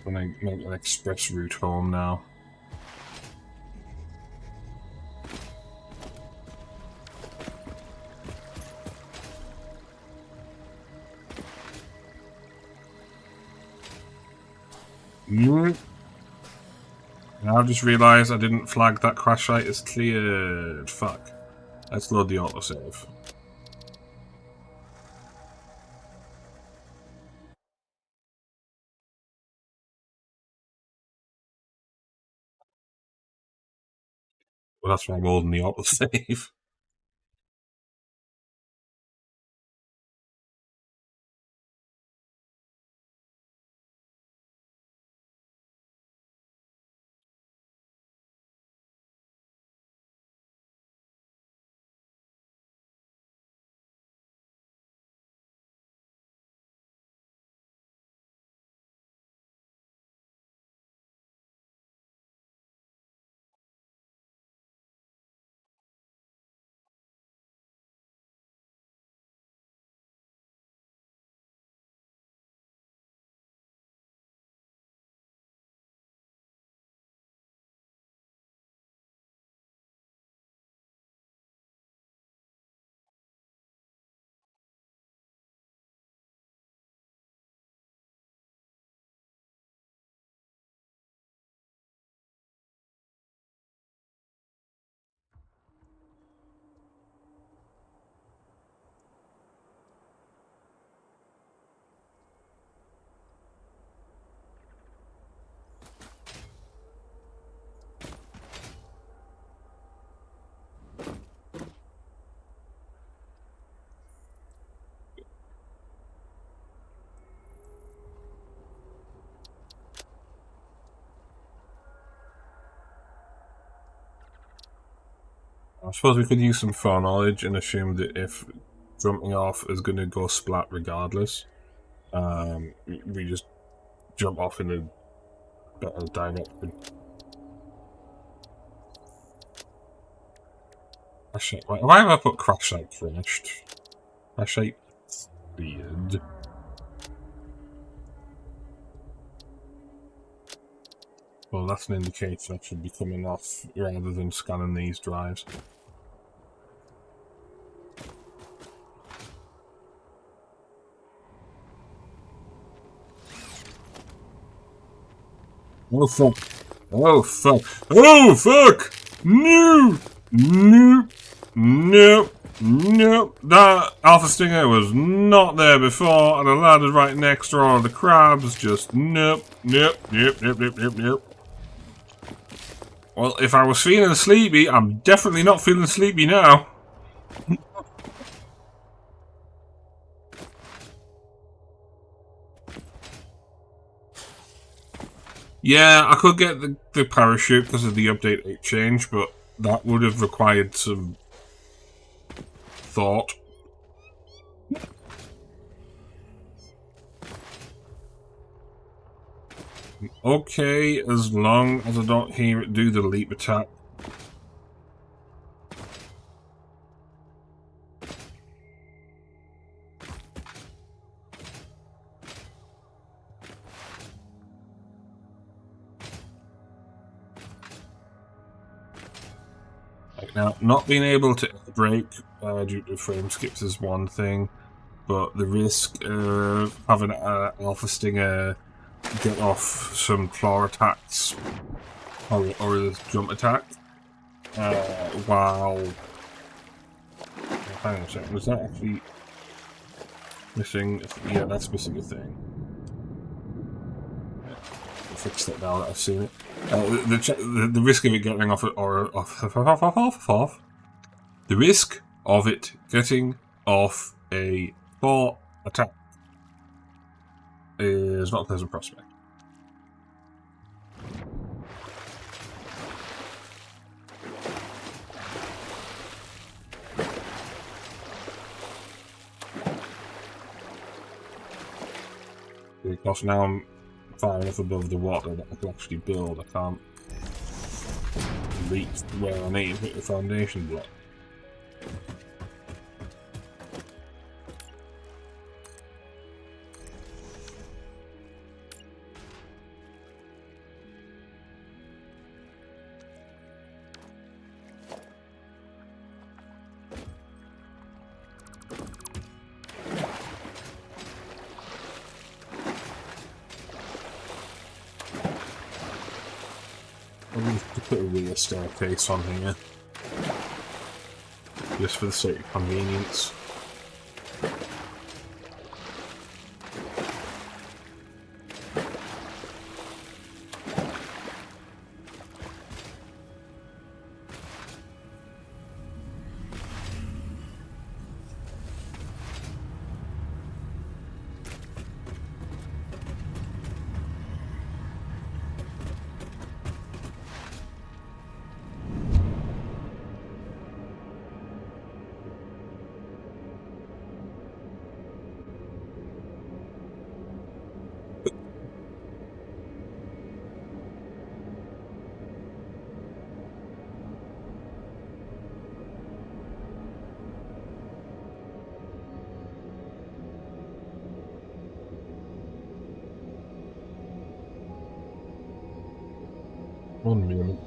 I'm going to make an express route home now. Now I've just realised I didn't flag that crash site as cleared. Fuck. Let's load the autosave. Well, that's why I'm loading the autosave. I suppose we could use some foreknowledge and assume that if jumping off is going to go splat regardless, we just jump off in a better direction. Crash site. Why have I put crash site finished? Crash site weird. Well, that's an indicator I should be coming off rather than scanning these drives. Oh fuck! Oh fuck! Oh fuck! No! No! No! Nope, that Alpha Stinger was not there before, and I landed right next to all of the crabs. Just nope, nope, nope, nope, nope, nope, nope. Well, if I was feeling sleepy, I'm definitely not feeling sleepy now. Yeah, I could get the parachute because of the update 8 change, but that would have required some thought. Okay, as long as I don't hear it do the leap attack. Now, not being able to break due to frame skips is one thing, but the risk of having an Alpha Stinger get off some claw attacks or the jump attack while... Hang on a second, was that actually missing? Yeah, that's missing a thing. I'll fix that now that I've seen it. The risk of it getting off the risk of it getting off a claw attack is not a pleasant prospect. Because now I'm far enough above the water that I can actually build. I can't reach where I need to put the foundation block. I'm going to put a rear staircase on here, just for the sake of convenience. One moment.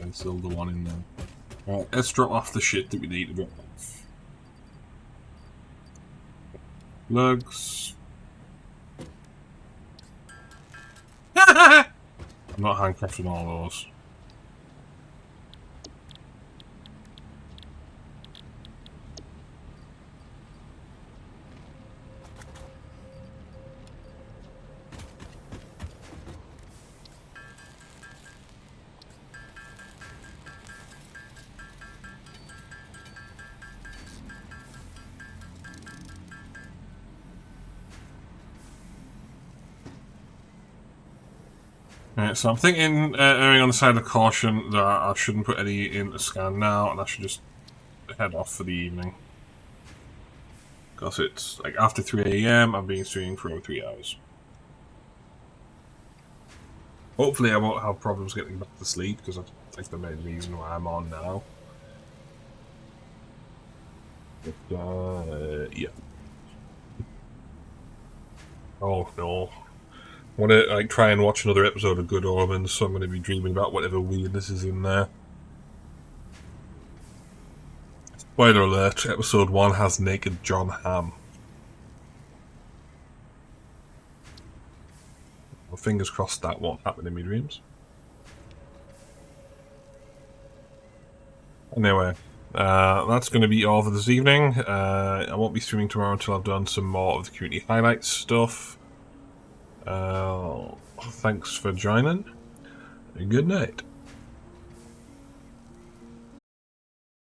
There's still the one in there. Right, let's drop off the shit that we need to drop off. Lugs. I'm not handcrafting all those. Right, so I'm thinking, erring on the side of caution, that I shouldn't put any in the scan now, and I should just head off for the evening. Because it's like after 3 AM, I'm being streaming for over 3 hours. Hopefully I won't have problems getting back to sleep, because that's like the main reason why I'm on now. But, yeah. Oh no. I want to like try and watch another episode of Good Omens, so I'm going to be dreaming about whatever weirdness is in there. Spoiler alert, episode 1 has naked John Hamm. Well, fingers crossed that won't happen in my dreams. Anyway, that's going to be all for this evening. I won't be streaming tomorrow until I've done some more of the community highlights stuff. Thanks for joining. Good night.